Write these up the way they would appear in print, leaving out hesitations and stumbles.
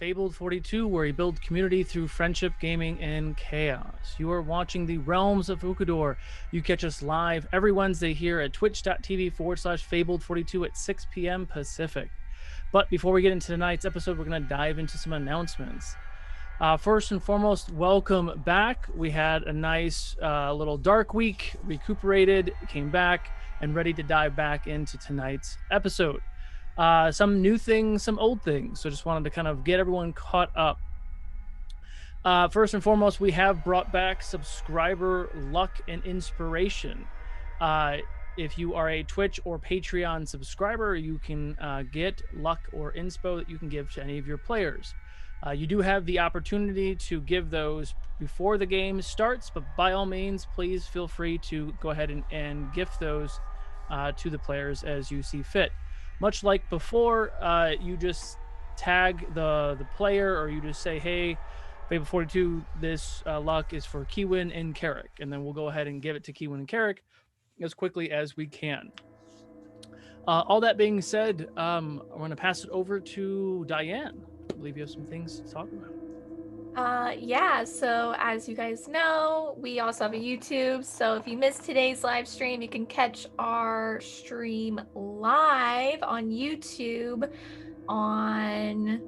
Fabled 42, where we build community through friendship, gaming, and chaos. You are watching the Realms of Ukodor. You catch us live every Wednesday here at twitch.tv/Fabled42 at 6 p.m. Pacific. But before we get into tonight's episode, we're going to dive into some announcements. First and foremost, welcome back. We had a nice little dark week, recuperated, came back, and ready to dive back into tonight's episode. Some new things, some old things. So just wanted to kind of get everyone caught up. First and foremost, we have brought back subscriber luck and inspiration. If you are a Twitch or Patreon subscriber, you can get luck or inspo that you can give to any of your players. You do have the opportunity to give those before the game starts, but by all means, please feel free to go ahead and gift those to the players as you see fit. Much like before, you just tag the player, or you just say, hey, Fable 42, this luck is for Kiwin and Carrick, and then we'll go ahead and give it to Kiwin and Carrick as quickly as we can. All that being said, I'm going to pass it over to Diane. I believe you have some things to talk about. Yeah, so as you guys know, we also have a YouTube. So if you missed today's live stream, you can catch our stream live on YouTube on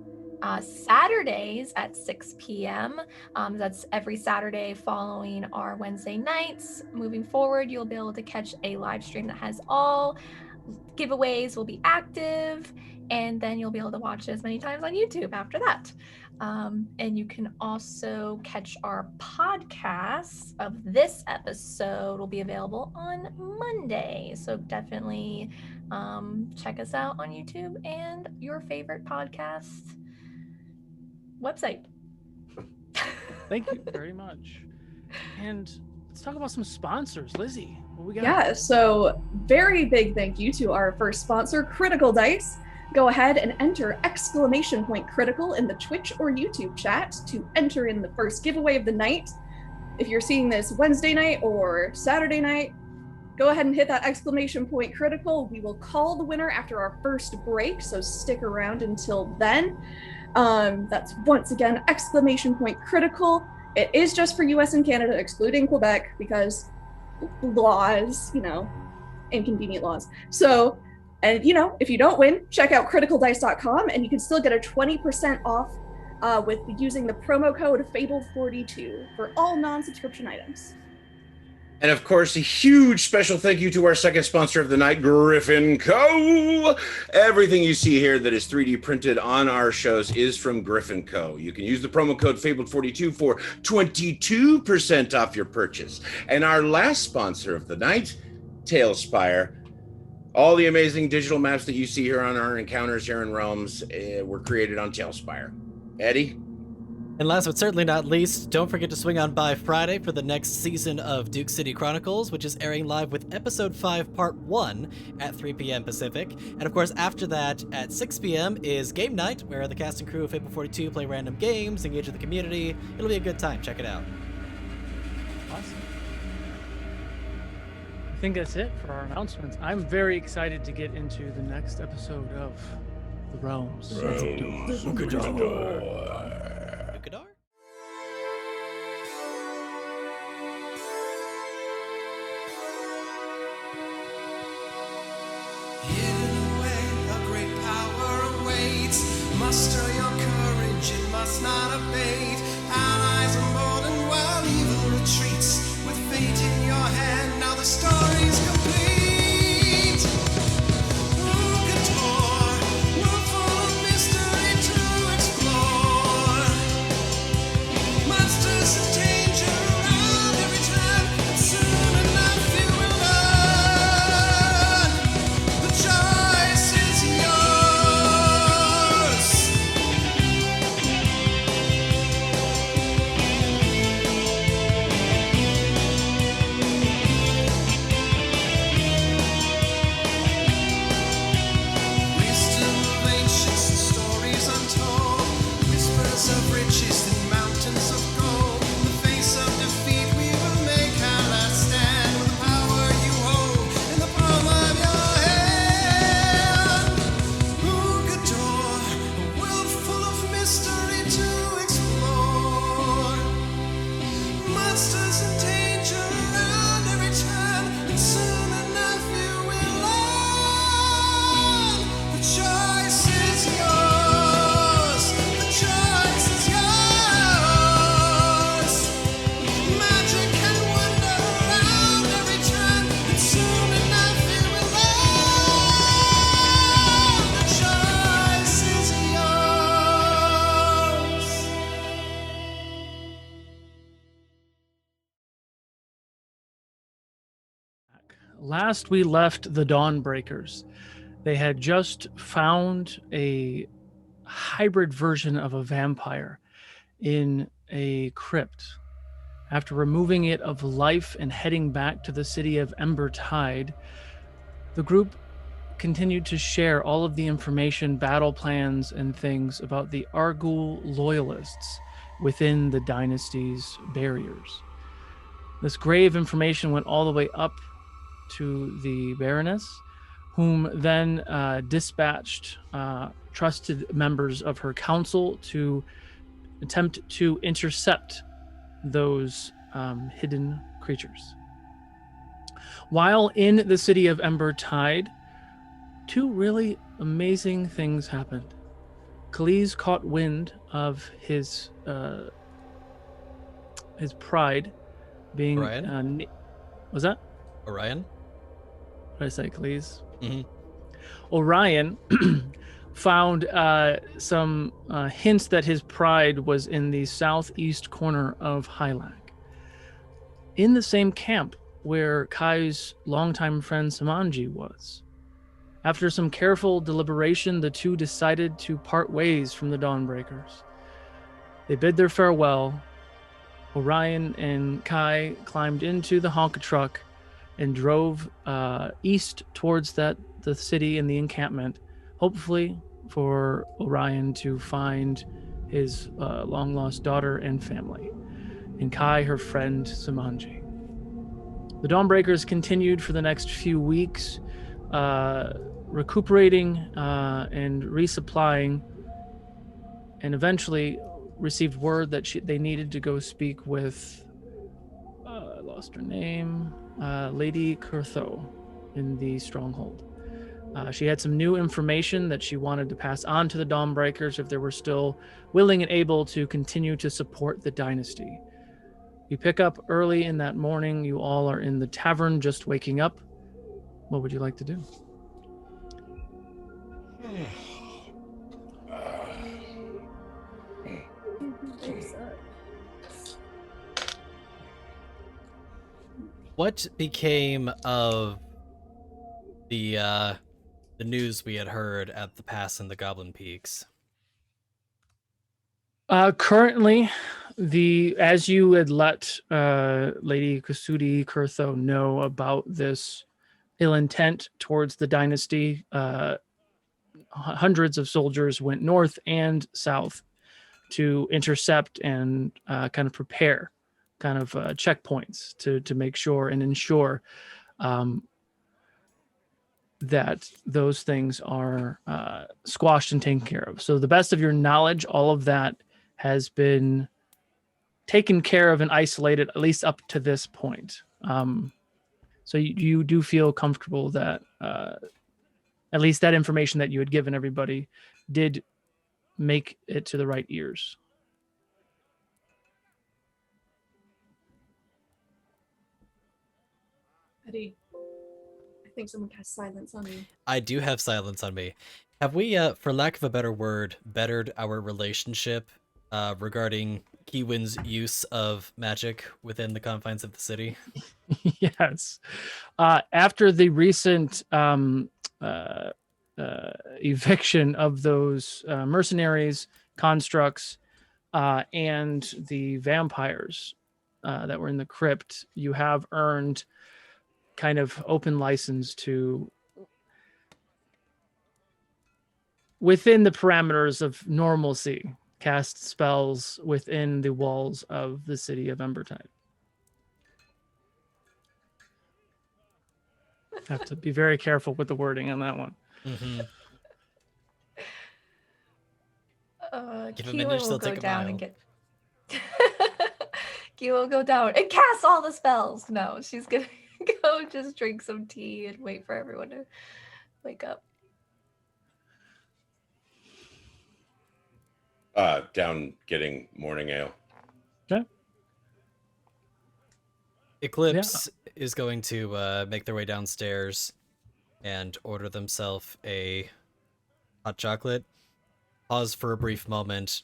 Saturdays at 6 p.m. That's every Saturday following our Wednesday nights. Moving forward, you'll be able to catch a live stream that has all giveaways will be active, and then you'll be able to watch it as many times on YouTube after that. And you can also catch our podcast of this episode will be available on Monday. So definitely check us out on YouTube and your favorite podcast website. Thank you very much. And let's talk about some sponsors. Lizzie, what we got? Yeah, so very big thank you to our first sponsor, Critical Dice. Go ahead and enter !critical in the Twitch or YouTube chat to enter in the first giveaway of the night. If you're seeing this Wednesday night or Saturday night, go ahead and hit that !critical. We will call the winner after our first break, so stick around until then. That's once again !critical. It is just for US and Canada, excluding Quebec, because laws, inconvenient laws. So, and if you don't win, check out criticaldice.com and you can still get a 20% off with using the promo code Fable42 for all non-subscription items. And of course, a huge special thank you to our second sponsor of the night, Griffin Co. Everything you see here that is 3D printed on our shows is from Griffin Co. You can use the promo code Fable42 for 22% off your purchase. And our last sponsor of the night, Tailspire. All the amazing digital maps that you see here on our encounters here in Realms were created on Tailspire. Eddie? And last but certainly not least, don't forget to swing on by Friday for the next season of Duke City Chronicles, which is airing live with Episode 5, Part 1 at 3 p.m. Pacific. And of course, after that, at 6 p.m. is Game Night, where the cast and crew of Fable 42 play random games, engage with the community. It'll be a good time. Check it out. Awesome. I think that's it for our announcements. I'm very excited to get into the next episode of The Realms. Ukodor. Muster your courage, it must not abate. Allies are more than well, evil retreats. With fate in your hand, now the story's complete. Ukodor, room full of mystery to explore. Monsters and danger around every turn, and soon enough you will learn. The choice is yours. monsters and danger around every turn, and soon enough you will learn. The choice is yours. The choice is yours. Magic and wonder around every turn, and soon enough you will learn. The choice is yours. Last we left the Dawnbreakers, they had just found a hybrid version of a vampire in a crypt. After removing it of life and heading back to the city of Embertide, the group continued to share all of the information, battle plans, and things about the RoU loyalists within the dynasty's barriers. This grave information went all the way up to the Baroness, whom then dispatched trusted members of her council to attempt to intercept those hidden creatures. While in the city of Embertide, two really amazing things happened. Khalees caught wind of his pride being Orion? Was that Orion? what did I say, Khalees? Mhm. Orion found some hints that his pride was in the southeast corner of Hylag, in the same camp where Kai's longtime friend Samanji was. After some careful deliberation, the two decided to part ways from the Dawnbreakers. They bid their farewell. Orion and Kai climbed into the Honka truck and drove east towards the city and the encampment, hopefully for Orion to find his long-lost daughter and family, and Kai, her friend Samanji. The Dawnbreakers continued for the next few weeks, recuperating and resupplying, and eventually received word that they needed to go speak with, I lost her name, Lady Kurtho in the stronghold. She had some new information that she wanted to pass on to the Dawnbreakers if they were still willing and able to continue to support the dynasty. You pick up early in that morning. You all are in the tavern just waking up. What would you like to do? What became of the news we had heard at the pass in the Goblin Peaks? Currently, as you had let Lady Kasudi Kurtho know about this ill intent towards the dynasty, hundreds of soldiers went north and south to intercept and kind of prepare checkpoints to make sure and ensure that those things are squashed and taken care of. So the best of your knowledge, all of that has been taken care of and isolated, at least up to this point. So you do feel comfortable that at least that information that you had given everybody did make it to the right ears. Eddie, I think someone cast silence on you. I do have silence on me. Have we, for lack of a better word, bettered our relationship regarding Kiwin's use of magic within the confines of the city? Yes. After the recent eviction of those mercenaries, constructs, and the vampires that were in the crypt, you have earned kind of open license to, within the parameters of normalcy, cast spells within the walls of the city of Embertide. Have to be very careful with the wording on that one. Mm-hmm. Give him a Keelan minute, will they'll go take a down mile. and get You will go down and cast all the spells. No, she's gonna go just drink some tea and wait for everyone to wake up. Down getting morning ale. Okay. Eclipse is going to make their way downstairs and order themselves a hot chocolate. Pause for a brief moment,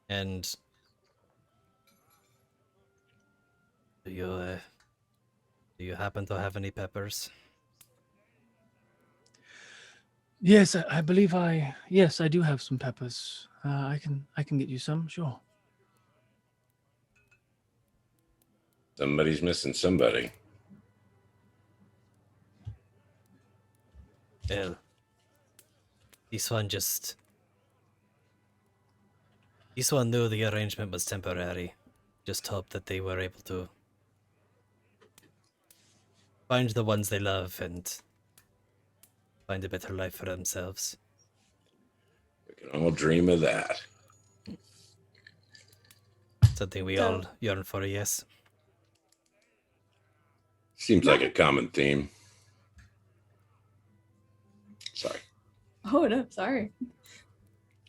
and do you happen to have any peppers? Yes, I believe yes, I do have some peppers. I can get you some, sure. Somebody's missing somebody. Well, this one knew the arrangement was temporary. Just hoped that they were able to find the ones they love and find a better life for themselves. We can all dream of that. Something we all yearn for, yes. Seems like a common theme. Sorry. Oh no, sorry.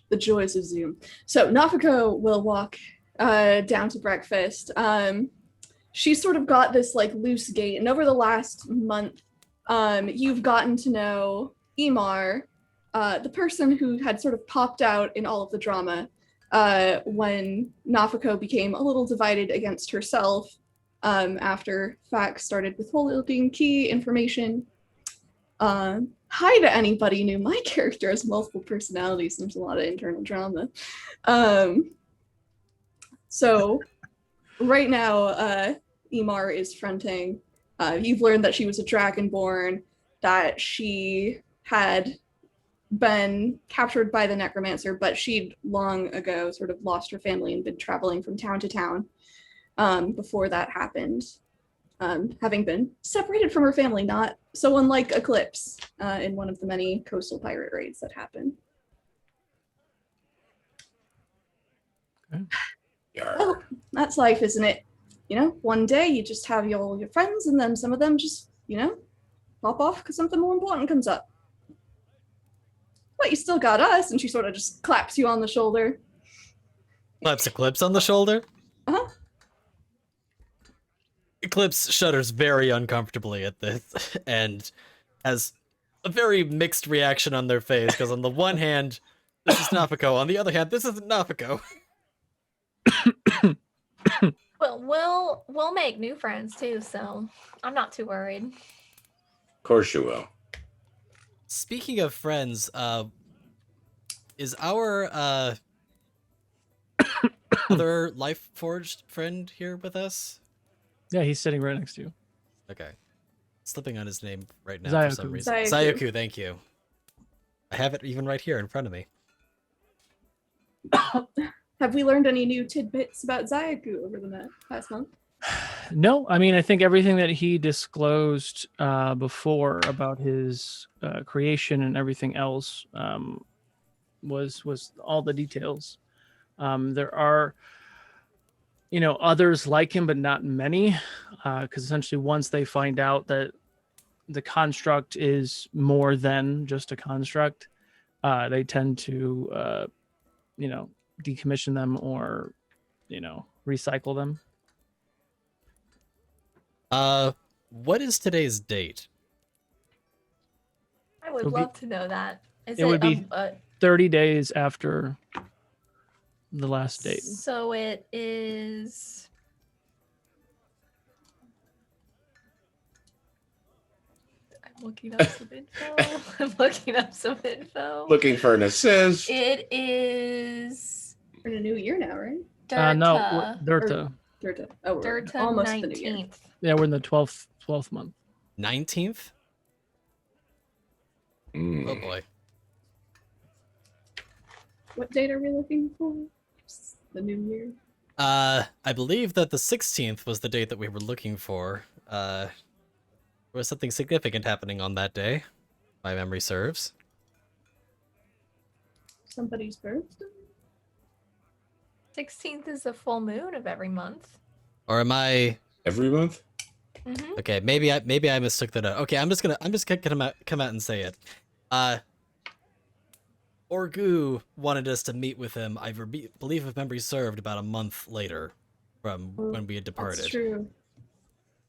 The joys of Zoom. So Naphako will walk down to breakfast. She's sort of got this like loose gait, and over the last month, you've gotten to know Emar, the person who had sort of popped out in all of the drama when Naphako became a little divided against herself after Fax started withholding key information. Hi to anybody new. My character has multiple personalities. There's a lot of internal drama. So right now, Emar is fronting. You've learned that she was a dragonborn, that she had been captured by the necromancer, but she'd long ago sort of lost her family and been traveling from town to town before that happened. Having been separated from her family, not so unlike Eclipse in one of the many coastal pirate raids that happened. Okay. Well, that's life, isn't it? You know, one day you just have all your friends, and then some of them just, you know, pop off because something more important comes up. But you still got us, and she sort of just claps you on the shoulder. Claps Eclipse on the shoulder? Uh-huh. Eclipse shudders very uncomfortably at this and has a very mixed reaction on their face, because on the one hand, this is Naphako. On the other hand, this isn't Naphako. Well, we'll make new friends too, so I'm not too worried. Of course you will. Speaking of friends, is our other Life Forged friend here with us? Yeah, he's sitting right next to you. Okay. Slipping on his name right now for some Zayaku. reason. Zayaku. Zayaku, thank you. I have it even right here in front of me. Have we learned any new tidbits about Zayaku over the past month? No, I mean, I think everything that he disclosed before about his creation and everything else was all the details. There are, you know, others like him, but not many, because essentially once they find out that the construct is more than just a construct, they tend to, you know, decommission them or, you know, recycle them. What is today's date? I would It'll be- love to know that. Is it would be 30 days after the last date. So it is. I'm looking up some info. Looking for an assist. It is. We're in a new year now, right? No, Dirta. Dirta. Oh, we're Dirta almost the new year. 19th. Yeah, we're in the 12th month. 19th? Mm. Oh boy. What date are we looking for? The new year? I believe that the 16th was the date that we were looking for. There was something significant happening on that day, my memory serves. Somebody's birthday? 16th is the full moon of every month. Or am I? Every month? Mm-hmm. Okay, maybe I mistook that out. Okay, I'm just gonna come out and say it. RoU wanted us to meet with him. I believe, if memory served, about a month later from when we had departed. That's true.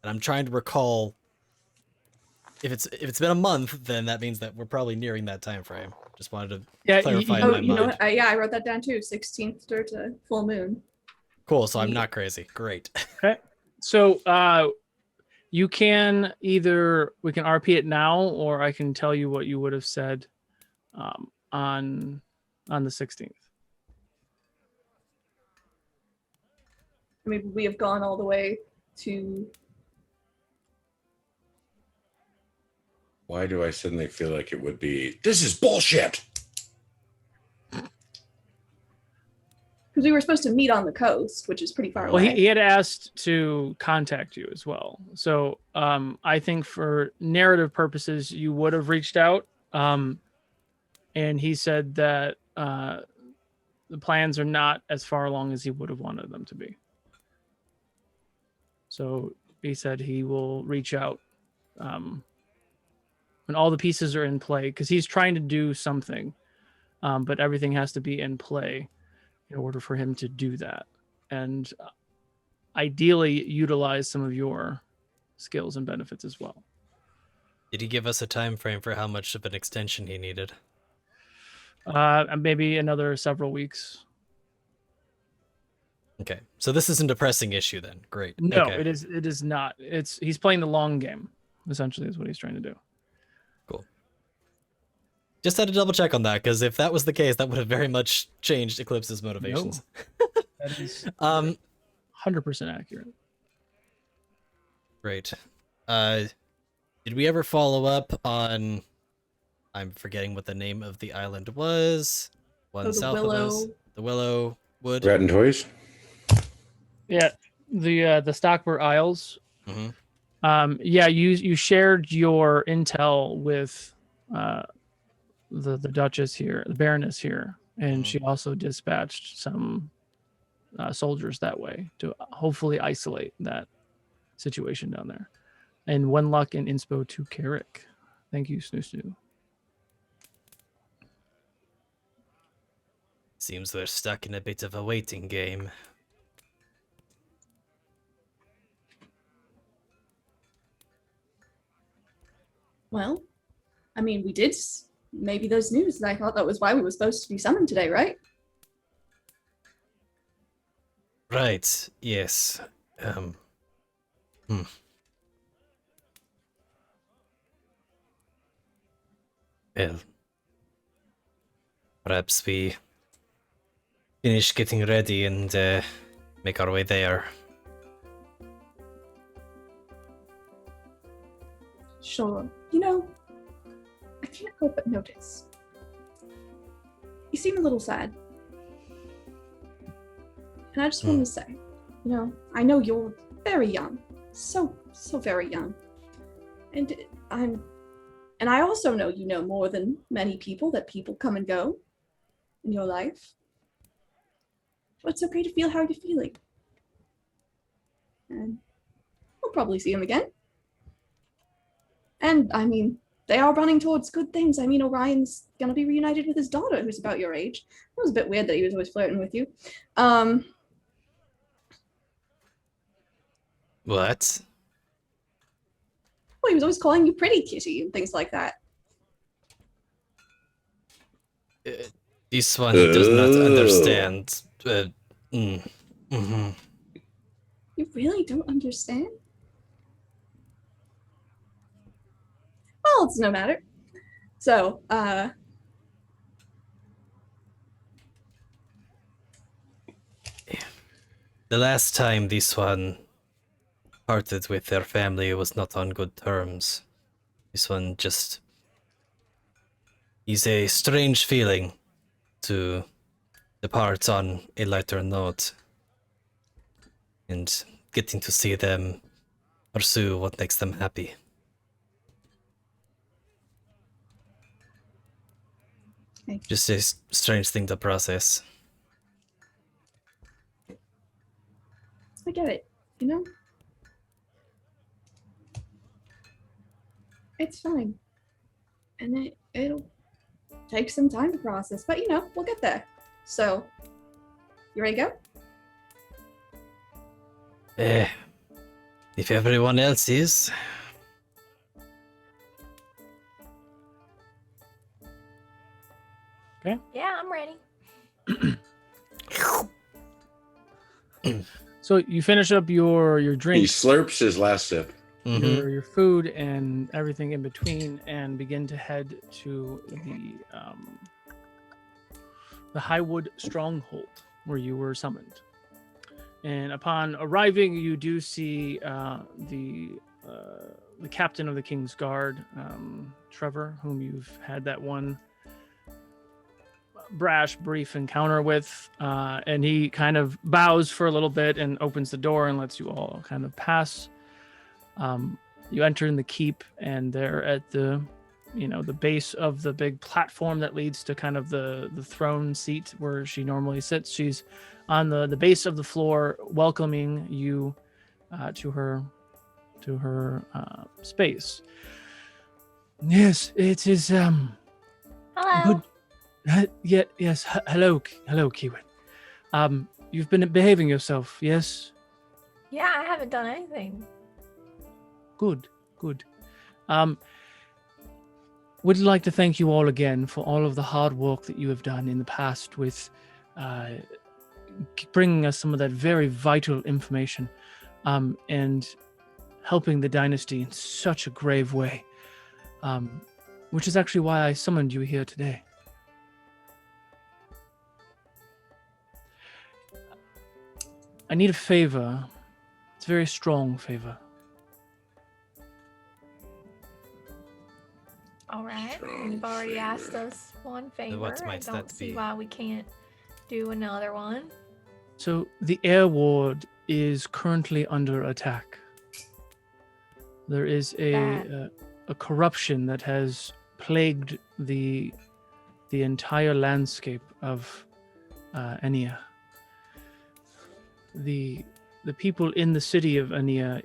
And I'm trying to recall. If it's been a month, then that means that we're probably nearing that time frame. Just wanted to clarify in Oh, my you know mind. what? Yeah, I wrote that down too. 16th to full moon. Cool. So I'm not crazy. Great. Okay. So you can we can RP it now, or I can tell you what you would have said on the 16th. I mean, we have gone all the way to. Why do I suddenly feel like it would be, this is bullshit? Because we were supposed to meet on the coast, which is pretty far Well, away. he had asked to contact you as well. So I think for narrative purposes, you would have reached out. And he said that the plans are not as far along as he would have wanted them to be. So he said he will reach out when all the pieces are in play, because he's trying to do something, but everything has to be in play in order for him to do that. And ideally utilize some of your skills and benefits as well. Did he give us a time frame for how much of an extension he needed? Maybe another several weeks. Okay, so this isn't a pressing issue then. Great. No, okay. it is not. He's playing the long game, essentially, is what he's trying to do. Cool. Just had to double check on that, because if that was the case, that would have very much changed Eclipse's motivations. That is 100% accurate. Great. Did we ever follow up on? I'm forgetting what the name of the island was. One south of us. The Willow Wood. Rat and Toys? Yeah, the Stockbur Isles. Mm-hmm. Yeah, you shared your intel with the Duchess here, the Baroness here, and she also dispatched some soldiers that way to hopefully isolate that situation down there. And one luck in inspo to Carrick. Thank you, Snoo Snoo. Seems we're stuck in a bit of a waiting game. Well, I mean, we did. Maybe there's news. I thought that was why we were supposed to be summoned today, right? Right. Yes. Well, perhaps we finish getting ready and make our way there. Sure. You know, I can't help but notice. You seem a little sad. And I just wanted to say, you know, I know you're very young. So very young. And I also know you know more than many people, that people come and go in your life. But it's okay to feel how you're feeling. And we'll probably see him again. And I mean, they are running towards good things. I mean, Orion's gonna be reunited with his daughter, who's about your age. It was a bit weird that he was always flirting with you. What? Well, he was always calling you pretty kitty and things like that. This one does not understand. You really don't understand? Well, it's no matter. So, The last time this one parted with their family was not on good terms. This one just is a strange feeling to depart on a lighter note and getting to see them pursue what makes them happy. Okay. Just a strange thing to process. I get it. You know, it's fine. And it'll take some time to process, but we'll get there. So, you ready to go? If everyone else is. Yeah, I'm ready. So you finish up your He drink, slurps his last sip. your food, and everything in between, and begin to head to the Highwood Stronghold where you were summoned. And upon arriving, you do see the captain of the King's Guard, Trevor, whom you've had that one brash, brief encounter with, and he kind of bows for a little bit and opens the door and lets you all kind of pass. You enter in the keep, and they're at the base of the big platform that leads to kind of the throne seat where she normally sits. She's on the base of the floor, welcoming you to her space. Yes, it is Hello. good. Yes. Hello, Kiwin. You've been behaving yourself, yes? Yeah, I haven't done anything. Good. Would like to thank you all again for all of the hard work that you have done in the past with bringing us some of that very vital information, and helping the dynasty in such a grave way, which is actually why I summoned you here today. I need a favor. It's a very strong favor. All right. You've already asked us one favor. What I might don't that see be? why we can't do another one. So the air ward is currently under attack. There is a corruption that has plagued the entire landscape of Ania. The people in the city of Ania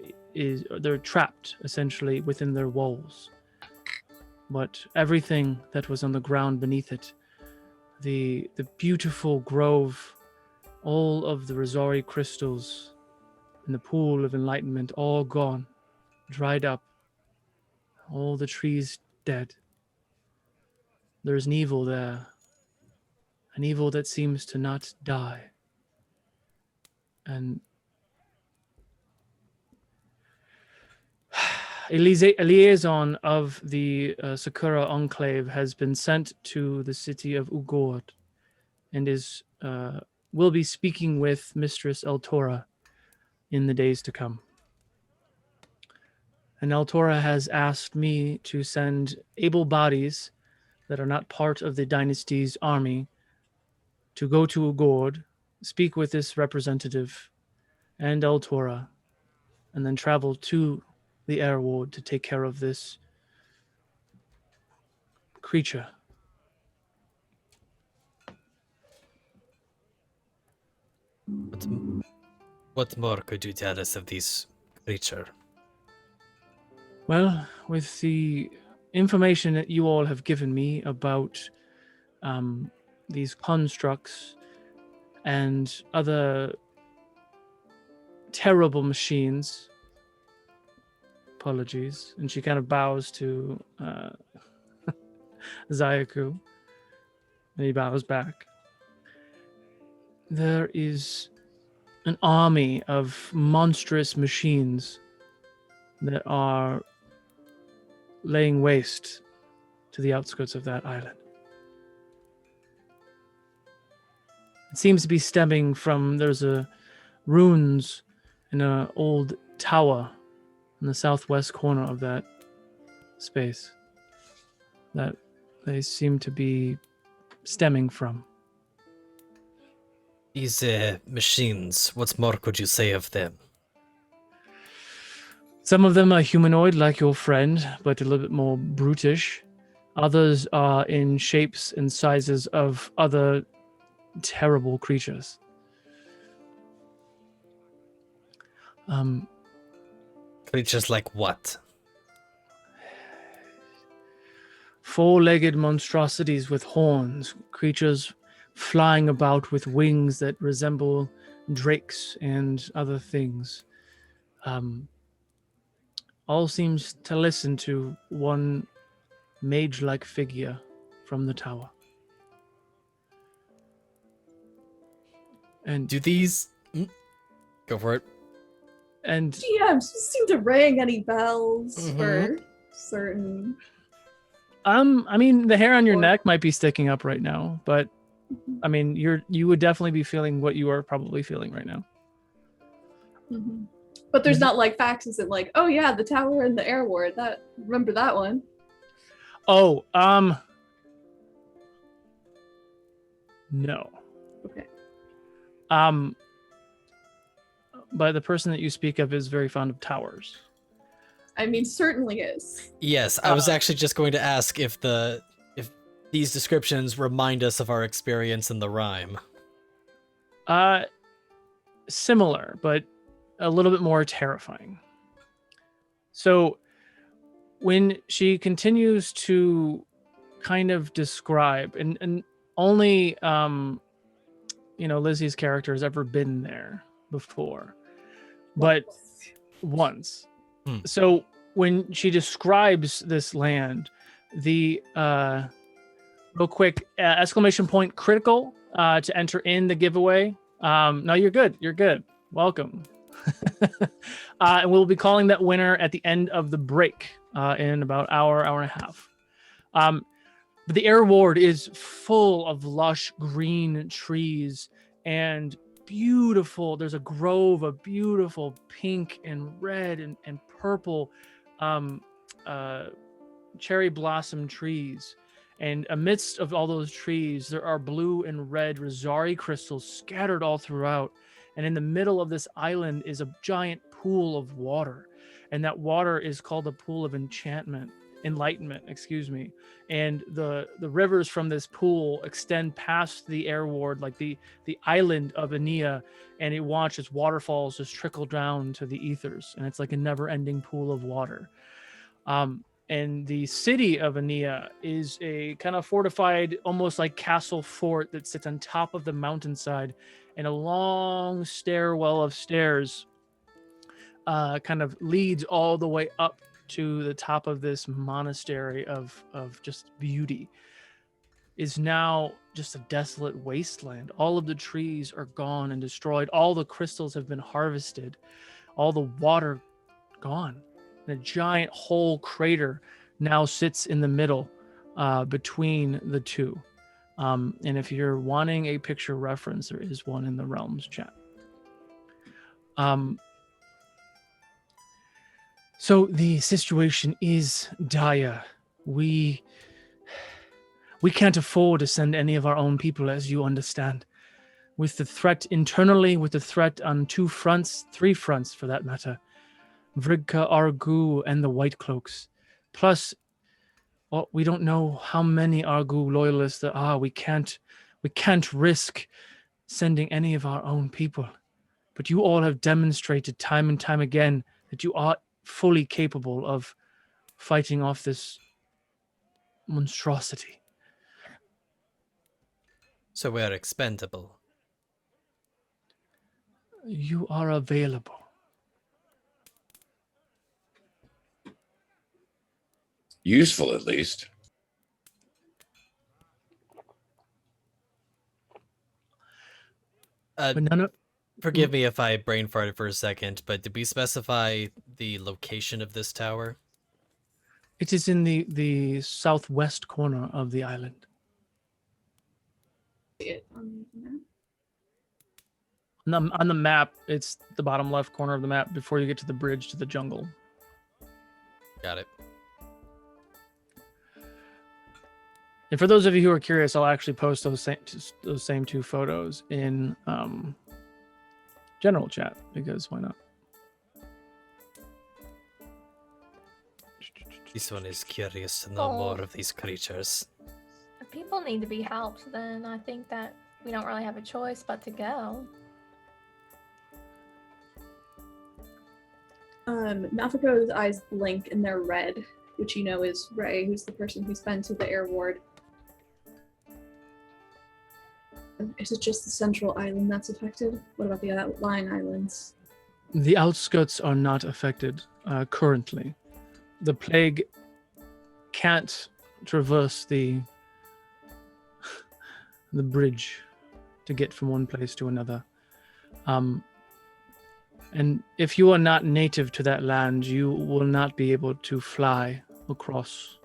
they're trapped essentially within their walls. But everything that was on the ground beneath it, the beautiful grove, all of the rosary crystals in the pool of enlightenment, all gone, dried up, all the trees dead. There's an evil there, an evil that seems to not die. And a liaison of the Sakura Enclave has been sent to the city of Ughord and will be speaking with Mistress Eltora in the days to come. And Eltora has asked me to send able bodies that are not part of the dynasty's army to go to Ughord, speak with this representative and Eltora, and then travel to the air ward to take care of this creature. What more could you tell us of this creature? Well, with the information that you all have given me about these constructs and other terrible machines, apologies, and she kind of bows to Zayaku, and he bows back. There is an army of monstrous machines that are laying waste to the outskirts of that island. It seems to be stemming from, there's runes in an old tower in the southwest corner of that space that they seem to be stemming from. These machines, what more could you say of them? Some of them are humanoid, like your friend, but a little bit more brutish. Others are in shapes and sizes of other terrible creatures. Creatures like what? Four-legged monstrosities with horns, creatures flying about with wings that resemble drakes and other things. All seems to listen to one mage-like figure from the tower. And Do these... Go for it. and GMs seem to ring any bells for certain. I mean, the hair on your Or- neck might be sticking up right now, but I mean, you would definitely be feeling what you are probably feeling right now. Mhm. But there's not like faxes and like, oh yeah, the tower and the air ward. That remember that one? Oh, no. Okay. But the person that you speak of is very fond of towers. I mean, certainly is. Yes, I was actually just going to ask if these descriptions remind us of our experience in the rhyme. Similar, but a little bit more terrifying. So when she continues to kind of describe, and only Lizzie's character has ever been there before, but once. So when she describes this land, the real quick exclamation point critical to enter in the giveaway. No, you're good. You're good. Welcome. And we'll be calling that winner at the end of the break in about hour and a half. But the air ward is full of lush green trees and beautiful. There's a grove of beautiful pink and red and purple cherry blossom trees. And amidst of all those trees, there are blue and red rosari crystals scattered all throughout. And in the middle of this island is a giant pool of water. And that water is called a pool of enlightenment, And the rivers from this pool extend past the air ward, like the island of Ania, and you watch as waterfalls just trickle down to the ethers. And it's like a never-ending pool of water. And the city of Ania is a kind of fortified, almost like castle fort that sits on top of the mountainside, and a long stairwell of stairs kind of leads all the way up to the top of this monastery of just beauty. Is now just a desolate wasteland. All of the trees are gone and destroyed. All the crystals have been harvested. All the water gone. And a giant hole crater now sits in the middle between the two. And if you're wanting a picture reference, there is one in the Realms chat. So the situation is dire. We can't afford to send any of our own people, as you understand. With the threat internally, with the threat on three fronts for that matter. Vrigka, RoU, and the White Cloaks. Plus, we don't know how many RoU loyalists there are. We can't risk sending any of our own people. But you all have demonstrated time and time again that you are fully capable of fighting off this monstrosity. So we're expendable. You are available. Useful, at least. But none of Forgive me if I brain farted for a second, but did we specify the location of this tower? it is in the southwest corner of the island. On the map, it's the bottom left corner of the map before you get to the bridge to the jungle. Got it. And for those of you who are curious, I'll actually post those same two photos in general chat, because why not? This one is curious to know more of these creatures. If people need to be helped, then I think that we don't really have a choice but to go. Naphako's eyes blink and they're red, which you know is Ray, who's the person who's been to the air ward. Is it just the central island that's affected? What about the outlying islands? The outskirts are not affected currently. The plague can't traverse the bridge to get from one place to another. And if you are not native to that land, you will not be able to fly across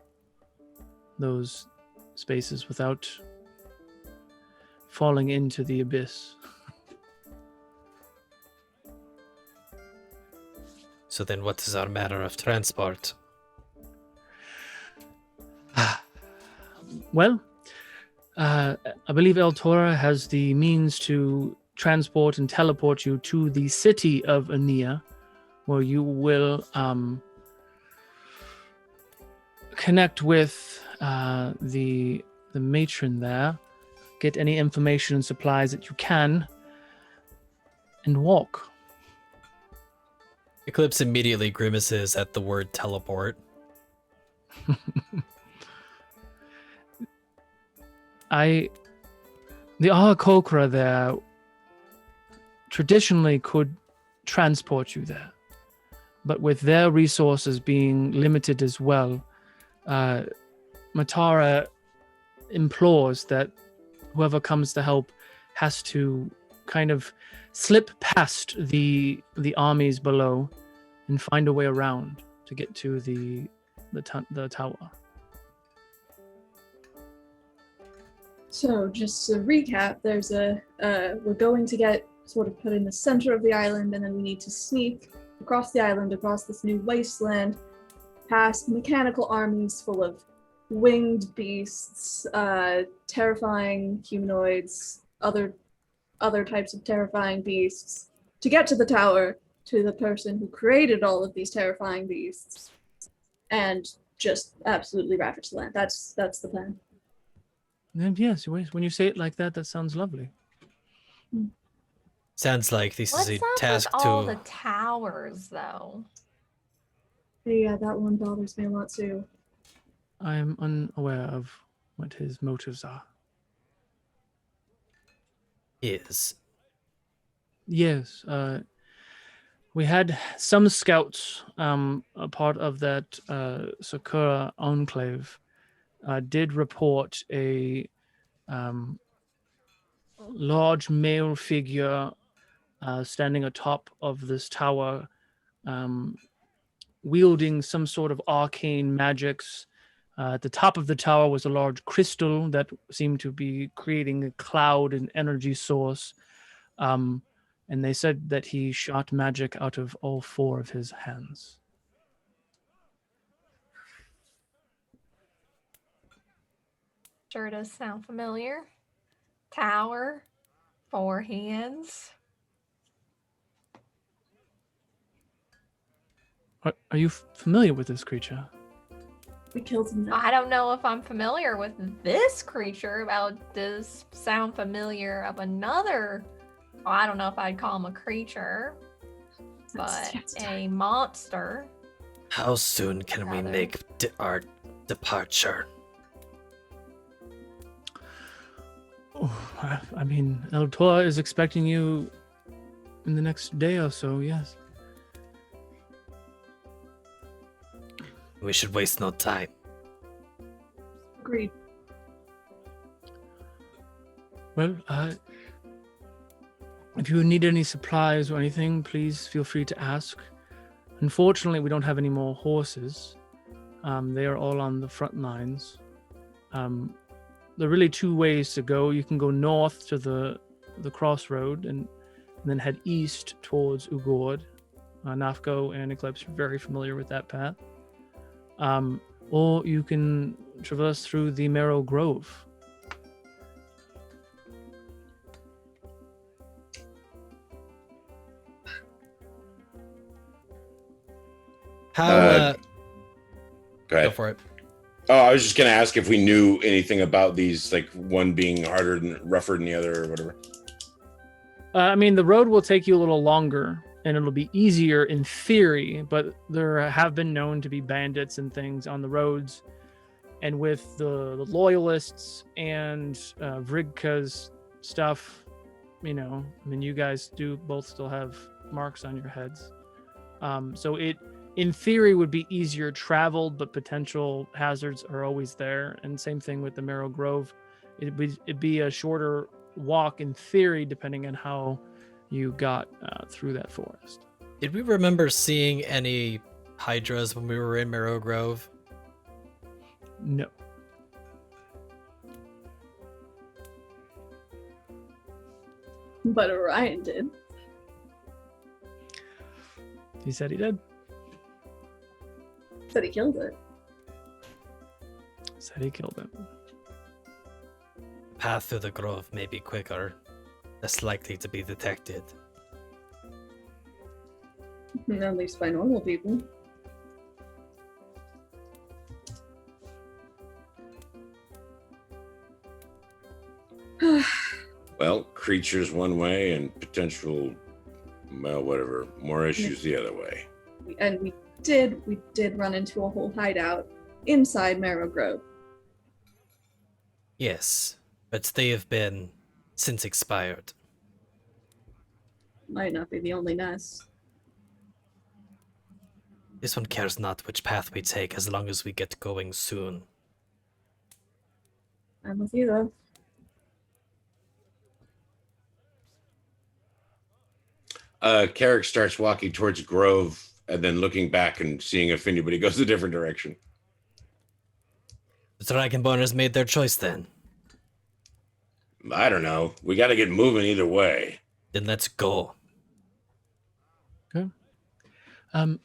those spaces without falling into the abyss. So then what is our manner of transport? Well, I believe El Tora has the means to transport and teleport you to the city of Ania, where you will connect with the matron there, get any information and supplies that you can, and walk. Eclipse immediately grimaces at the word teleport. The Ahakokra there traditionally could transport you there, but with their resources being limited as well, Matara implores that whoever comes to help has to kind of slip past the armies below and find a way around to get to the tower. So just to recap, there's we're going to get sort of put in the center of the island, and then we need to sneak across the island, across this new wasteland, past mechanical armies full of winged beasts, terrifying humanoids, other types of terrifying beasts, to get to the tower, to the person who created all of these terrifying beasts, and just absolutely ravage the land. That's the plan. And yes, when you say it like that, that sounds lovely. Sounds like this What's is a up task with all the to... towers, though? Yeah, that one bothers me a lot too. I am unaware of what his motives are. Is. Yes, we had some scouts, a part of that Sakura enclave, did report a large male figure standing atop of this tower, wielding some sort of arcane magics. At the top of the tower was a large crystal that seemed to be creating a cloud and energy source. And they said that he shot magic out of all four of his hands. Sure does sound familiar. Tower, 4 hands. Are you familiar with this creature? We killed him now. I don't know if I'm familiar with this creature. Does sound familiar of another. Well, I don't know if I'd call him a creature, but a monster. How soon can we make our departure? Oh, I mean, El Tora is expecting you in the next day or so, yes. We should waste no time. Agreed. Well, if you need any supplies or anything, please feel free to ask. Unfortunately, we don't have any more horses. They are all on the front lines. There are really two ways to go. You can go north to the crossroad and then head east towards Ughord. Naphako and Eclipse are very familiar with that path. Or you can traverse through the Marrow Grove. How, Go ahead. Go for it. Oh, I was just going to ask if we knew anything about these, like one being harder and rougher than the other or whatever. I mean, the road will take you a little longer and it'll be easier in theory, but there have been known to be bandits and things on the roads. And with the loyalists and Vrigka's stuff, you know, I mean, you guys do both still have marks on your heads. So it, in theory, would be easier traveled, but potential hazards are always there. And same thing with the Marrow Grove. It'd be a shorter walk in theory, depending on how you got through that forest. Did we remember seeing any hydras when we were in Marrow Grove? No. But Orion did. He said he did. Said he killed it. Said he killed it. Path through the grove may be quicker, less likely to be detected. At least by normal people. Well, creatures one way and potential, well, whatever, more issues the other way. And we did run into a whole hideout inside Marrow Grove. Yes, but they have been since expired. Might not be the only nest. This one cares not which path we take as long as we get going soon. I'm with you though. Carrick starts walking towards Grove and then looking back and seeing if anybody goes a different direction. The Dragonborners made their choice then. I don't know. We got to get moving either way. Then let's go. Okay.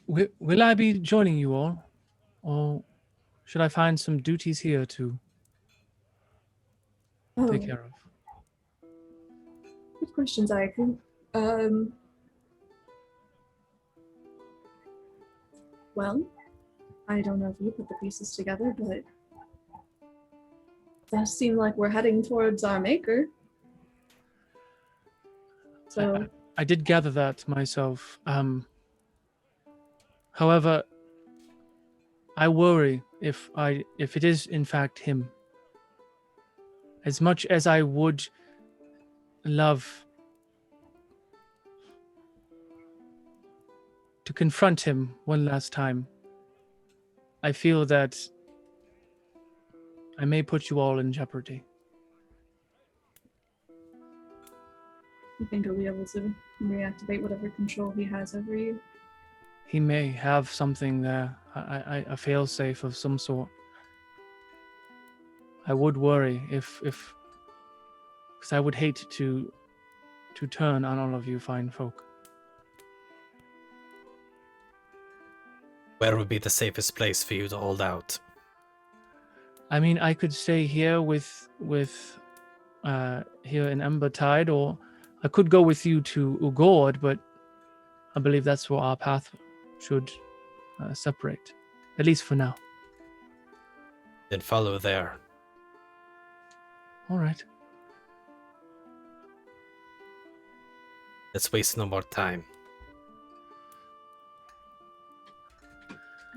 Will I be joining you all, or should I find some duties here to take care of? Good questions, Aiku. Well, I don't know if you put the pieces together, but it does seem like we're heading towards our maker. So I did gather that myself. However, I worry if it is in fact him. As much as I would love to confront him one last time, I feel that I may put you all in jeopardy. you think he'll be able to reactivate whatever control he has over you? He may have something there, a failsafe of some sort. I would worry if because I would hate to turn on all of you fine folk. Where would be the safest place for you to hold out? I mean, I could stay here with here in Embertide, or I could go with you to Ughord, but I believe that's where our path should separate, at least for now. Then follow there. All right. Let's waste no more time.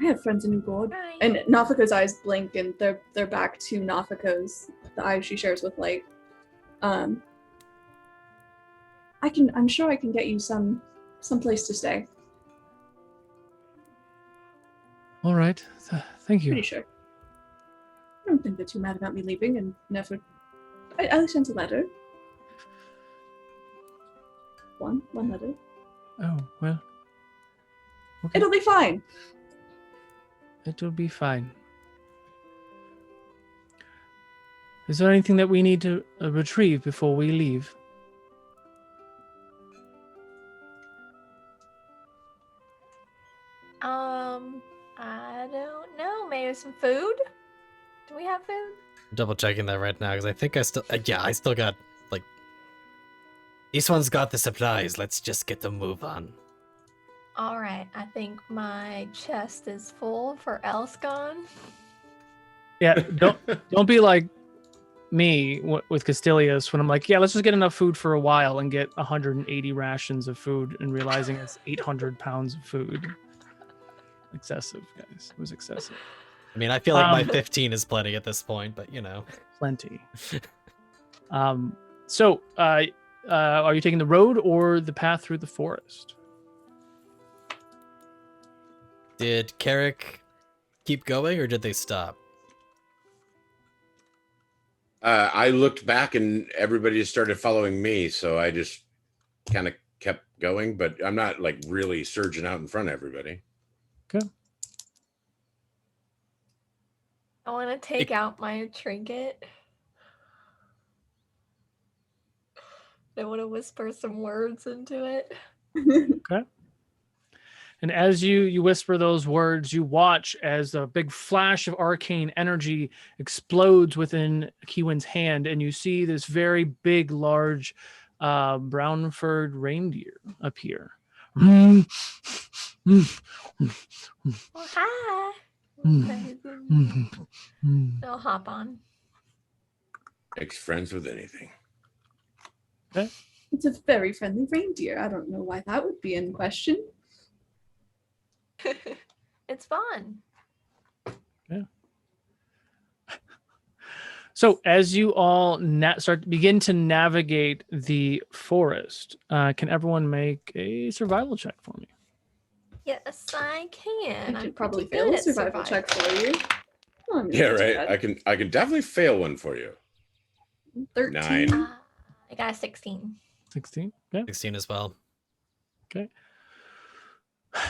I have friends in Ughord. Right. And Naphako's eyes blink, and they're back to Naphako's, the eyes she shares with Light. I'm sure I can get you some place to stay. All right. Thank you. Pretty sure. I don't think they're too mad about me leaving, and never. I sent a letter. One letter. Oh, well. Okay. It'll be fine. It'll be fine. Is there anything that we need to retrieve before we leave? I don't know. Maybe some food? Do we have food? Double checking that right now because I think I still, I still got like. This one's got the supplies. Let's just get the move on. All right. I think my chest is full for Elscon. Yeah, don't be like me with Castilius when I'm like, yeah, let's just get enough food for a while and get 180 rations of food, and realizing it's 800 pounds of food. Excessive, guys. It was excessive. I mean, I feel like my 15 is plenty at this point, but you know. Plenty. So, are you taking the road or the path through the forest? Did Carrick keep going, or did they stop? I looked back and everybody just started following me, so I just kind of kept going, but I'm not like really surging out in front of everybody. Okay. I want to take out my trinket. I want to whisper some words into it. Okay. And as you whisper those words, you watch as a big flash of arcane energy explodes within Kiwin's hand, and you see this very big, large, brown-furred reindeer appear. Well, hi. I'll hop on. Makes friends with anything. Okay. It's a very friendly reindeer. I don't know why that would be in question. It's fun. Yeah. So as you all begin to navigate the forest, can everyone make a survival check for me? Yes, I can. I I'm could probably pretty fail good a at survival check for you. Oh, I'm Yeah, not too right. bad. I can definitely fail one for you. 13. 9. I got a 16. 16. Yeah. 16 as well. Okay.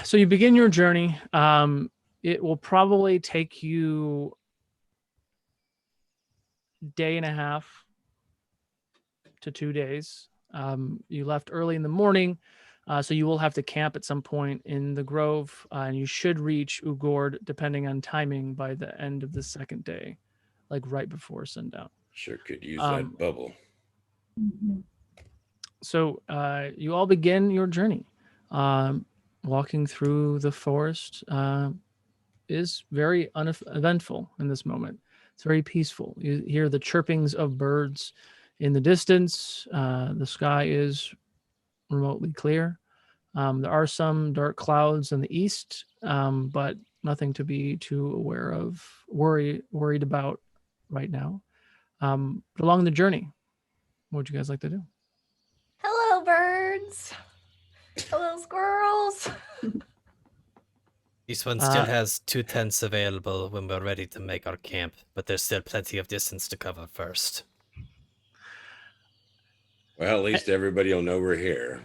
So you begin your journey. It will probably take you a day and a half to 2 days. You left early in the morning, so you will have to camp at some point in the grove, and you should reach Ughord, depending on timing, by the end of the second day, like right before sundown. Sure could use that bubble. Mhm. So you all begin your journey. Walking through the forest is very uneventful in this moment. It's very peaceful. You hear the chirpings of birds in the distance. The sky is remotely clear. There are some dark clouds in the east, but nothing to be too aware of, worried about right now. But along the journey, what would you guys like to do? Hello, birds. Hello, squirrels. This one still has 2 tents available when we're ready to make our camp, but there's still plenty of distance to cover first. Well, at least everybody will know we're here.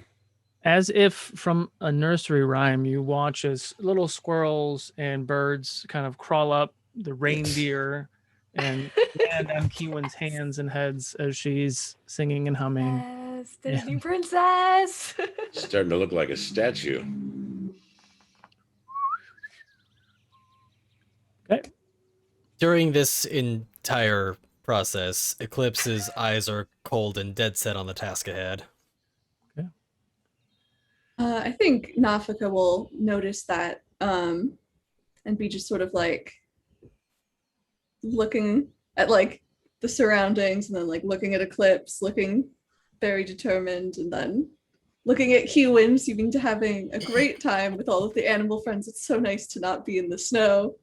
As if from a nursery rhyme, you watch as little squirrels and birds kind of crawl up the reindeer and land on Kiwin's hands and heads as she's singing and humming. Yes, Disney princess. Starting to look like a statue. Okay. During this entire process, Eclipse's eyes are cold and dead set on the task ahead. I think Naphaka will notice that and be just sort of like looking at like the surroundings and then like looking at Eclipse, looking very determined, and then looking at Kiwin, seeming to having a great time with all of the animal friends. It's so nice to not be in the snow.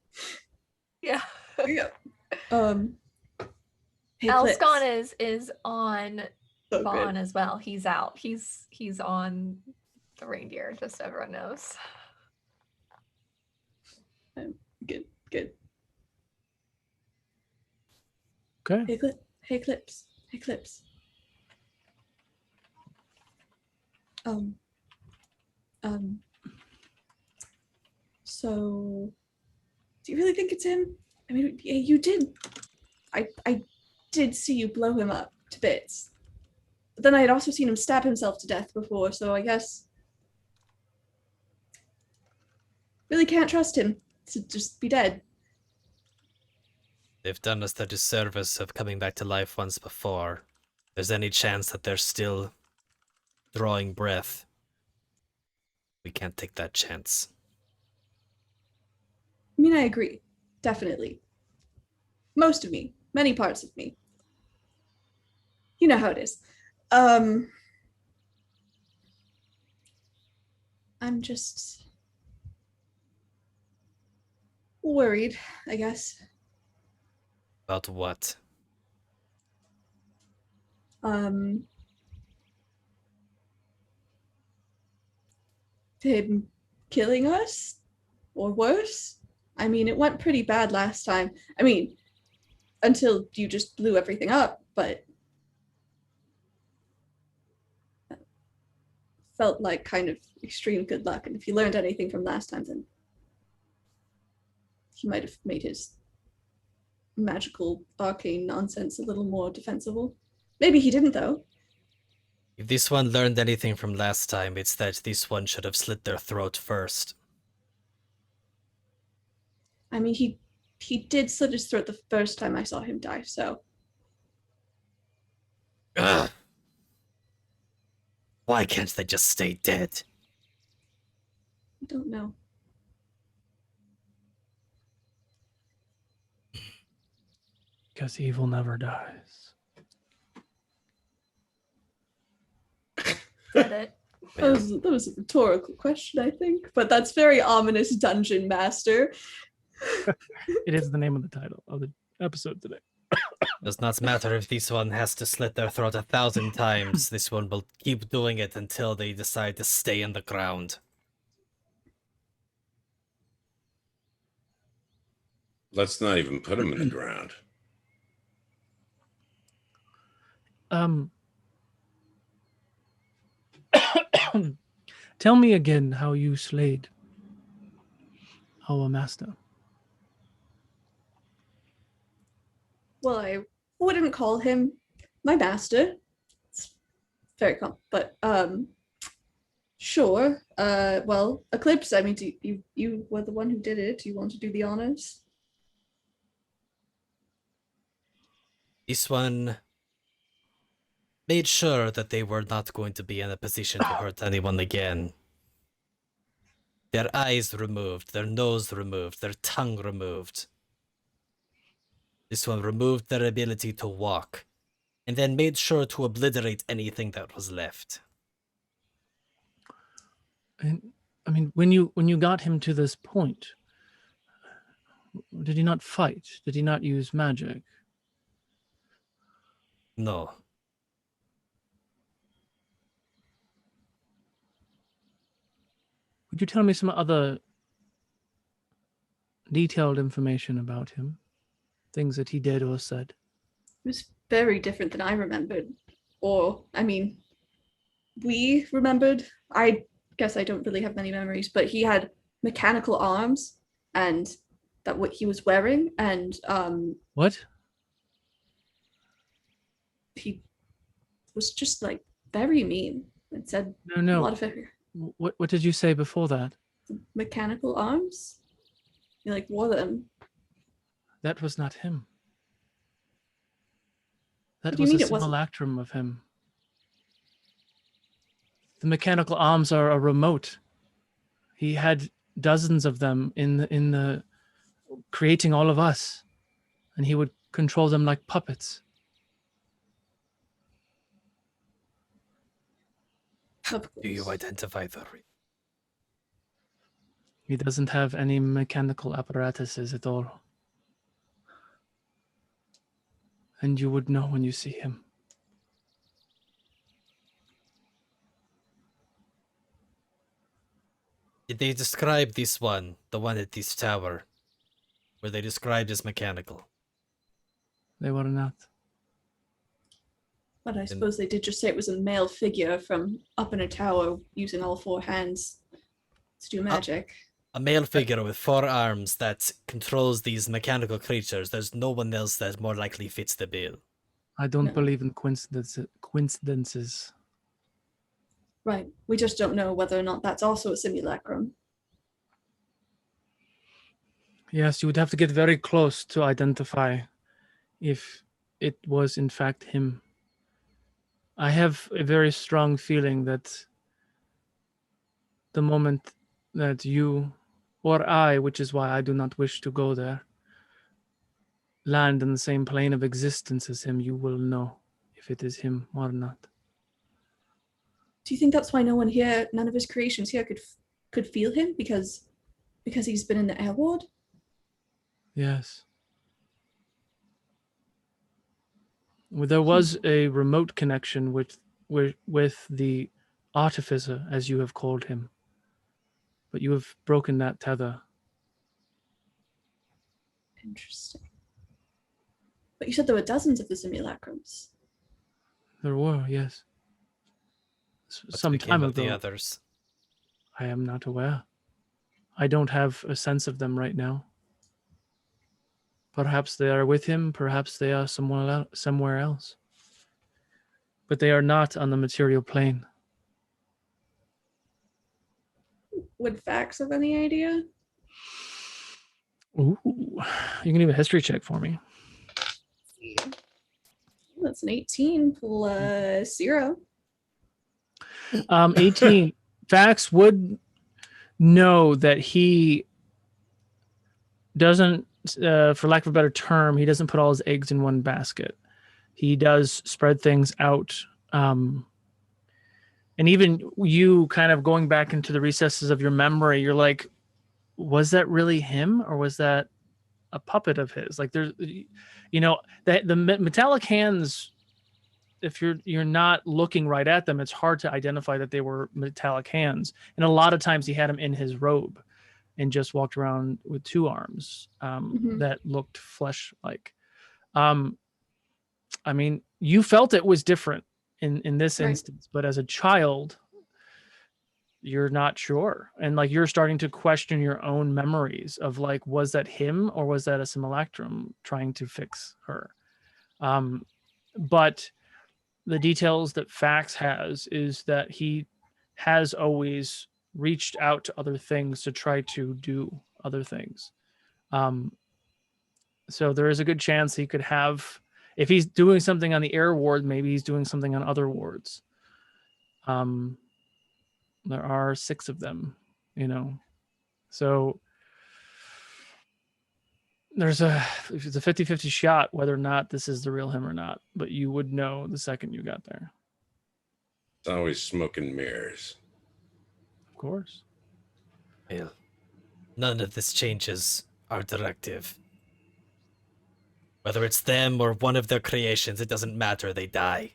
Yeah. Yeah. Hey, Elscon is on so Vaughn good. as well. He's out. He's on the reindeer, just so everyone knows. Good. Okay. Hey, Clips. So, do you really think it's him? I mean, you did. I did see you blow him up to bits. But then I had also seen him stab himself to death before, so I guess really can't trust him to just be dead. They've done us the disservice of coming back to life once before. If there's any chance that they're still drawing breath, we can't take that chance. I mean, I agree. Definitely. Most of me. Many parts of me. you know how it is. I'm just worried, I guess. About what? Him killing us? Or worse? I mean, it went pretty bad last time. I mean, until you just blew everything up, but felt like kind of extreme good luck. And if you learned anything from last time, then he might have made his magical arcane nonsense a little more defensible. Maybe he didn't, though. If this one learned anything from last time, it's that this one should have slit their throat first. I mean, he did slit his throat the first time I saw him die, so. Ugh. Why can't they just stay dead? I don't know. Because evil never dies. Said it. That was a rhetorical question, I think, but that's very ominous, Dungeon Master. It is the name of the title of the episode today. Does not matter if this one has to slit their throat 1,000 times. This one will keep doing it until they decide to stay in the ground. Let's not even put him in the ground. Tell me again how you slayed our master. Well, I wouldn't call him my master. It's very but sure. Well, Eclipse, I mean, you were the one who did it. Do you want to do the honors? This one made sure that they were not going to be in a position to hurt anyone again. Their eyes removed, their nose removed, their tongue removed. This one removed their ability to walk, and then made sure to obliterate anything that was left. And I mean, when you got him to this point, did he not fight? Did he not use magic? No. Would you tell me some other detailed information about him? Things that he did or said? It was very different than I remembered. Or, I mean, we remembered. I guess I don't really have many memories, but he had mechanical arms, and that what he was wearing, and What? he was just like very mean and said No. a lot of What did you say before that? mechanical arms. He like wore them. That was not him. That What do you was a mean it wasn't? simulacrum of him. The mechanical arms are a remote. He had dozens of them in the creating all of us, and he would control them like puppets. Of Do you course. identify the... He doesn't have any mechanical apparatuses at all. And you would know when you see him. Did they describe this one, the one at this tower? Were they described as mechanical? They were not. But I suppose they did just say it was a male figure from up in a tower using all four hands to do magic. A male figure with 4 arms that controls these mechanical creatures. There's no one else that more likely fits the bill. I don't No. believe in coincidences. Right. We just don't know whether or not that's also a simulacrum. Yes, you would have to get very close to identify if it was in fact him. I have a very strong feeling that the moment that you or I, which is why I do not wish to go there, land in the same plane of existence as him, you will know if it is him or not. Do you think that's why none of his creations here could feel him because he's been in the air ward? Yes. Well, there was a remote connection with the artificer, as you have called him. But you have broken that tether. Interesting. But you said there were dozens of the simulacrums. There were, yes. What Some became time of ago. the others? I am not aware. I don't have a sense of them right now. Perhaps they are with him, perhaps they are somewhere else. But they are not on the material plane. Would Fax have any idea? Ooh. You can do a history check for me. Let's see. That's an 18 plus 0. 18. Fax would know that he doesn't, for lack of a better term, he doesn't put all his eggs in one basket. He does spread things out. And even you kind of going back into the recesses of your memory, you're like, was that really him or was that a puppet of his? Like there's, the metallic hands, if you're not looking right at them, it's hard to identify that they were metallic hands. And a lot of times he had them in his robe and just walked around with two arms that looked flesh-like. I mean, you felt it was different in this instance, but as a child, you're not sure. And like, you're starting to question your own memories of like, was that him or was that a simulacrum trying to fix her? But the details that Fax has is that he has always reached out to other things to try to do other things. So there is a good chance he could have, if he's doing something on the air ward, maybe he's doing something on other wards. There are 6 of them, so it's a 50-50 shot whether or not this is the real him or not, but you would know the second you got there. It's always smoke and mirrors. Of course. Well, none of this changes our directive. Whether it's them or one of their creations, it doesn't matter, they die.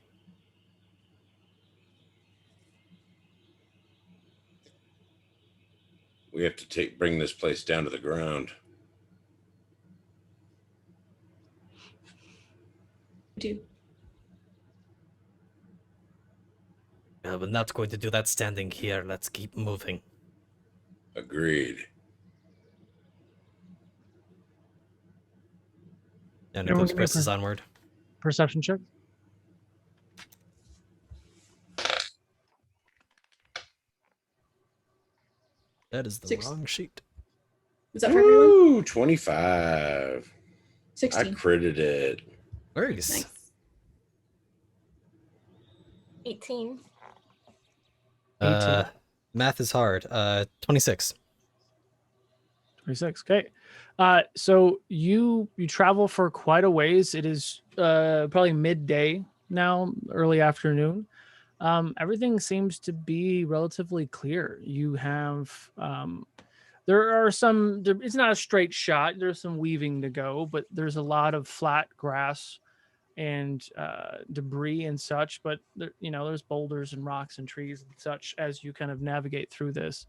We have to bring this place down to the ground. Do. We're not going to do that standing here. Let's keep moving. Agreed. And Everyone Eclipse give me a presses onward. Perception check. That is the 6. wrong sheet. Was that for everyone? Ooh, 25. 16. I critted it. Nice. Nice. 18. 18. Math is hard. 26. 26. Okay. So you travel for quite a ways. It is probably midday now, early afternoon. Everything seems to be relatively clear. You have there are some, it's not a straight shot. There's some weaving to go, but there's a lot of flat grass and debris and such. But there's boulders and rocks and trees and such as you kind of navigate through this.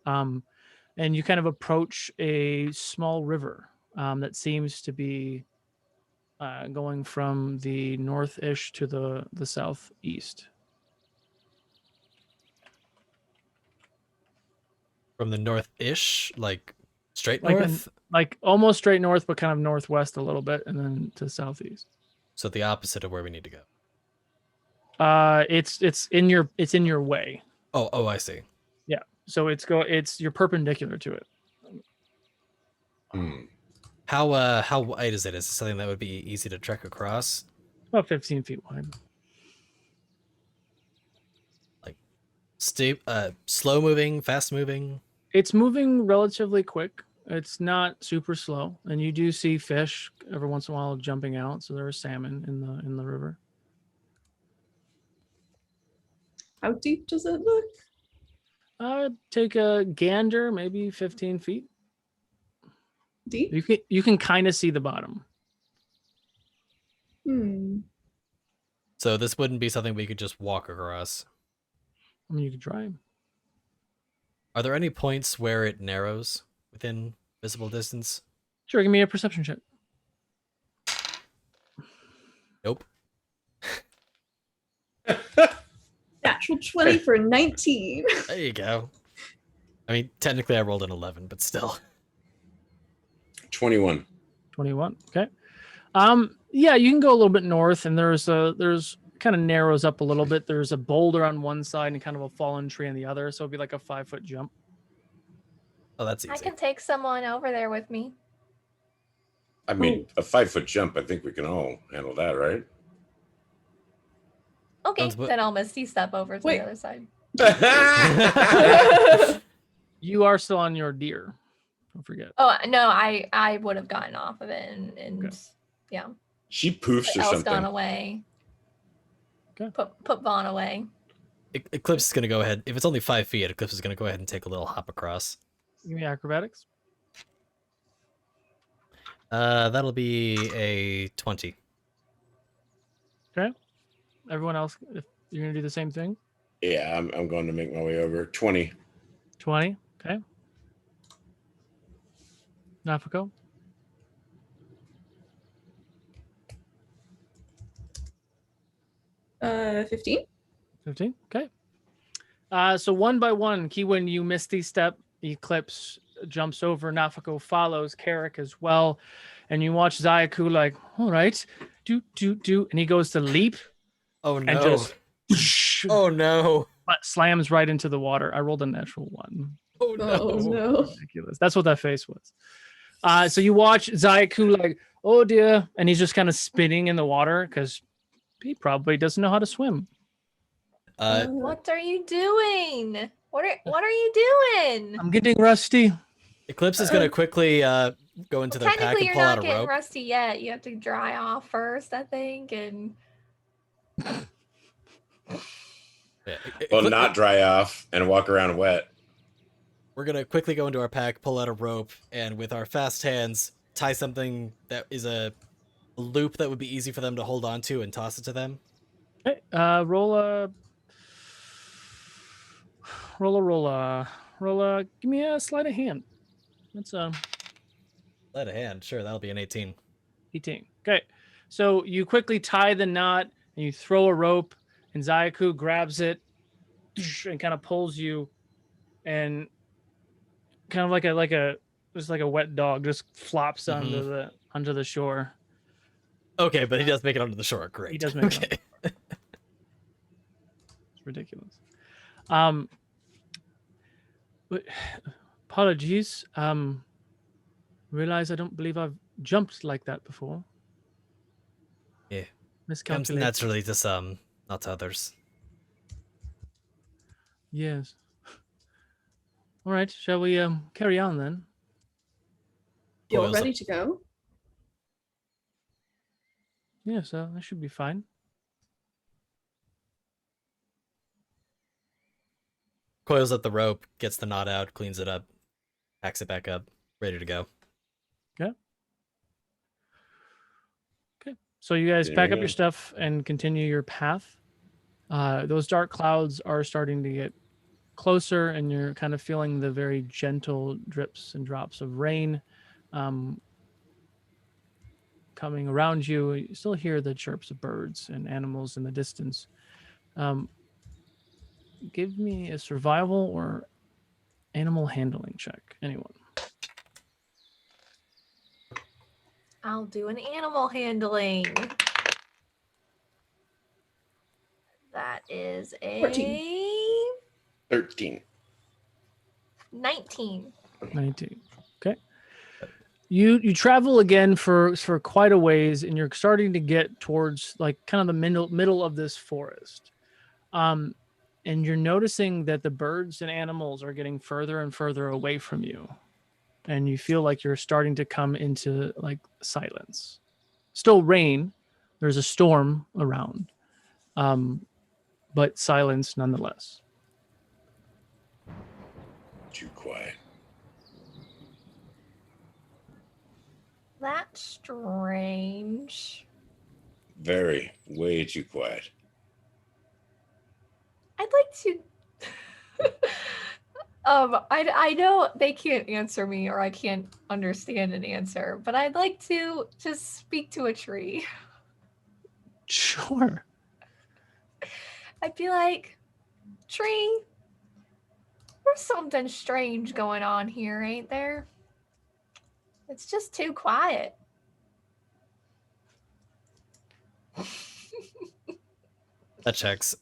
And you kind of approach a small river that seems to be going from the north-ish to the southeast. From the north-ish, like straight north? Like almost straight north, but kind of northwest a little bit, and then to southeast. So the opposite of where we need to go. It's in your way. Oh, I see. Yeah. So you're perpendicular to it. How wide is it? Is it something that would be easy to trek across? About 15 feet wide. Like slow moving, fast moving? It's moving relatively quick. It's not super slow, and you do see fish every once in a while jumping out. So there are salmon in the river. How deep does it look? Take a gander, maybe 15 feet. Deep? You can kind of see the bottom. So this wouldn't be something we could just walk across. I mean, you could try. Are there any points where it narrows within visible distance? Sure, give me a perception check. Nope. Natural 20 for 19. There you go. I mean, technically I rolled an 11, but still. 21. 21. Okay. Yeah, you can go a little bit north, and there's kind of narrows up a little bit. There's a boulder on one side and kind of a fallen tree on the other, so it'd be like a 5-foot jump. Oh, that's easy. I can take someone over there with me. I mean, a 5-foot jump, I think we can all handle that, right? Okay, Sounds then I'll Misty step over to Wait. the other side. You are still on your deer. Don't forget. Oh no, I would have gotten off of it and Okay. yeah. She poofs or Elle's gone something. away. Okay. Put Vaughn away. Eclipse is going to go ahead. If it's only 5 feet, Eclipse is going to go ahead and take a little hop across. Give me acrobatics. That'll be a 20. Okay. Everyone else, if you're gonna do the same thing. Yeah, I'm going to make my way over. 20. 20. Okay. Naphako. 15. 15. Okay. So one by one, Kiwin, you misty step. Eclipse jumps over. Naphako follows. Carrick as well. And you watch Zayaku like, all right, do, and he goes to leap Oh, no. and just Oh, no. slams right into the water. I rolled a natural 1. Oh, no. Oh no. Ridiculous. That's what that face was. So you watch Zayaku like, oh dear, and he's just kind of spinning in the water because he probably doesn't know how to swim. What are you doing? What are you doing? I'm getting rusty. Eclipse is going to quickly go into their pack Technically, and you're pull out not a getting rope. rusty yet. You have to dry off first, I think, and Yeah. Well, not dry off and walk around wet. We're going to quickly go into our pack, pull out a rope, and with our fast hands, tie something that is a loop that would be easy for them to hold on to and toss it to them. Okay, roll a. Give me a sleight of hand. That's Let a hand. Sure, that'll be an 18. 18. Okay, so you quickly tie the knot and you throw a rope, and Zayaku grabs it and kind of pulls you, and kind of like a just like a wet dog just flops onto the shore. Okay, but he does make it onto the shore. Great. He does make it. Okay. It's ridiculous. But apologies. Realize I don't believe I've jumped like that before. Yeah. Comes Miscalculated. naturally to some, not to others. Yes. All right. Shall we carry on then? You're Coils ready up. to go? Yes, that should be fine. Coils up the rope, gets the knot out, cleans it up, packs it back up, ready to go. Okay. So you guys There pack we up your go. stuff and continue your path. Those dark clouds are starting to get closer, and you're kind of feeling the very gentle drips and drops of rain coming around you. You still hear the chirps of birds and animals in the distance. Give me a survival or animal handling check. Anyone? I'll do an animal handling. That is a 13. 19. 19. Okay. You travel again for quite a ways, and you're starting to get towards like kind of the middle of this forest. And you're noticing that the birds and animals are getting further and further away from you. And you feel like you're starting to come into like silence. Still rain. There's a storm around. but silence nonetheless. Too quiet. That's strange. Very, way too quiet. I'd like to. I know they can't answer me, or I can't understand an answer, but I'd like to just speak to a tree. Sure. I'd be like, tree, there's something strange going on here, ain't there? It's just too quiet. That checks.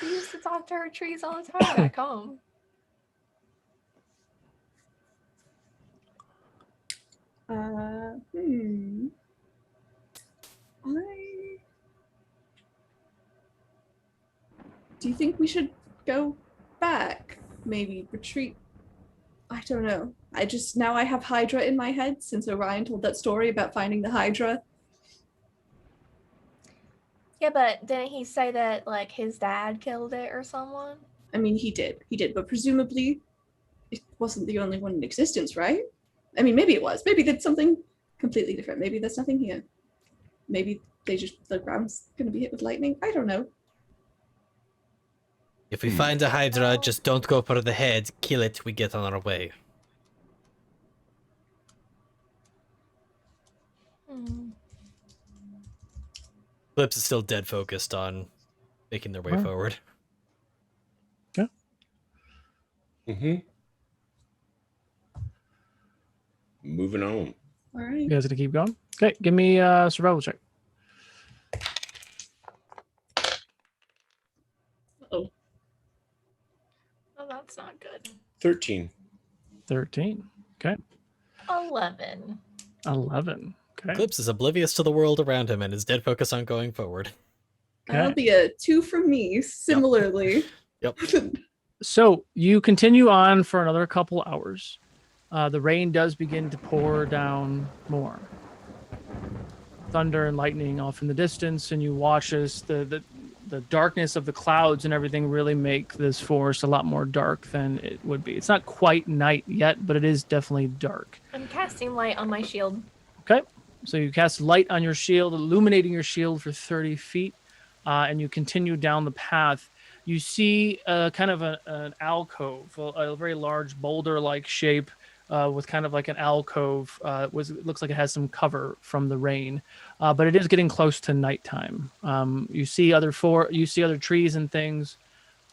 We used to talk to our trees all the time back home. Do you think we should go back? Maybe retreat? I don't know. Now I have Hydra in my head since Orion told that story about finding the Hydra. Yeah, but didn't he say that, like, his dad killed it or someone? I mean, he did, but presumably it wasn't the only one in existence, right? I mean, maybe it was. Maybe that's something completely different. Maybe there's nothing here. Maybe the ground's gonna be hit with lightning. I don't know. If we find a Hydra, just don't go for the head. Kill it. We get on our way. Flips is still dead focused on making their way forward. Yeah. Moving on. All right. You guys gonna keep going? Okay, give me a survival check. Oh. Oh, that's not good. 13. 13. Okay. 11. 11. Okay. Clips is oblivious to the world around him and is dead focused on going forward. That'll be a 2 from me, similarly. Yep. So you continue on for another couple hours. The rain does begin to pour down more. Thunder and lightning off in the distance, and you watch as the darkness of the clouds and everything really make this forest a lot more dark than it would be. It's not quite night yet, but it is definitely dark. I'm casting light on my shield. Okay. So you cast light on your shield, illuminating your shield for 30 feet, and you continue down the path. You see kind of an alcove, a very large boulder-like shape with kind of like an alcove. It looks like it has some cover from the rain, but it is getting close to nighttime. You see other trees and things,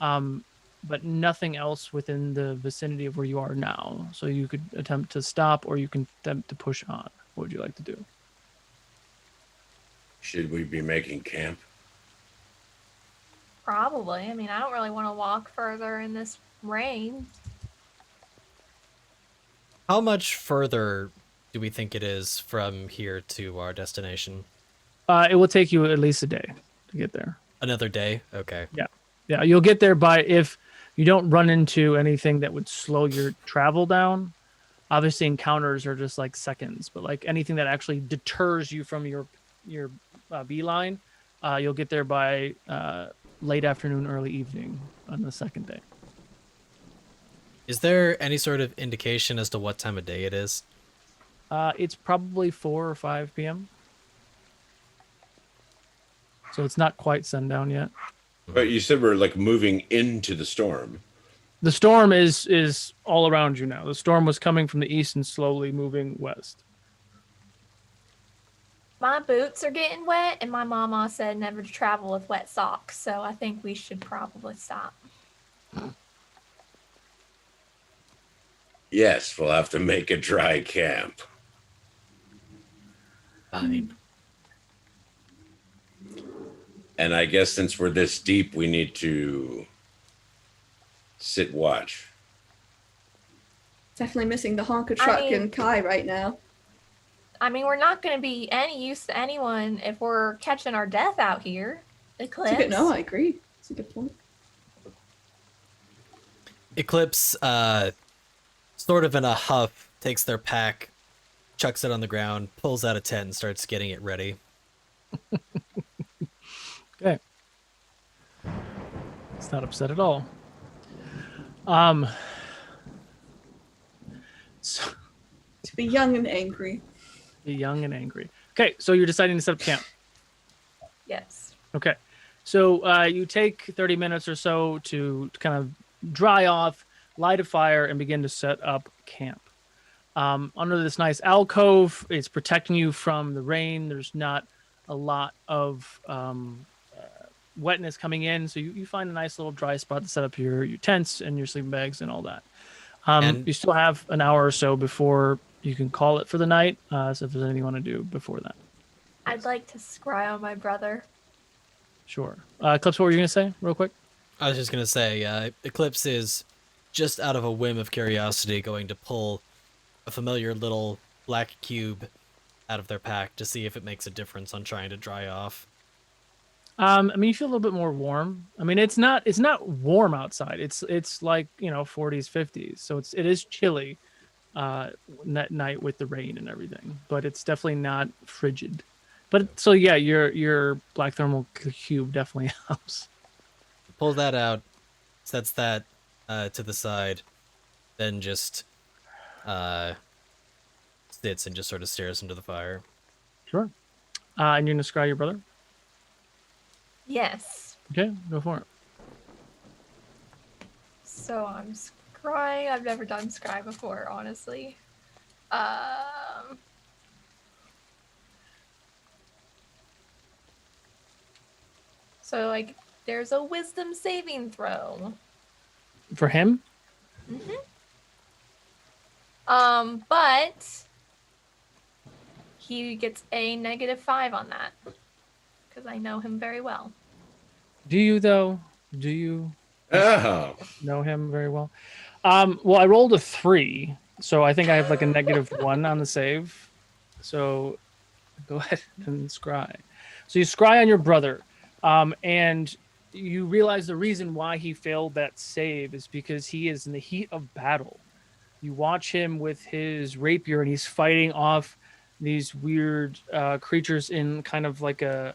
but nothing else within the vicinity of where you are now. So you could attempt to stop, or you can attempt to push on. What would you like to do? Should we be making camp? Probably. I mean, I don't really want to walk further in this rain. How much further do we think it is from here to our destination? It will take you at least a day to get there. Another day? Okay. Yeah, you'll get there if you don't run into anything that would slow your travel down. Obviously, encounters are just like seconds, but like anything that actually deters you from your beeline, you'll get there by late afternoon, early evening on the second day. Is there any sort of indication as to what time of day it is? It's probably 4 or 5 p.m. So it's not quite sundown yet. But you said we're like moving into the storm. The storm is all around you now. The storm was coming from the east and slowly moving west. My boots are getting wet, and my mama said never to travel with wet socks, so I think we should probably stop. Yes, we'll have to make a dry camp. Fine. And I guess since we're this deep, we need to sit watch. Definitely missing the honker truck and Kai right now. I mean, we're not going to be any use to anyone if we're catching our death out here. Eclipse. No, I agree. It's a good point. Eclipse, sort of in a huff, takes their pack, chucks it on the ground, pulls out a tent, and starts getting it ready. Okay. It's not upset at all. Um. So, To be young and angry. be young and angry. Okay, so you're deciding to set up camp. Yes. Okay. So you take 30 minutes or so to kind of dry off, light a fire, and begin to set up camp. Under this nice alcove, it's protecting you from the rain. There's not a lot of wetness coming in, so you find a nice little dry spot to set up your tents and your sleeping bags and all that. And- You still have an hour or so before you can call it for the night. So if there's anything you want to do before that. I'd like to scry on my brother. Sure. Eclipse, what were you going to say real quick? I was just gonna say, Eclipse is just out of a whim of curiosity going to pull a familiar little black cube out of their pack to see if it makes a difference on trying to dry off. I mean, you feel a little bit more warm. I mean, it's not warm outside. It's like, 40s, 50s. So it is chilly that night with the rain and everything, but it's definitely not frigid. But so yeah, your black thermal cube definitely helps. Pulls that out, sets that to the side, then just sits and just sort of stares into the fire. Sure. And you're gonna scry your brother? Yes. Okay, go for it. So I'm scry. I've never done scry before, honestly. So like, there's a wisdom saving throw. For him? But he gets a -5 on that because I know him very well. Do you though? Do you Oh. know him very well? Well, I rolled a 3, so I think I have like a -1 on the save. So go ahead and scry. So you scry on your brother, and you realize the reason why he failed that save is because he is in the heat of battle. You watch him with his rapier, and he's fighting off these weird creatures in kind of like a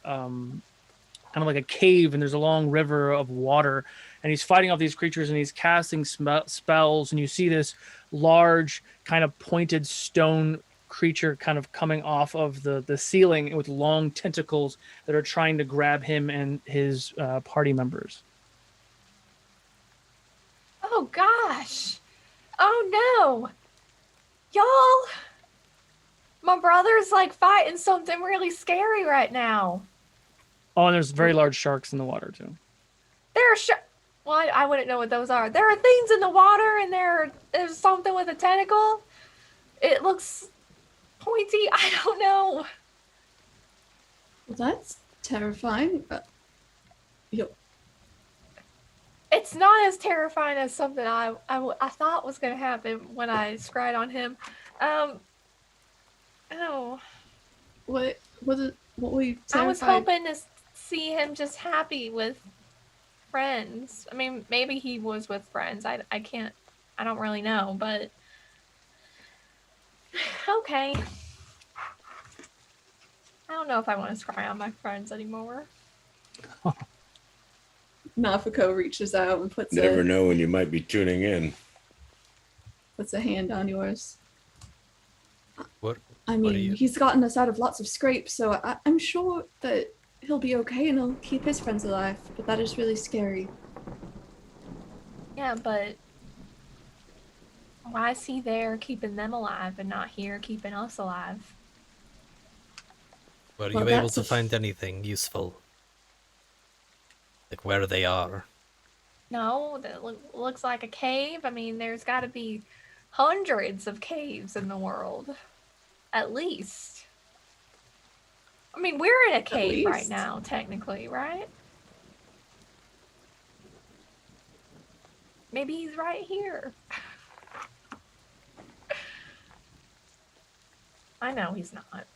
cave, and there's a long river of water, and he's fighting off these creatures, and he's casting spells, and you see this large kind of pointed stone creature kind of coming off of the ceiling with long tentacles that are trying to grab him and his party members. Oh gosh. Oh no. Y'all. My brother's like fighting something really scary right now. Oh, and there's very large sharks in the water too. There are well, I wouldn't know what those are. There are things in the water, and there's something with a tentacle. It looks pointy. I don't know. Well, that's terrifying. It's not as terrifying as something I thought was going to happen when I scryed on him. Oh. What were you terrified? I was hoping to see him just happy with friends. I mean, maybe he was with friends. I don't really know, but okay. I don't know if I want to scry on my friends anymore. Naphako reaches out and Never know when you might be tuning in. puts a hand on yours. What? I What are mean, you- he's gotten us out of lots of scrapes, so I'm sure that he'll be okay and he'll keep his friends alive, but that is really scary. Yeah, but why is he there keeping them alive and not here keeping us alive? Were Well, you able that's to a- find anything useful? Like where they are? No, that looks like a cave. I mean, there's got to be hundreds of caves in the world. At least. I mean, we're in a cave right least. now, technically, right? Maybe he's right here. I know he's not.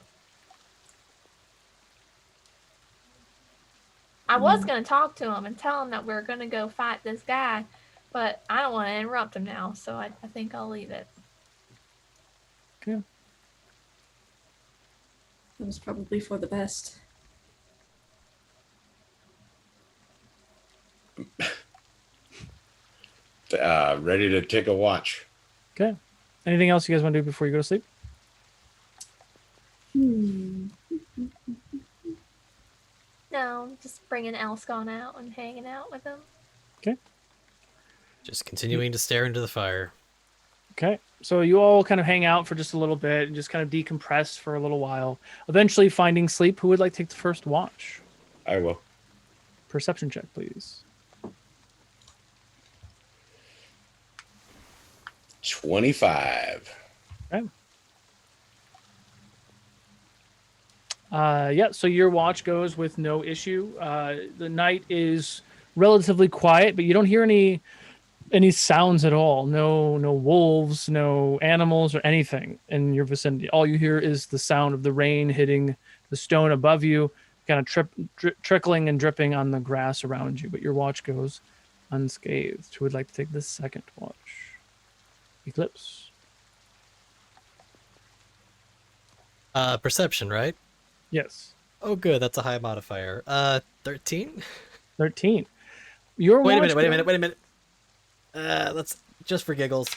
I was going to talk to him and tell him that we're going to go fight this guy, but I don't want to interrupt him now, so I think I'll leave it. Okay. That was probably for the best. Ready to take a watch. Okay. Anything else you guys want to do before you go to sleep? No, just bringing Alscon out and hanging out with him. Okay. Just continuing to stare into the fire. Okay. So you all kind of hang out for just a little bit and just kind of decompress for a little while. Eventually finding sleep. Who would like to take the first watch? I will. Perception check, please. 25. Okay. Yeah, so your watch goes with no issue. The night is relatively quiet, but you don't hear any sounds at all. No wolves, no animals or anything in your vicinity. All you hear is the sound of the rain hitting the stone above you, kind of trickling and dripping on the grass around you. But your watch goes unscathed. Who would like to take the second watch? Eclipse. Perception, right? Yes. Oh, good. That's a high modifier. 13? 13. Your Wait a watch minute. Let's just for giggles.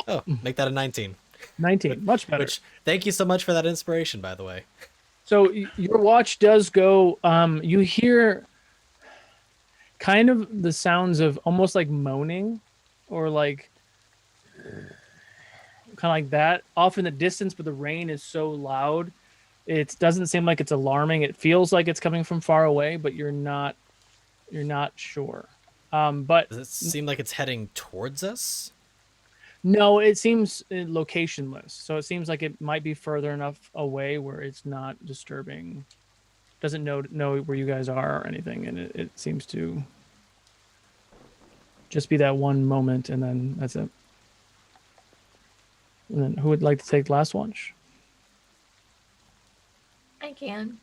Oh, make that a 19. 19. Much better. Which, thank you so much for that inspiration, by the way. So your watch does go, you hear kind of the sounds of almost like moaning or like kind of like that off in the distance, but the rain is so loud. It doesn't seem like it's alarming. It feels like it's coming from far away, but you're not sure. But Does it seem like it's heading towards us? no, it seems locationless. So it seems like it might be further enough away where it's not disturbing. Doesn't know where you guys are or anything, and it seems to just be that one moment, and then that's it. And then who would like to take the last watch? I can.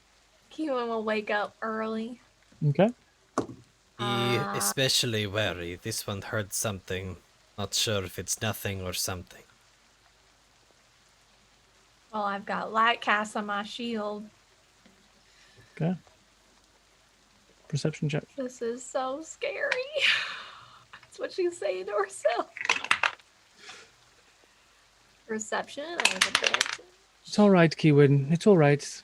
Keelan will wake up early. Okay. Be especially wary. This one heard something. Not sure if it's nothing or something. Well, I've got light cast on my shield. Okay. Perception check. This is so scary. That's what she's saying to herself. Perception. I have advantage. It's all right, Keywin. It's all right.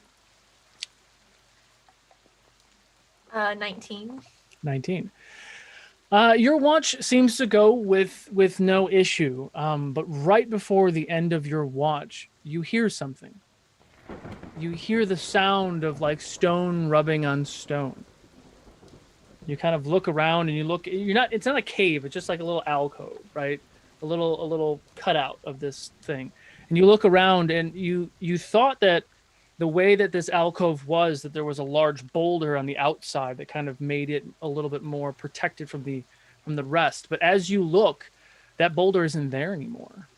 19. 19. Your watch seems to go with no issue. But right before the end of your watch, you hear something. You hear the sound of like stone rubbing on stone. You kind of look around and it's not a cave, it's just like a little alcove, right? A little cutout of this thing. And you look around and you thought that the way that this alcove was, that there was a large boulder on the outside that kind of made it a little bit more protected from the rest. But as you look, that boulder isn't there anymore.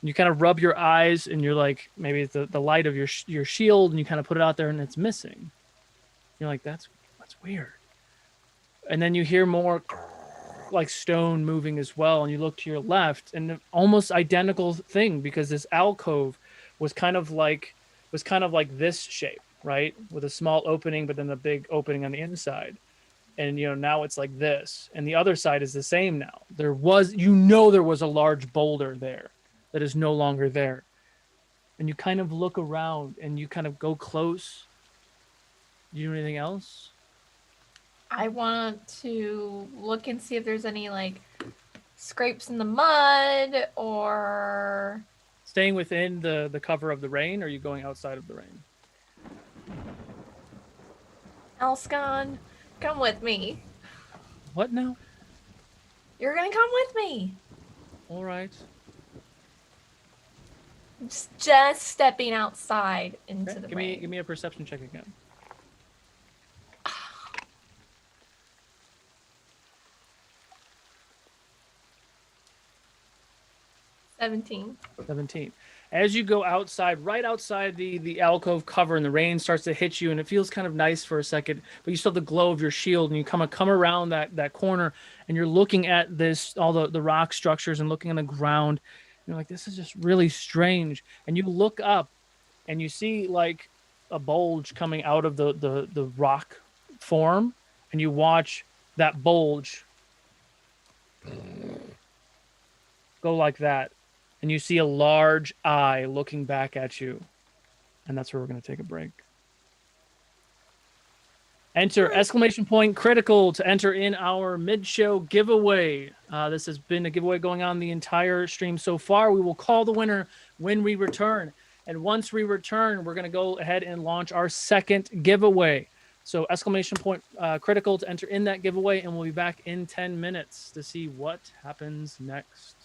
You kind of rub your eyes and you're like, maybe it's the light of your shield, and you kind of put it out there and it's missing. You're like, that's weird. And then you hear more like stone moving as well, and you look to your left, and an almost identical thing, because this alcove was kind of like this shape, right, with a small opening but then a big opening on the inside. And now it's like this, and the other side is the same. Now there was a large boulder there that is no longer there. And you kind of look around and you kind of go close. You do anything else? I want to look and see if there's any like scrapes in the mud or Staying within the cover of the rain, or are you going outside of the rain? Alscon, come with me. What now? You're gonna come with me. All right. Just stepping outside into the rain. Give me a perception check again. 17. 17. As you go outside, right outside the alcove cover, and the rain starts to hit you, and it feels kind of nice for a second, but you still have the glow of your shield, and you come around that corner, and you're looking at all the rock structures and looking on the ground. You're like, this is just really strange. And you look up, and you see like a bulge coming out of the rock form, and you watch that bulge go like that. And you see a large eye looking back at you. And that's where we're going to take a break. Enter exclamation point critical to enter in our mid-show giveaway. This has been a giveaway going on the entire stream so far. We will call the winner when we return. And once we return, we're going to go ahead and launch our second giveaway. So exclamation point critical to enter in that giveaway. And we'll be back in 10 minutes to see what happens next.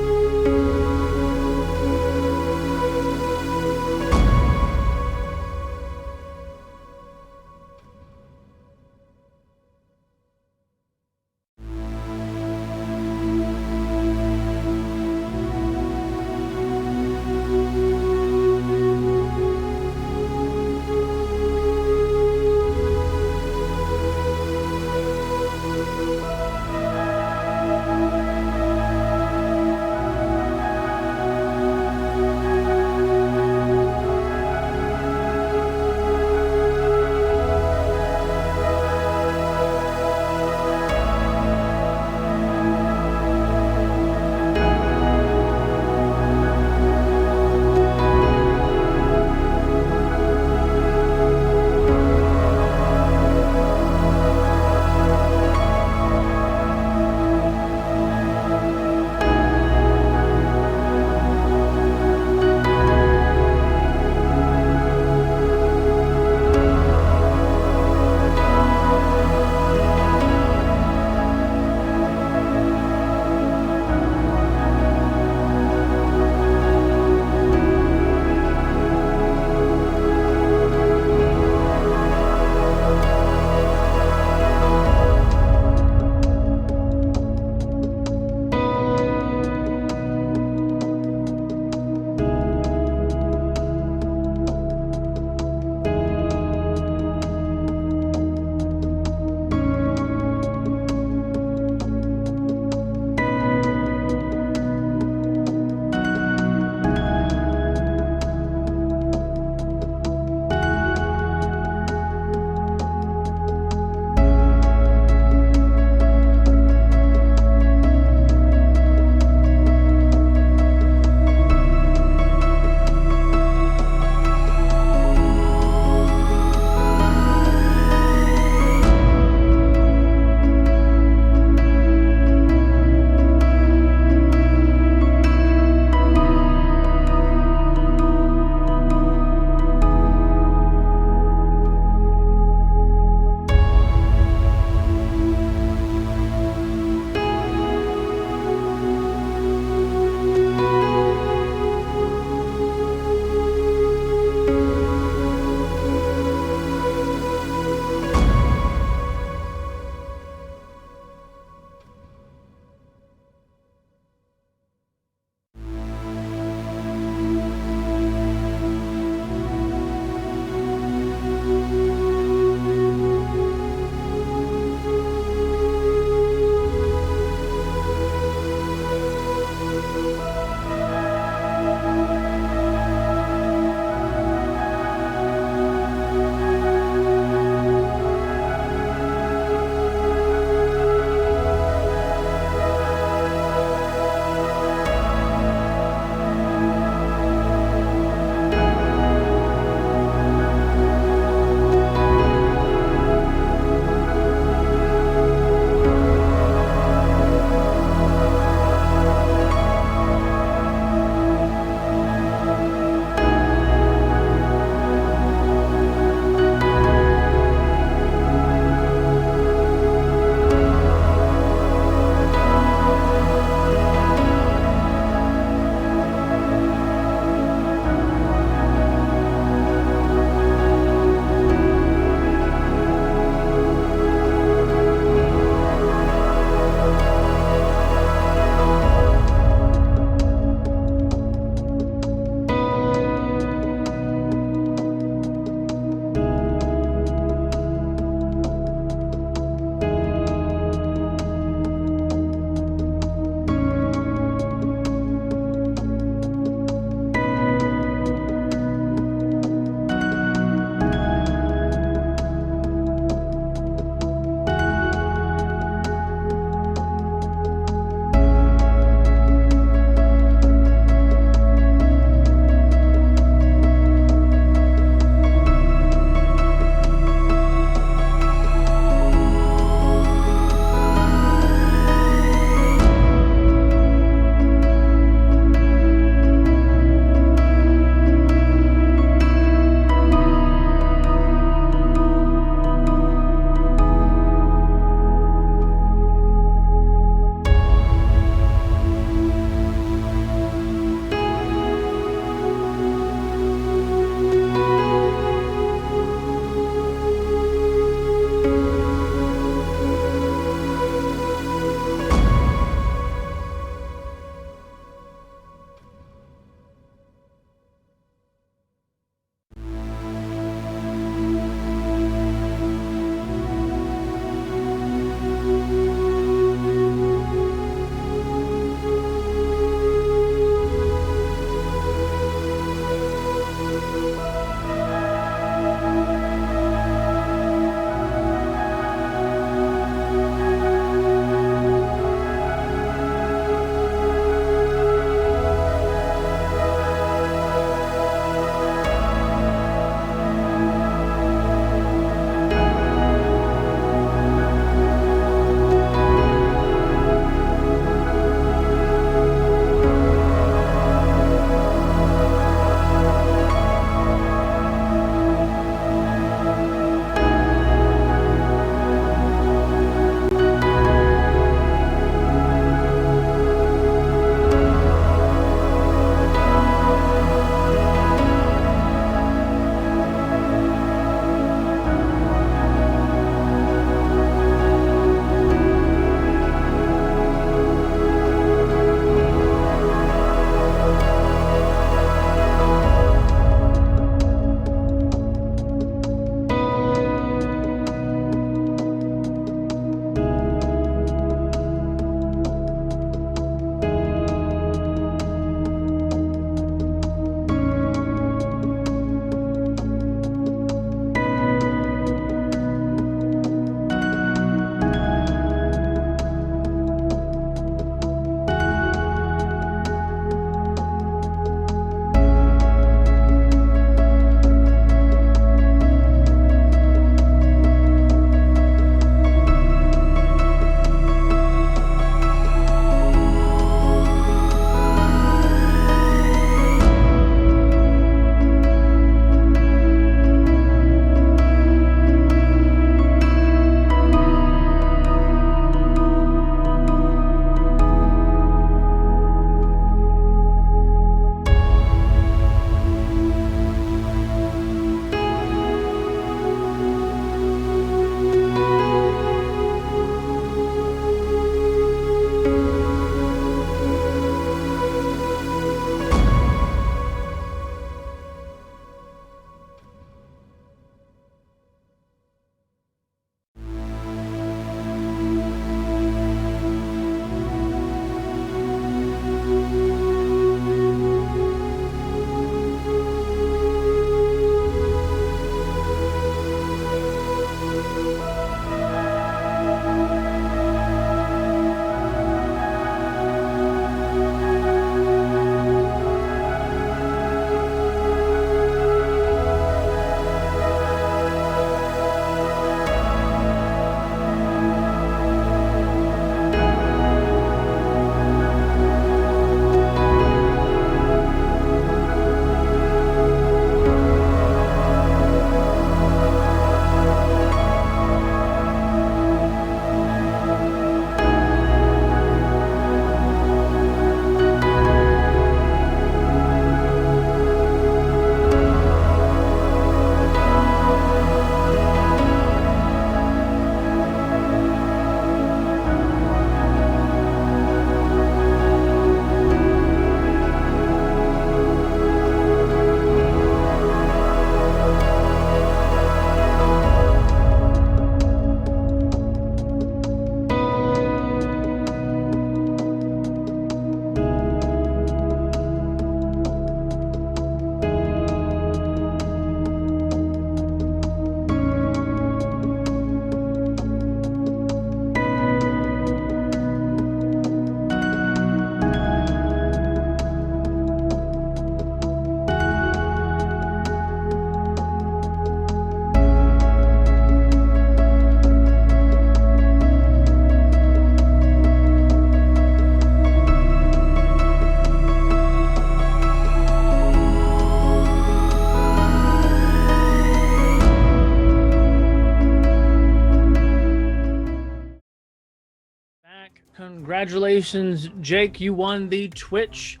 Congratulations, Jake. You won the Twitch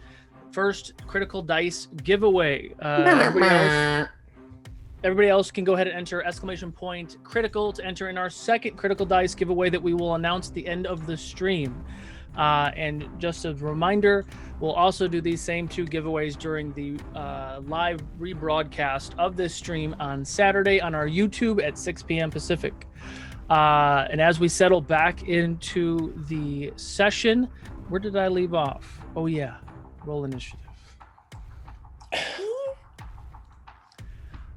first critical dice giveaway. Everybody else can go ahead and enter !critical to enter in our second critical dice giveaway that we will announce at the end of the stream. And just a reminder, we'll also do these same 2 giveaways during the live rebroadcast of this stream on Saturday on our YouTube at 6 p.m. Pacific. And as we settle back into the session, where did I leave off? Oh yeah, roll initiative.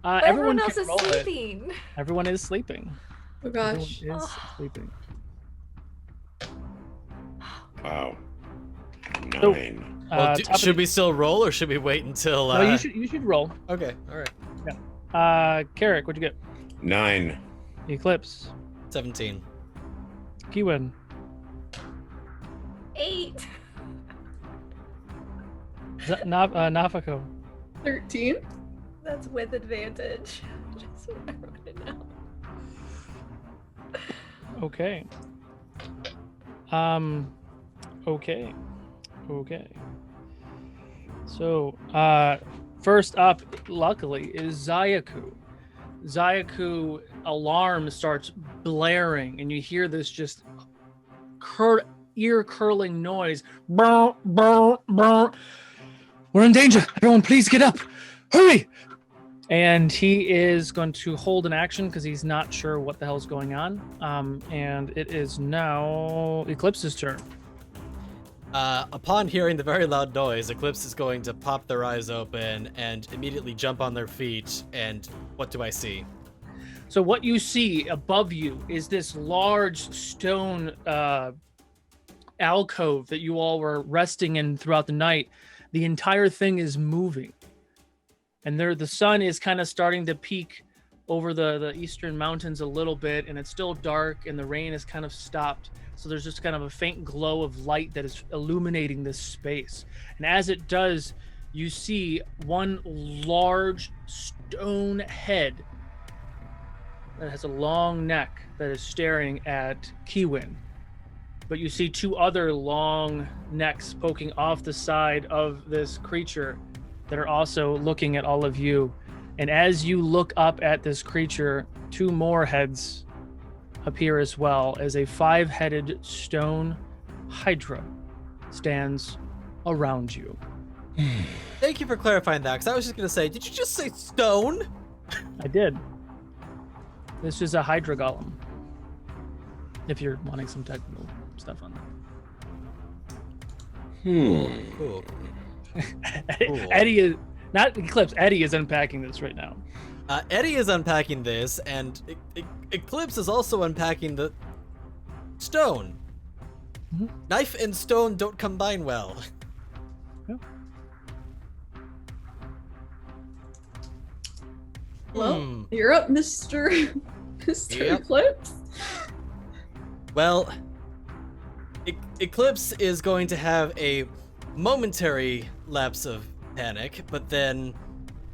Everyone else can is roll it. sleeping. Everyone is sleeping. Oh gosh. Everyone is sleeping. Wow. So, 9. Well, top of should we still roll or should we wait until? No, you should roll. Okay, all right. Carrick, what'd you get? 9. Eclipse. 17. Kiwin. 8. Naphako. 13. That's with advantage. Just so everyone to know. Okay. Okay. So, first up, luckily, is Zayaku. Zayaku alarm starts blaring, and you hear this just ear-curling noise. Brr, brr, brr. We're in danger. Everyone, please get up. Hurry! And he is going to hold an action because he's not sure what the hell's going on. And it is now Eclipse's turn. Upon hearing the very loud noise, Eclipse is going to pop their eyes open and immediately jump on their feet. And what do I see? So what you see above you is this large stone alcove that you all were resting in throughout the night. The entire thing is moving. And the sun is kind of starting to peek over the eastern mountains a little bit, and it's still dark, and the rain has kind of stopped. So there's just kind of a faint glow of light that is illuminating this space. And as it does, you see one large stone head that has a long neck that is staring at Kiwin. But you see 2 other long necks poking off the side of this creature that are also looking at all of you. And as you look up at this creature, 2 more heads appear as well, as a 5-headed stone hydra stands around you. Thank you for clarifying that, because I was just going to say, did you just say stone? I did. This is a hydra golem, if you're wanting some technical stuff on that. Cool. Eddie is not Eclipse. Eddie is unpacking this right now. Eddie is unpacking this, and Eclipse is also unpacking the stone. Mhm. Knife and stone don't combine well. Yeah. Well, you're up, Mr. Mr. Yep. Eclipse. Well, Eclipse is going to have a momentary lapse of panic, but then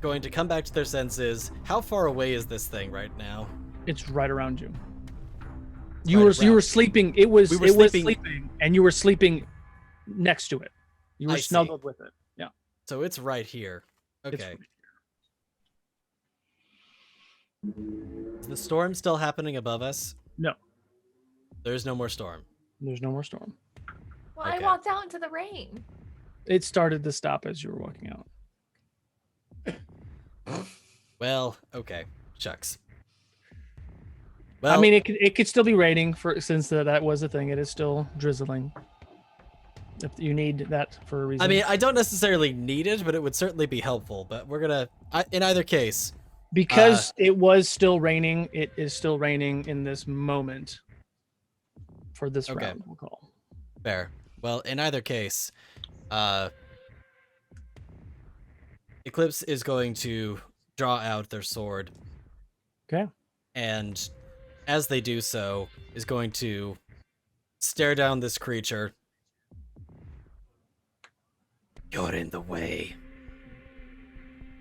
going to come back to their senses. How far away is this thing right now? It's right around you. You were sleeping. It was sleeping, and you were sleeping next to it. You were snuggled with it. Yeah. So it's right here. Okay. Is the storm still happening above us? No. There's no more storm. There's no more storm. Well, Okay. I walked out into the rain. It started to stop as you were walking out. Well, okay. Shucks. Well, I mean, it could still be raining since that was a thing. It is still drizzling. If you need that for a reason. I mean, I don't necessarily need it, but it would certainly be helpful. But we're gonna, in either case, because it was still raining, it is still raining in this moment. For this round, we'll call. Fair. Well, in either case, Eclipse is going to draw out their sword. Okay. And as they do so, is going to stare down this creature. You're in the way.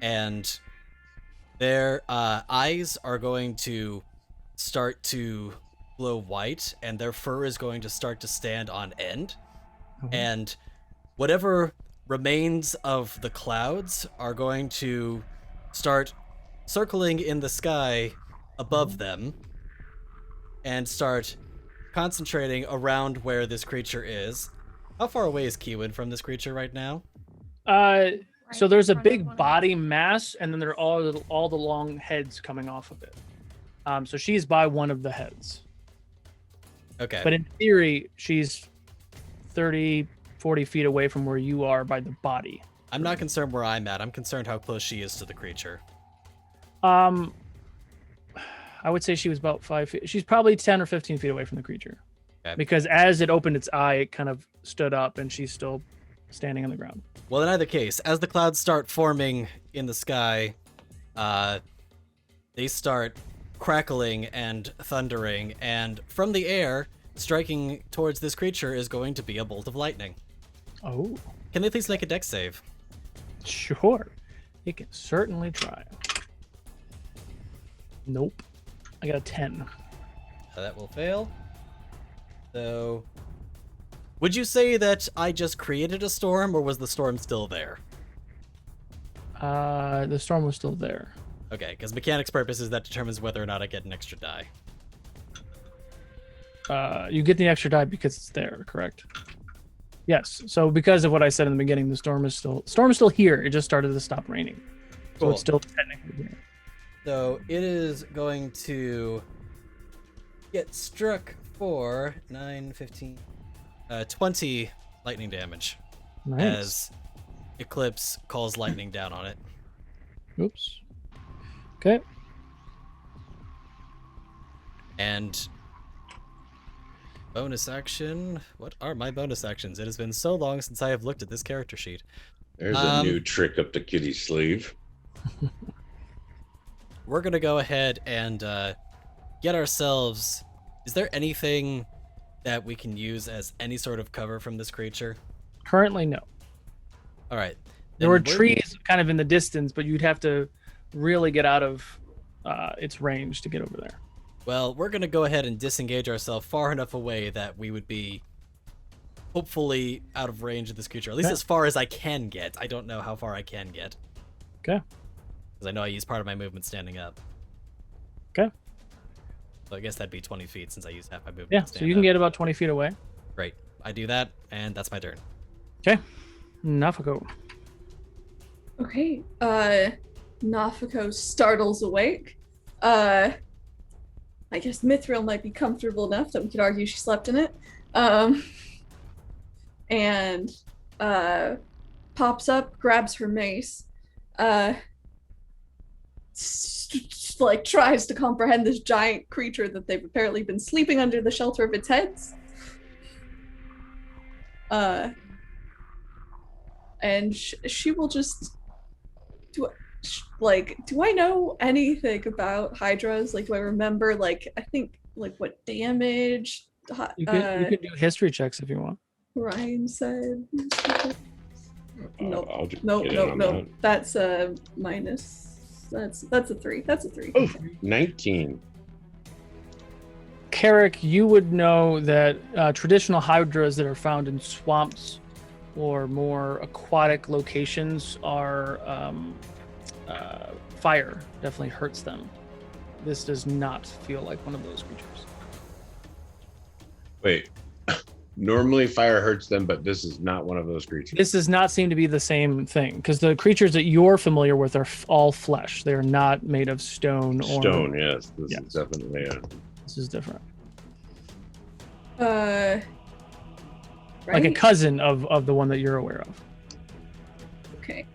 And their eyes are going to start to glow white, and their fur is going to start to stand on end. and whatever remains of the clouds are going to start circling in the sky above them and start concentrating around where this creature is. How far away is Kiwin from this creature right now? So there's a big body mass, and then there are all the long heads coming off of it. So she's by one of the heads. Okay. But in theory, she's 30, 40 feet away from where you are by the body. I'm not concerned where I'm at. I'm concerned how close she is to the creature. I would say she was about 5 feet. She's probably 10 or 15 feet away from the creature. Okay. Because as it opened its eye, it kind of stood up, and she's still standing on the ground. Well, in either case, as the clouds start forming in the sky, they start crackling and thundering, and from the air, striking towards this creature is going to be a bolt of lightning. Oh. Can they please make a dex save? Sure. You can certainly try. Nope. I got a 10. That will fail. So, would you say that I just created a storm, or was the storm still there? The storm was still there. Okay, because mechanics purposes, that determines whether or not I get an extra die. You get the extra die because it's there, correct? Yes. So because of what I said in the beginning, the storm is still here. It just started to stop raining. So Cool. it's still technically here. So it is going to get struck for 9, 15, 20 lightning damage Nice. as Eclipse calls lightning down on it. Oops. Okay. And bonus action. What are my bonus actions? It has been so long since I have looked at this character sheet. There's a new trick up the kitty's sleeve. We're going to go ahead and get ourselves... Is there anything that we can use as any sort of cover from this creature? Currently, no. All right. There were trees kind of in the distance, but you'd have to really get out of its range to get over there. Well, we're going to go ahead and disengage ourselves far enough away that we would be hopefully out of range of this creature. At least as far as I can get. I don't know how far I can get. Okay. Because I know I use part of my movement standing up. Okay. So I guess that'd be 20 feet since I use half my movement Yeah, to so stand you can up. get about 20 feet away. Great. I do that, and that's my turn. Okay. Naphako. Okay. Naphako startles awake. I guess Mithril might be comfortable enough that we could argue she slept in it. And pops up, grabs her mace, like tries to comprehend this giant creature that they've apparently been sleeping under the shelter of its heads. And she will just do I know anything about hydras? Like, do I remember, I think, what damage? You could do history checks if you want. Ryan said. I'll just No. get in on that. That's a minus. That's a 3. That's a 3. Oh, 19. Carrick, you would know that traditional hydras that are found in swamps or more aquatic locations are fire definitely hurts them. This does not feel like one of those creatures. Wait. Normally fire hurts them, but this is not one of those creatures. This does not seem to be the same thing because the creatures that you're familiar with are all flesh. They are not made of stone or Stone, yes. This Yes. is definitely This is different. Right? Like a cousin of the one that you're aware of. Okay.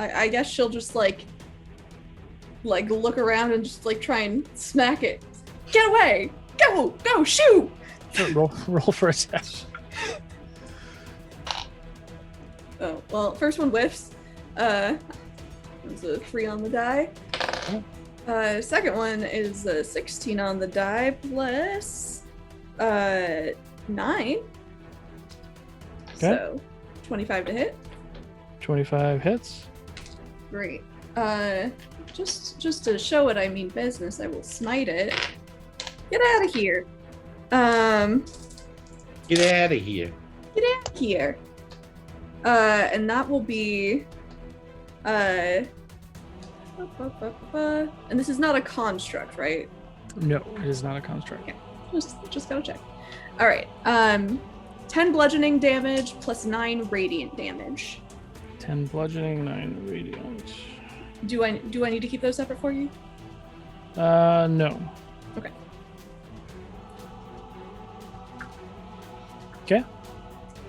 I guess she'll just like look around and just try and smack it. Get away! Go! Shoot! Sure, roll for attack. Oh well, first one whiffs. It's a 3 on the die. Second one is a 16 on the die plus 9. Okay. So 25 to hit. 25 hits. Great. Just to show it I mean business, I will smite it. Get out of here. Get out of here. Get out here. And that will be, and this is not a construct, right? No, it is not a construct. Okay. Just gotta check. All right. 10 bludgeoning damage plus 9 radiant damage. 10 bludgeoning, 9 radiant. Do I need to keep those separate for you? No. Okay. Okay.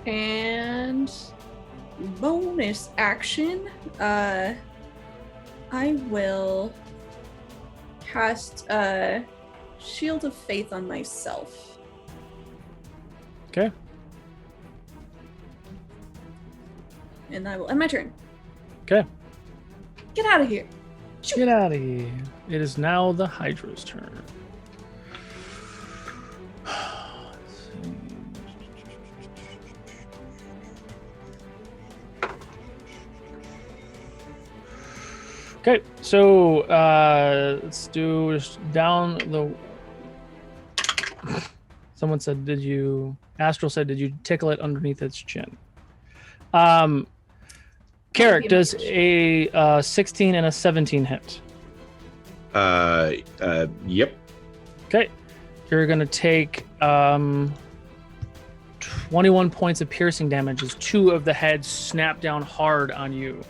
And bonus action, I will cast Shield of Faith on myself. Okay. And I will end my turn. Okay. Get out of here. Get out of here. It is now the Hydra's turn. Let's see. Okay, so let's do just down the. Someone said, Astral said, did you tickle it underneath its chin? Carrick, does a 16 and a 17 hit? Yep. Okay, you're gonna take 21 points of piercing damage as 2 of the heads snap down hard on you.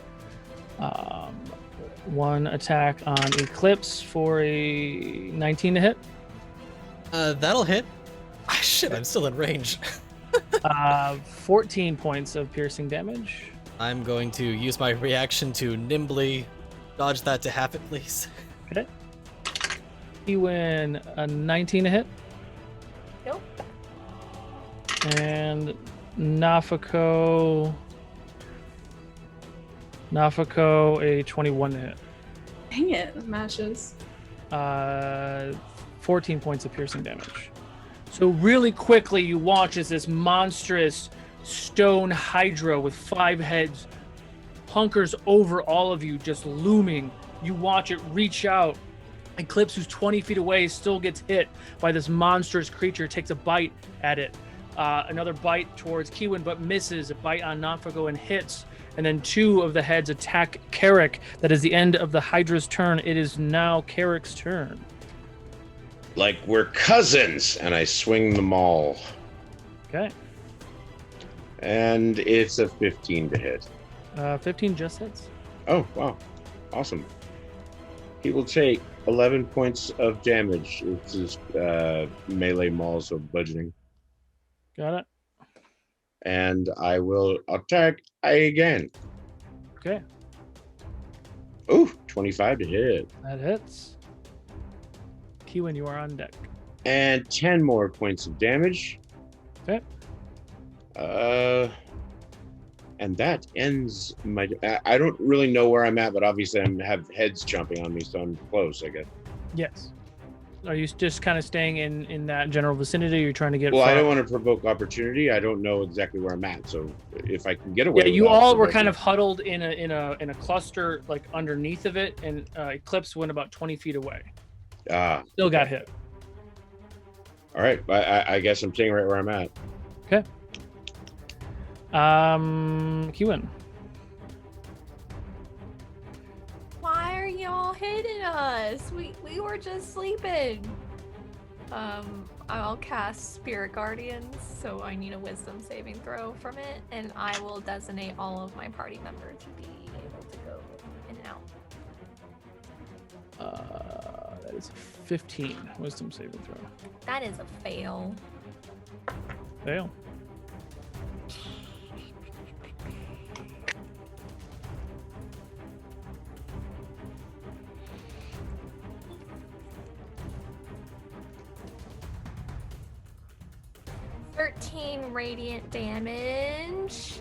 One attack on Eclipse for a 19 to hit. That'll hit. Ah, shit, I'm still in range. 14 points of piercing damage. I'm going to use my reaction to nimbly dodge that to half it, please. Okay. You win a 19 to hit. Nope. And Naphako a 21 to hit. Dang it, it matches. 14 points of piercing damage. So really quickly you watch as this monstrous stone hydra with 5 heads hunkers over all of you, just looming. You watch it reach out. Eclipse, who's 20 feet away, still gets hit by this monstrous creature, takes a bite at it. Another bite towards Kiwin, but misses. A bite on Naphako and hits. And then 2 of the heads attack Carrick. That is the end of the Hydra's turn. It is now Carrick's turn. Like we're cousins, and I swing the maul. Okay. And it's a 15 to hit. 15 just hits. Oh, wow. Awesome. He will take 11 points of damage. It's his melee maul, so bludgeoning. Got it. And I will attack again. Okay. Ooh, 25 to hit. That hits. Kiwin, you are on deck. And 10 more points of damage. Okay. And that ends my... I don't really know where I'm at, but obviously I have heads jumping on me, so I'm close, I guess. Yes. Are you just kind of staying in that general vicinity? Or you're trying to get... Well, I far? don't want to provoke opportunity. I don't know exactly where I'm at, so if I can get away... Yeah, you without all were provoking- kind of huddled in a cluster, like underneath of it, and Eclipse went about 20 feet away. Still got hit. All right, I guess I'm staying right where I'm at. Okay. Kiwin. Why are y'all hitting us? We were just sleeping. I'll cast Spirit Guardians, so I need a Wisdom saving throw from it, and I will designate all of my party members to be able to go in and out. That is a 15 Wisdom saving throw. That is a fail. Fail. Radiant damage.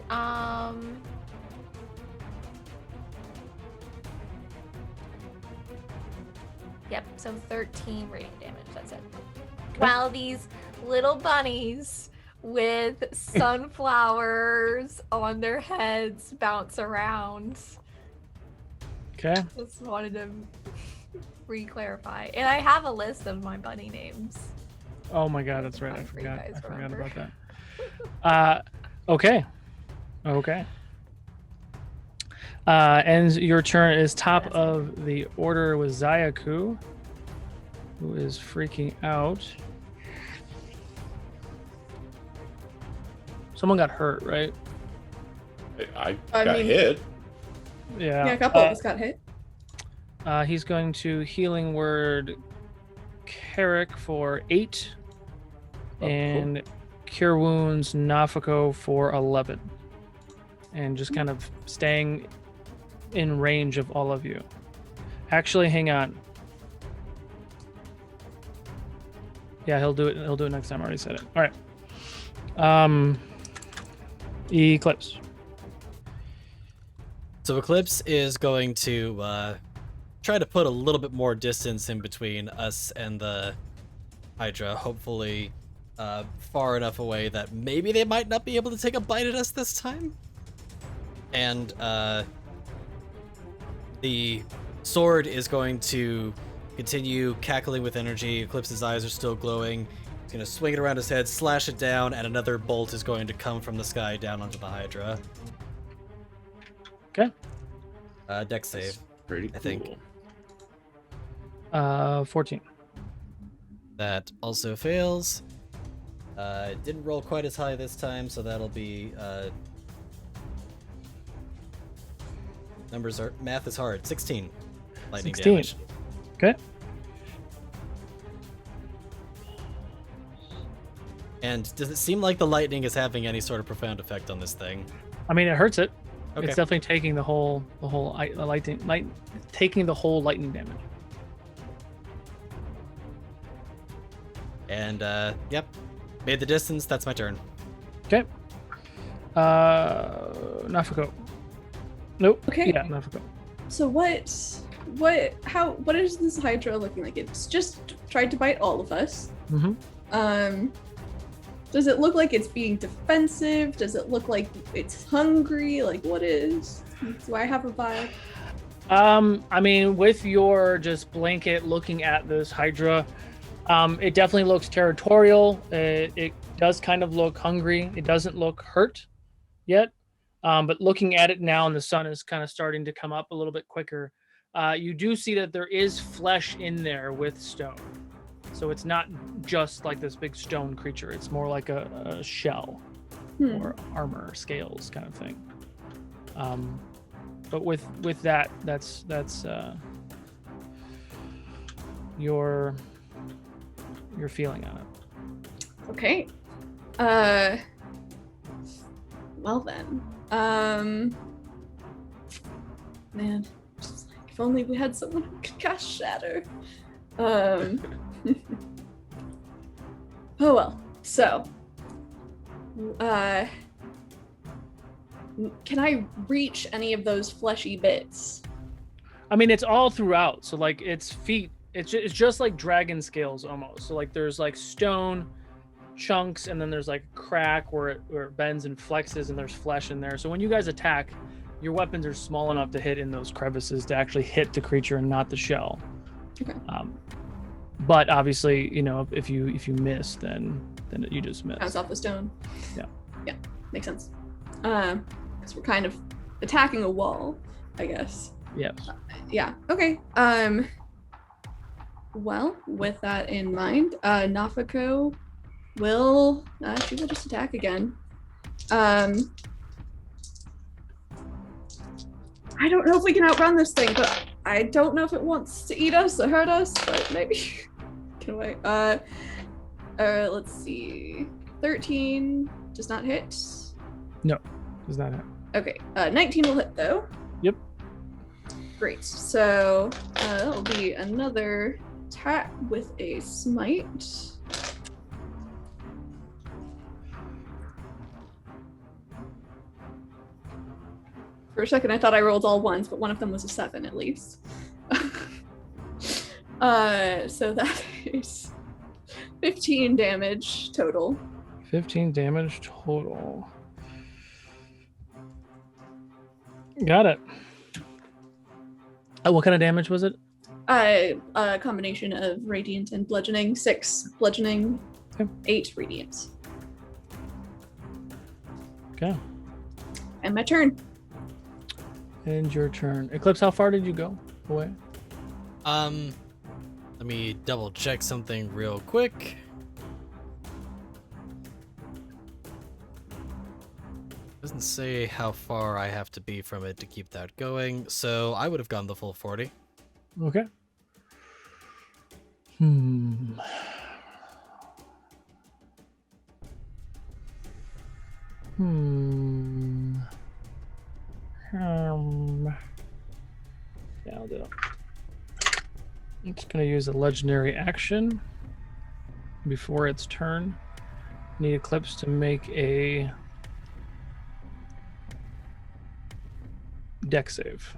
Yep, so 13 radiant damage, that's it. While these little bunnies with sunflowers on their heads bounce around. Okay. Just wanted to re-clarify. And I have a list of my bunny names. Oh my god, that's right. I I'm sure you forgot. guys I forgot remember. about that. Okay. Okay. And your turn is top That's of the order with Zayaku, who is freaking out. Someone got hurt, right? I I got mean- hit. Yeah. Yeah, a couple of us got hit. He's going to healing word Carrick for 8 and cure wounds Naphako for 11. And just kind of staying in range of all of you. Actually, hang on. Yeah, he'll do it. He'll do it next time. I already said it. All right. Eclipse. So Eclipse is going to try to put a little bit more distance in between us and the Hydra, hopefully far enough away that maybe they might not be able to take a bite at us this time. And the sword is going to continue cackling with energy. Eclipse's eyes are still glowing. He's going to swing it around his head, slash it down, and another bolt is going to come from the sky down onto the Hydra. Okay. Dex save. Pretty cool. I think. 14. That also fails. Didn't roll quite as high this time, so that'll be math is hard. 16 lightning 16. damage. Okay. And does it seem like the lightning is having any sort of profound effect on this thing? I mean, it hurts it. Okay. It's definitely taking the whole lightning damage. And yep, made the distance. That's my turn. Okay. Naphako. Nope. Okay. Yeah, Naphako. So what is this Hydra looking like? It's just tried to bite all of us. Mm-hmm. Does it look like it's being defensive? Does it look like it's hungry? Like, what is? Do I have a vibe? I mean, with your just blanket looking at this Hydra, it definitely looks territorial. It does kind of look hungry. It doesn't look hurt yet. But looking at it now, and the sun is kind of starting to come up a little bit quicker, you do see that there is flesh in there with stone. So it's not just like this big stone creature. It's more like a shell or armor, scales kind of thing. But with that, that's your feeling on it. Okay. Well then. Man, just like, if only we had someone who could cast Shatter. Oh well. So, can I reach any of those fleshy bits? I mean, it's all throughout. So like its feet, it's just like dragon scales almost. So like there's like stone chunks, and then there's like a crack where it bends and flexes, and there's flesh in there. So when you guys attack, your weapons are small enough to hit in those crevices to actually hit the creature and not the shell. Okay. But obviously, you know, if you miss, then you just miss. Bounce off the stone. Yeah. Yeah, makes sense. Because we're kind of attacking a wall, I guess. Yes. Yeah. Okay. Well, with that in mind, Naphako will she will just attack again. I don't know if we can outrun this thing, but I don't know if it wants to eat us or hurt us, but maybe. Can we? Let's see. 13 does not hit. No, does not hit. Okay. 19 will hit though. Yep. Great. So that'll be another attack with a smite. For a second, I thought I rolled all ones, but one of them was a 7 at least. So that is 15 damage total. 15 damage total. Got it. What kind of damage was it? A combination of radiant and bludgeoning. 6 bludgeoning, Okay. 8 radiant. Okay. And my turn. And your turn. Eclipse, how far did you go away? Let me double check something real quick. Doesn't say how far I have to be from it to keep that going, so I would have gone the full 40. Okay. Yeah, I'll do it. I'm just gonna use a legendary action before its turn. Need Eclipse to make a deck save.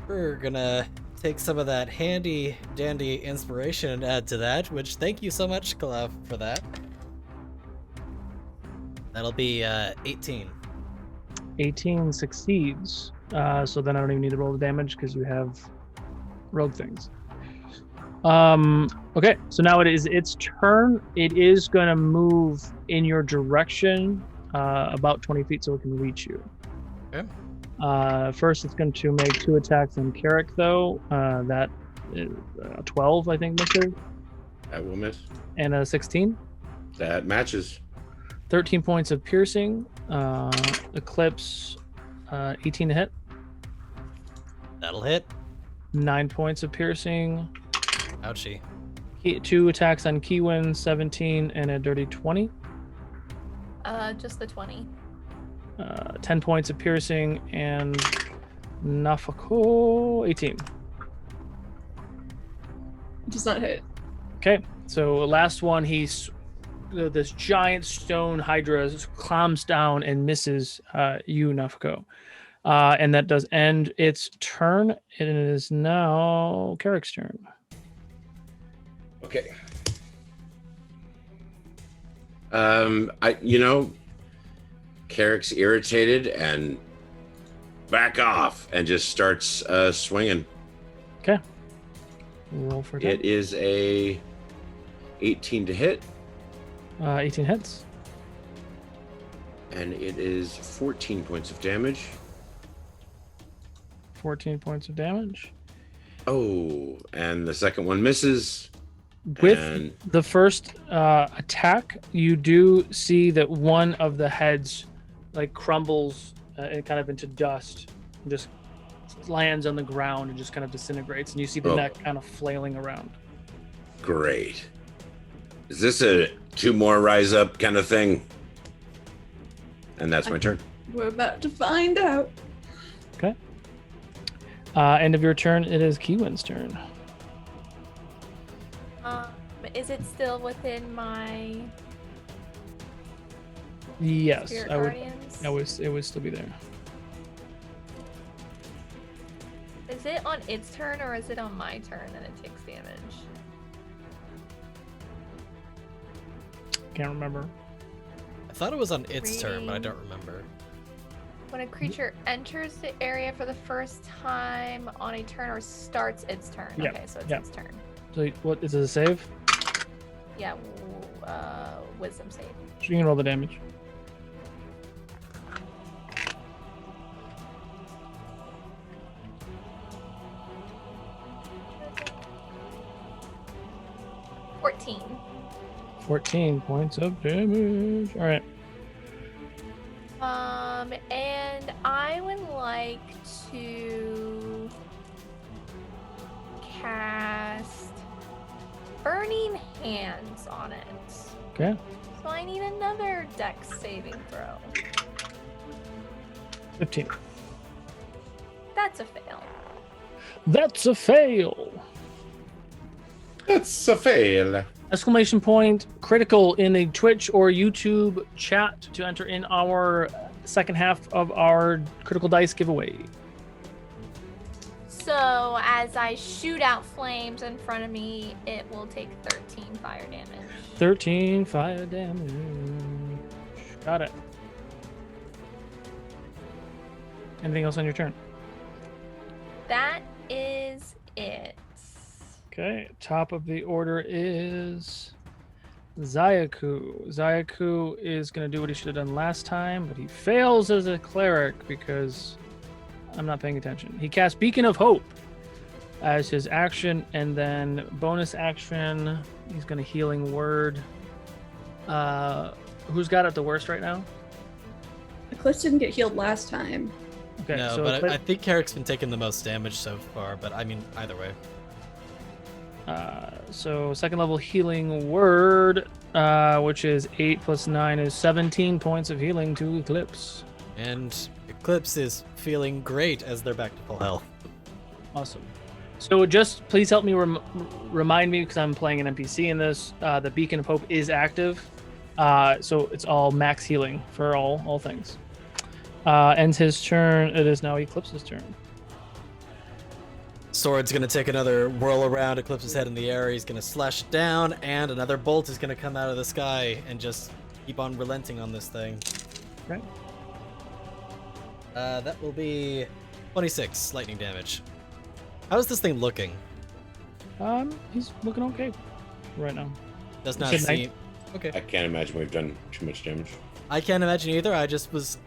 We're gonna take some of that handy dandy inspiration and add to that, which thank you so much, Kalaf, for that. That'll be 18. 18 succeeds. So then I don't even need to roll the damage because you have rogue things. Okay, so now it is its turn. It is going to move in your direction about 20 feet so it can reach you. Okay. First, it's going to make 2 attacks on Carrick, though. That is 12, I think, misses. That will miss. And a 16. That matches. 13 points of piercing. Eclipse, 18 to hit. That'll hit. 9 points of piercing. Ouchie. 2 attacks on Keywin, 17, and a dirty 20. Just the 20. 10 points of piercing, and Naphako, 18. Does not hit. Okay, so last one, this giant stone hydra climbs down and misses you, Naphako. And that does end its turn. It is now Carrick's turn. Okay. Carrick's irritated and back off and just starts swinging. Okay. Roll for attack. It is a 18 to hit. 18 hits. And it is 14 points of damage. 14 points of damage. Oh, and the second one misses. With the first attack, you do see that one of the heads crumbles and kind of into dust and just lands on the ground and just kind of disintegrates, and you see the neck kind of flailing around. Great. Is this a 2 more rise up kind of thing? And that's my turn. We're about to find out. Okay. End of your turn. It is Keywin's turn. Is it still within my Yes, Spirit I would. Guardians? It would still be there. Is it on its turn or is it on my turn that it takes damage? Can't remember. I thought it was on its turn, but I Reading. don't remember. When a creature enters the area for the first time on a turn or starts its turn. Yeah, Okay, so it's yeah. its turn. So what is it, a save? Yeah, wisdom save. So you can roll the damage. $14. 14 points of damage. All right. And I would like to cast Burning Hands on it. Okay. So I need another dex saving throw. 15. That's a fail. That's a fail. That's a fail. Exclamation point critical in the Twitch or YouTube chat to enter in our second half of our Critical Dice giveaway. So as I shoot out flames in front of me, it will take 13 fire damage. 13 fire damage. Got it. Anything else on your turn? That is it. Okay, top of the order is Zayaku. Zayaku is going to do what he should have done last time, but he fails as a cleric because I'm not paying attention. He casts Beacon of Hope as his action, and then bonus action, he's going to Healing Word. Who's got it the worst right now? Eclipse didn't get healed last time. Okay, No, so but I think Carrick's been taking the most damage so far, but I mean, either way. So second level Healing Word, which is 8 plus 9 is 17 points of healing to Eclipse. And Eclipse is feeling great as they're back to full health. Awesome. So just please help me remind me, because I'm playing an NPC in this, the Beacon of Hope is active. So it's all max healing for all things. Ends his turn. It is now Eclipse's turn. Sword's gonna take another whirl around Eclipse's head in the air. He's gonna slash down, and another bolt is gonna come out of the sky and just keep on relenting on this thing. Right. That will be 26 lightning damage. How is this thing looking? He's looking okay right now. Does not Good seem... night. Okay. I can't imagine we've done too much damage. I can't imagine either. I just was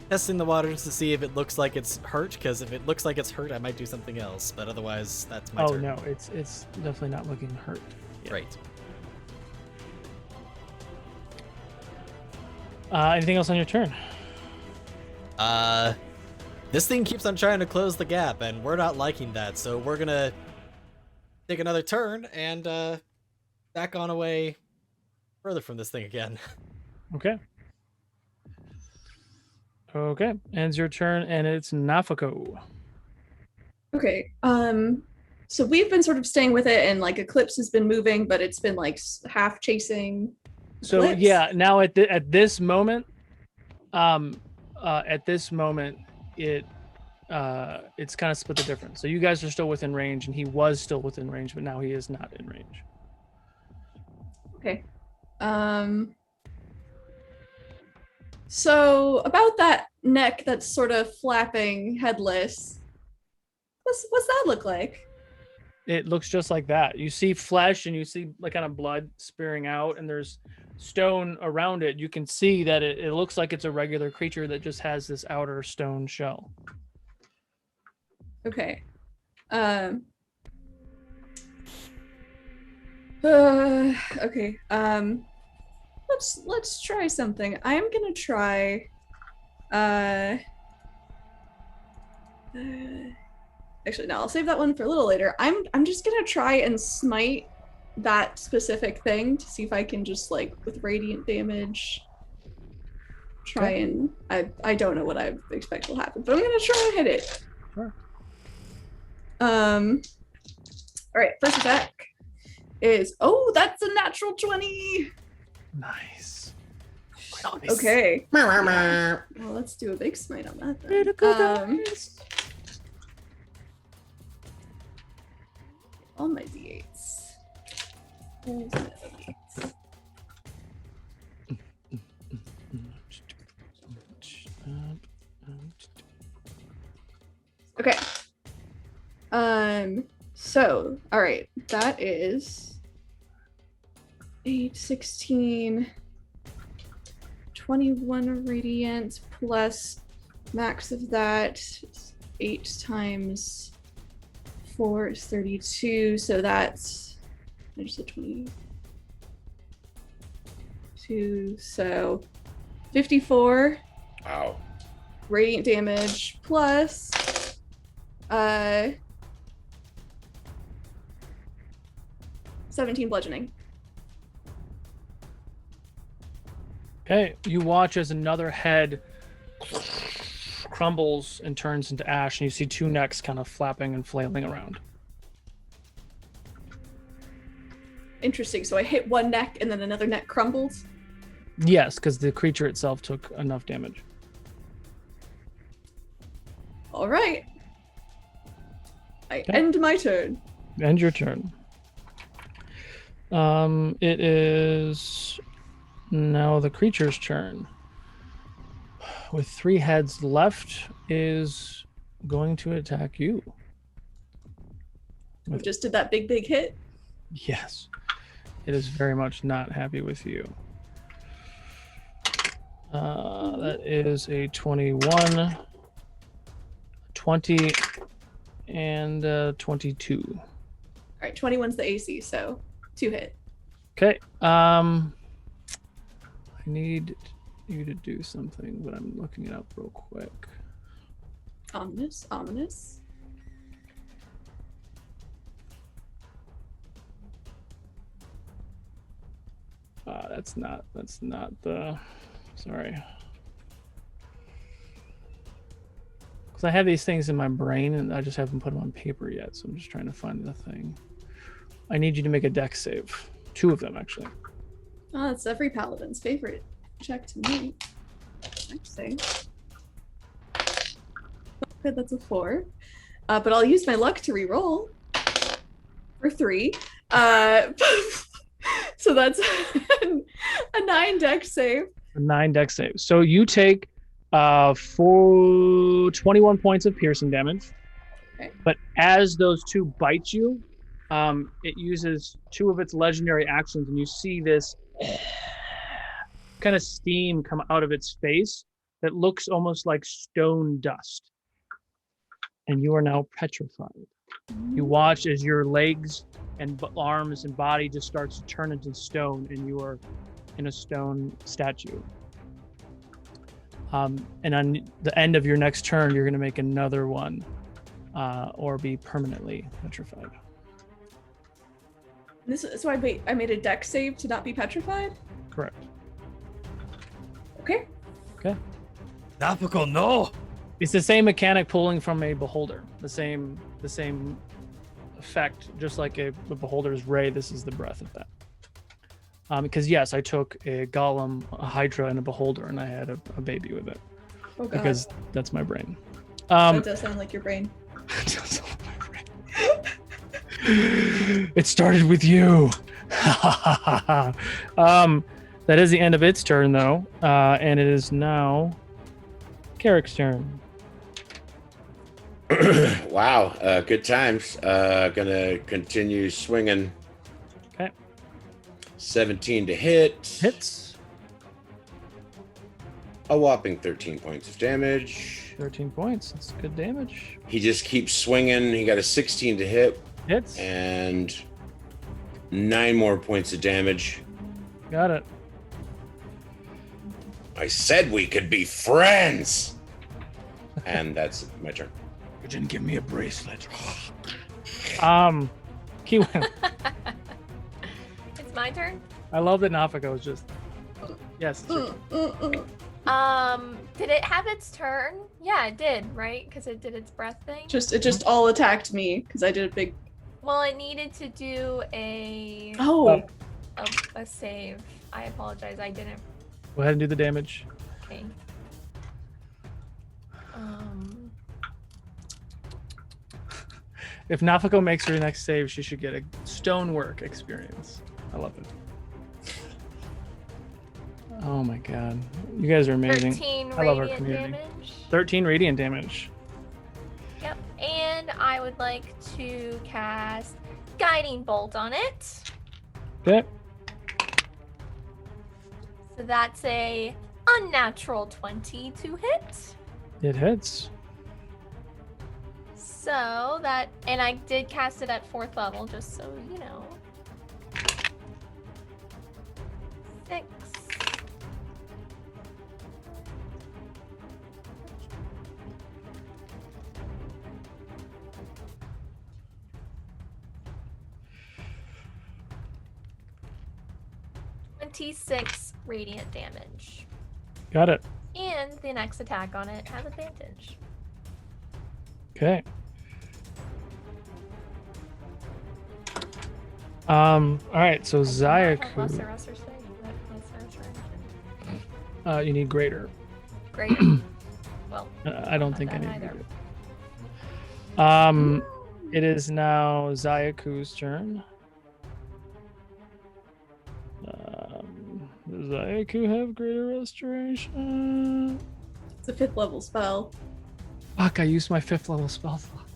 testing the waters to see if it looks like it's hurt, because if it looks like it's hurt, I might do something else. But otherwise, that's my turn. No, it's definitely not looking hurt. Great. Anything else on your turn? This thing keeps on trying to close the gap, and we're not liking that. So we're gonna take another turn and back on away further from this thing again. Okay. Okay, ends your turn, and it's Naphako. Okay. So we've been sort of staying with it, and like Eclipse has been moving, but it's been like half chasing. So Eclipse. yeah, now at this moment, it's kind of split the difference. So you guys are still within range, and he was still within range, but now he is not in range. Okay. So about that neck that's sort of flapping, headless. What's that look like? It looks just like that. You see flesh, and you see like kind of blood spearing out, and there's stone around it. You can see that it looks like it's a regular creature that just has this outer stone shell. Okay. Okay. Let's try something. I am gonna try. Actually, no. I'll save that one for a little later. I'm just gonna try and smite that specific thing to see if I can just like with radiant damage. Try and I don't know what I expect will happen, but I'm gonna try and hit it. Sure. All right. First attack is that's a natural 20. Nice. Okay. Well, let's do a big smite on that then. All my d8s. Where's my other d8s? Okay. So, all right. That is 8, 16, 21 radiant plus max of that. 8 times 4 is 32. So that's, I just said 22. So 54 Wow. radiant damage plus 17 bludgeoning. Okay, you watch as another head crumbles and turns into ash, and you see 2 necks kind of flapping and flailing around. Interesting. So I hit one neck and then another neck crumbled. Yes, because the creature itself took enough damage. All right. I end my turn. End your turn. It is now the creature's turn. With 3 heads left, is going to attack you. We just did that big hit. Yes. It is very much not happy with you. That is a 21, 20, and 22. All right, 21's the AC, so 2 hit. Okay. I need you to do something, but I'm looking it up real quick. Ominous. That's not the, sorry. Because I have these things in my brain and I just haven't put them on paper yet, so I'm just trying to find the thing. I need you to make a dex save. 2 of them, actually. Oh, it's every paladin's favorite check to make. Dex save. Okay, that's a 4. But I'll use my luck to re-roll for 3. So that's a 9 dex save. A 9 dex save. So you take 21 points of piercing damage. Okay. But as those 2 bite you, it uses 2 of its legendary actions, and you see this kind of steam come out of its face that looks almost like stone dust. And you are now petrified. You watch as your legs and arms and body just starts to turn into stone, and you are in a stone statue. And on the end of your next turn, you're going to make another one, or be permanently petrified. So I made a dex save to not be petrified? Correct. Okay. Naphako, no! It's the same mechanic pulling from a beholder. The same effect, just like a beholder's ray. This is the breath of that. Because yes, I took a golem, a hydra, and a beholder, and I had a baby with it. Oh god. Because that's my brain. That does sound like your brain. It does sound like my brain. It started with you. That is the end of its turn, though, and it is now Carrick's turn. Wow, good times. Gonna continue swinging. Okay. 17 to hit. Hits. A whopping 13 points of damage. 13 points. That's good damage. He just keeps swinging. He got a 16 to hit. Hits. And 9 more points of damage. Got it. I said we could be friends. And that's my turn. You didn't give me a bracelet. Kiwi. It's my turn. I love that Naphako is just. Yes. It's your turn. Did it have its turn? Yeah, it did, right? Because it did its breath thing. It just all attacked me because I did a big. Well, it needed to do a save. I apologize. I didn't. Go ahead and do the damage. Okay. If Naphako makes her next save, she should get a stonework experience. I love it. Oh my god. You guys are amazing. 13 I love our radiant community. damage. 13 radiant damage. Yep. And I would like to cast Guiding Bolt on it. Okay. So that's a unnatural 20 to hit. It hits. So that, and I did cast it at 4th level, just so you know. 6. $26 radiant damage. Got it. And the next attack on it has advantage. Okay. All right, so Zayaku. You need greater. Greater. Well, I don't think I need either. greater. It is now Zayaku's turn. Does Zayaku have greater restoration? It's a 5th level spell. Fuck, I used my 5th level spell slot.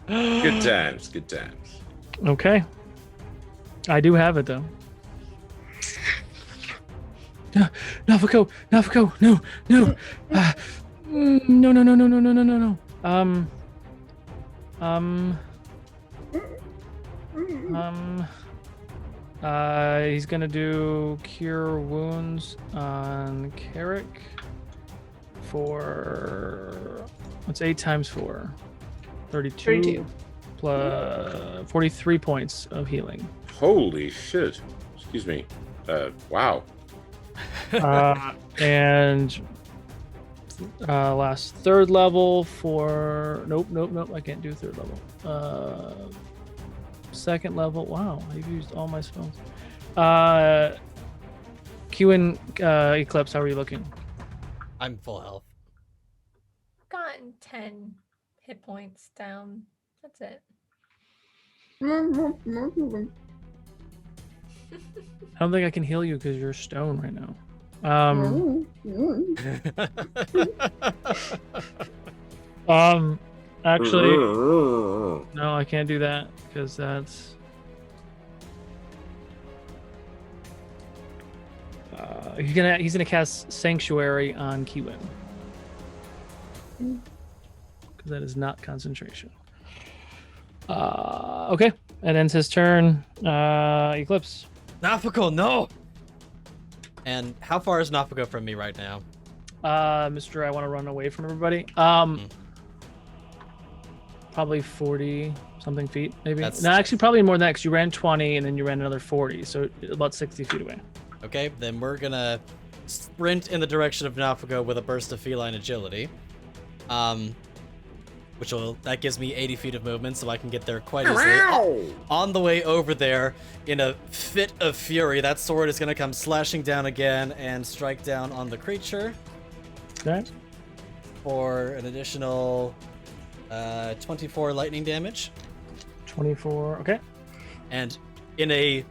Good times, good times. Okay. I do have it though. Naphako, no. No. He's gonna do Cure Wounds on Carrick for what's 8 times 4? 32 plus 43 points of healing. Holy shit. Excuse me. Wow. And last 3rd level for nope, I can't do 3rd level. 2nd level. Wow, I've used all my spells. Q and Eclipse, how are you looking? I'm full health. Gotten 10 hit points down. That's it. I don't think I can heal you because you're stone right now. Actually, no, I can't do that because that's. He's gonna cast Sanctuary on Kiwin because that is not concentration. Okay, and ends his turn. Eclipse. Naphako, no! And how far is Naphako from me right now? Mr. I want to run away from everybody. Probably 40 something feet, maybe. No, actually, probably more than that because you ran 20 and then you ran another 40, so about 60 feet away. Okay, then we're gonna sprint in the direction of Naphako with a burst of feline agility. That gives me 80 feet of movement, so I can get there quite easily. On the way over there, in a fit of fury, that sword is gonna come slashing down again and strike down on the creature. Okay. For an additional 24 lightning damage. 24, okay. And in a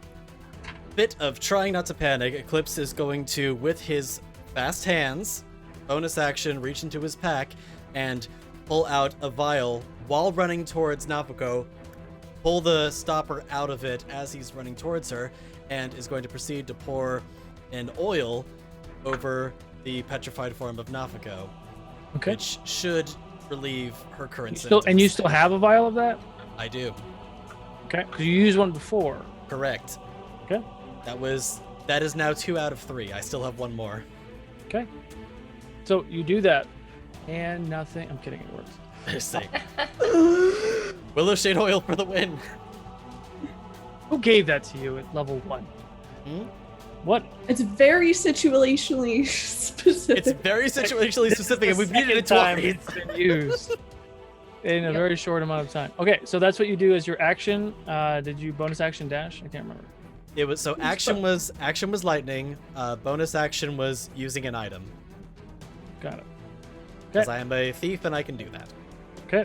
bit of trying not to panic, Eclipse is going to, with his fast hands, bonus action, reach into his pack and pull out a vial while running towards Naphako, pull the stopper out of it as he's running towards her, and is going to proceed to pour an oil over the petrified form of Naphako, Okay. which should relieve her current Still, symptoms. and you still have a vial of that? I do. Okay, because you used one before. Correct. Okay. That is now 2 out of 3. I still have 1 more. Okay. So you do that, and nothing. I'm kidding. It works. Just saying. Willow Shade oil for the win. Who gave that to you at level 1? What? It's very situationally specific. It's very situationally specific, and we've needed it time twice. it's been used in a very short amount of time. Okay, so that's what you do as your action. Did you bonus action dash? I can't remember. It was so action was lightning. Bonus action was using an item. Got it. Because I am a thief and I can do that. Okay.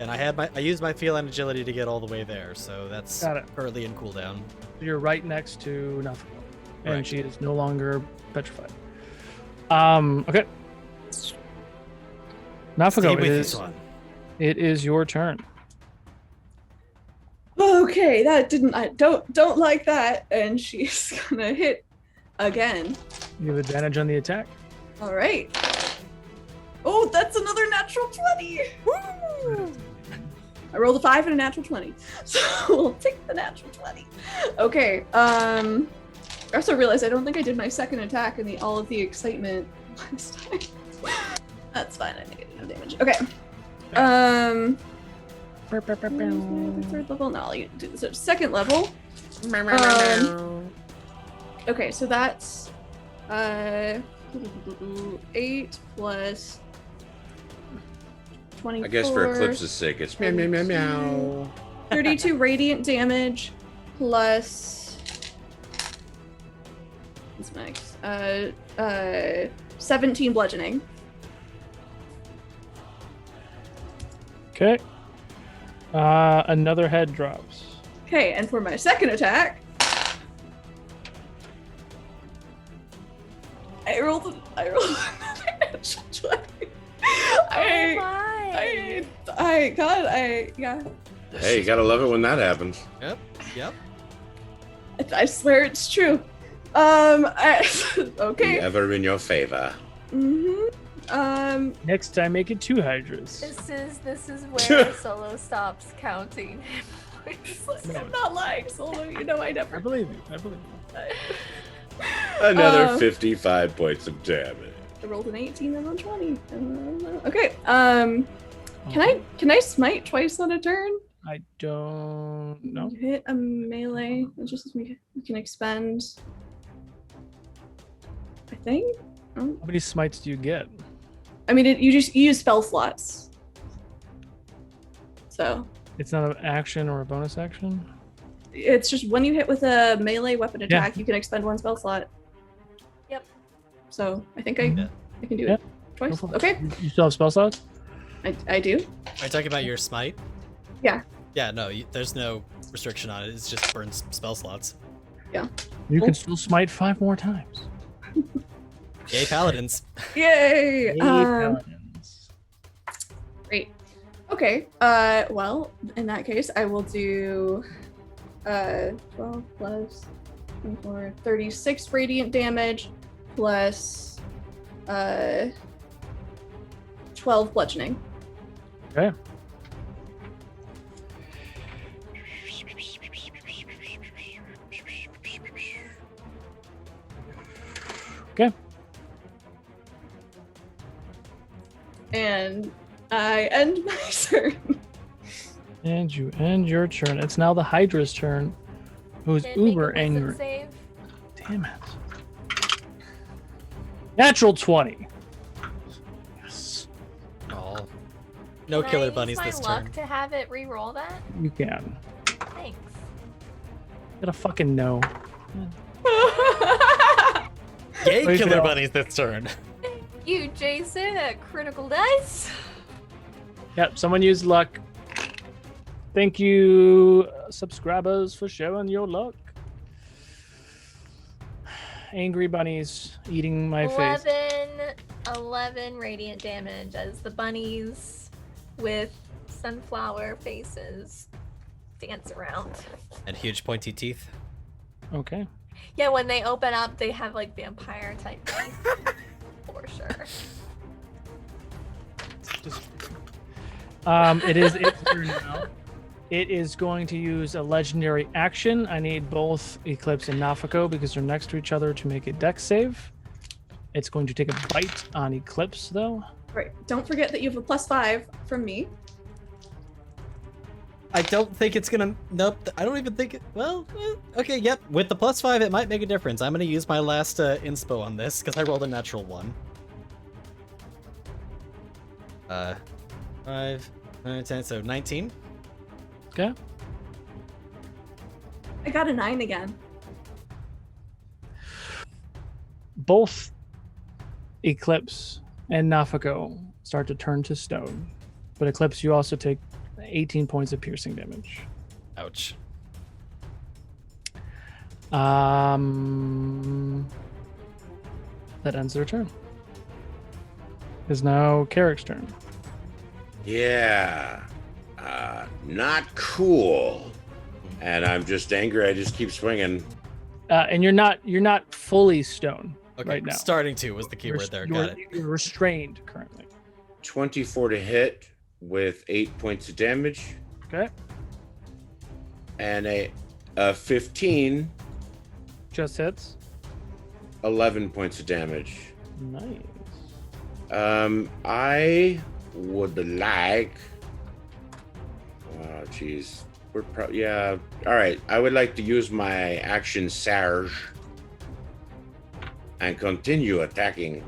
And I used my feline agility to get all the way there, so that's Got it. currently in cooldown. You're right next to Naphako, and Right. she is no longer petrified. Okay. Naphako, Stay with this one. it is your turn. Okay, that didn't. I don't like that. And she's gonna hit again. You have advantage on the attack. All right. Oh, that's another natural 20. Woo! I rolled a 5 and a natural 20, so we'll take the natural 20. Okay. I also realized I don't think I did my second attack in all of the excitement last time. That's fine. I think I did no damage. Okay. Third level? No, I'll do this at second level. Okay, so that's 8 plus 24. I guess for Eclipse's sake, it's meow, meow, meow, meow. 32 radiant damage plus what's max? 17 bludgeoning. Okay. Another head drops. Okay, and for my second attack, I rolled another natural 20. Oh my. Yeah. Hey, you gotta love it when that happens. Yep. I swear it's true. Okay. Be ever in your favor. Next time, make it 2 Hydras. This is where Solo stops counting. I'm not lying, Solo. You know I I never. believe you. Another 55 points of damage. I rolled an 18 and a 20. Okay. Can I smite twice on a turn? I don't know. You hit a melee. It's just we can expend. I think. How many smites do you get? I mean, you use spell slots. So It's not an action or a bonus action? it's just when you hit with a melee weapon attack, you can expend 1 spell slot. Yep. So I think I can do Yeah. it twice. Go for it. Okay. You still have spell slots? I do. Are you talking about your smite? Yeah. Yeah, no, there's no restriction on it. It's just burns spell slots. You can still smite 5 more times. Yay, paladins. Yay! Yay, paladins. Great. Okay. Well, in that case, I will do 12 plus 24, 36 radiant damage plus 12 bludgeoning. Okay. Okay. And I end my turn. And you end your turn. It's now the Hydra's turn, who's Then make a uber wisdom angry. save. Damn it. Natural 20. Yes. Oh. No Can killer I use bunnies my this luck turn. to have it re-roll that? You can. Thanks. Gotta fucking know. Yay, Please killer no. bunnies this turn. You, Jason, at Critical Dice. Yep, someone used luck. Thank you, subscribers, for showing your luck. Angry bunnies eating my face. 11 radiant damage as the bunnies with sunflower faces dance around. And huge pointy teeth. Okay. Yeah, when they open up, they have like vampire type teeth. For sure. It is its turn now. It is going to use a legendary action. I need both Eclipse and Naphako because they're next to each other to make a dex save. It's going to take a bite on Eclipse, though. Right. Don't forget that you have a +5 from me. I don't think it's gonna. Nope. I don't even think it. Well, okay. Yep. With the +5, it might make a difference. I'm gonna use my last inspo on this because I rolled a natural 1. 5, 9, 10, so 19. Okay. I got a 9 again. Both Eclipse and Naphako start to turn to stone. But Eclipse, you also take 18 points of piercing damage. Ouch. That ends their turn. It's now Carrick's turn. Yeah. Not cool. And I'm just angry. I just keep swinging. And you're not fully stone Okay. right now. Starting to was the keyword there. Got it. You're restrained currently. 24 to hit with 8 points of damage. Okay. And a 15, Just hits. 11 points of damage. Nice. I would like. Oh, jeez. Yeah. All right. I would like to use my action Surge and continue attacking.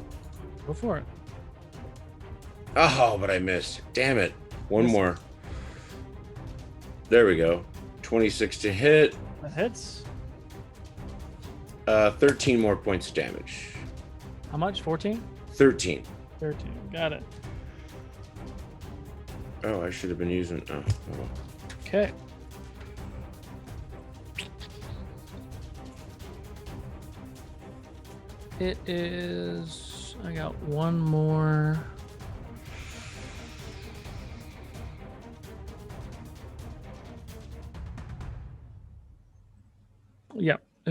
Go for it. Oh, but I missed. Damn it. One more. There we go. 26 to hit. That hits. 13 more points of damage. How much? 14? 13. 13. Got it. Oh, I should have been using. Oh. Okay. It is. I got one more.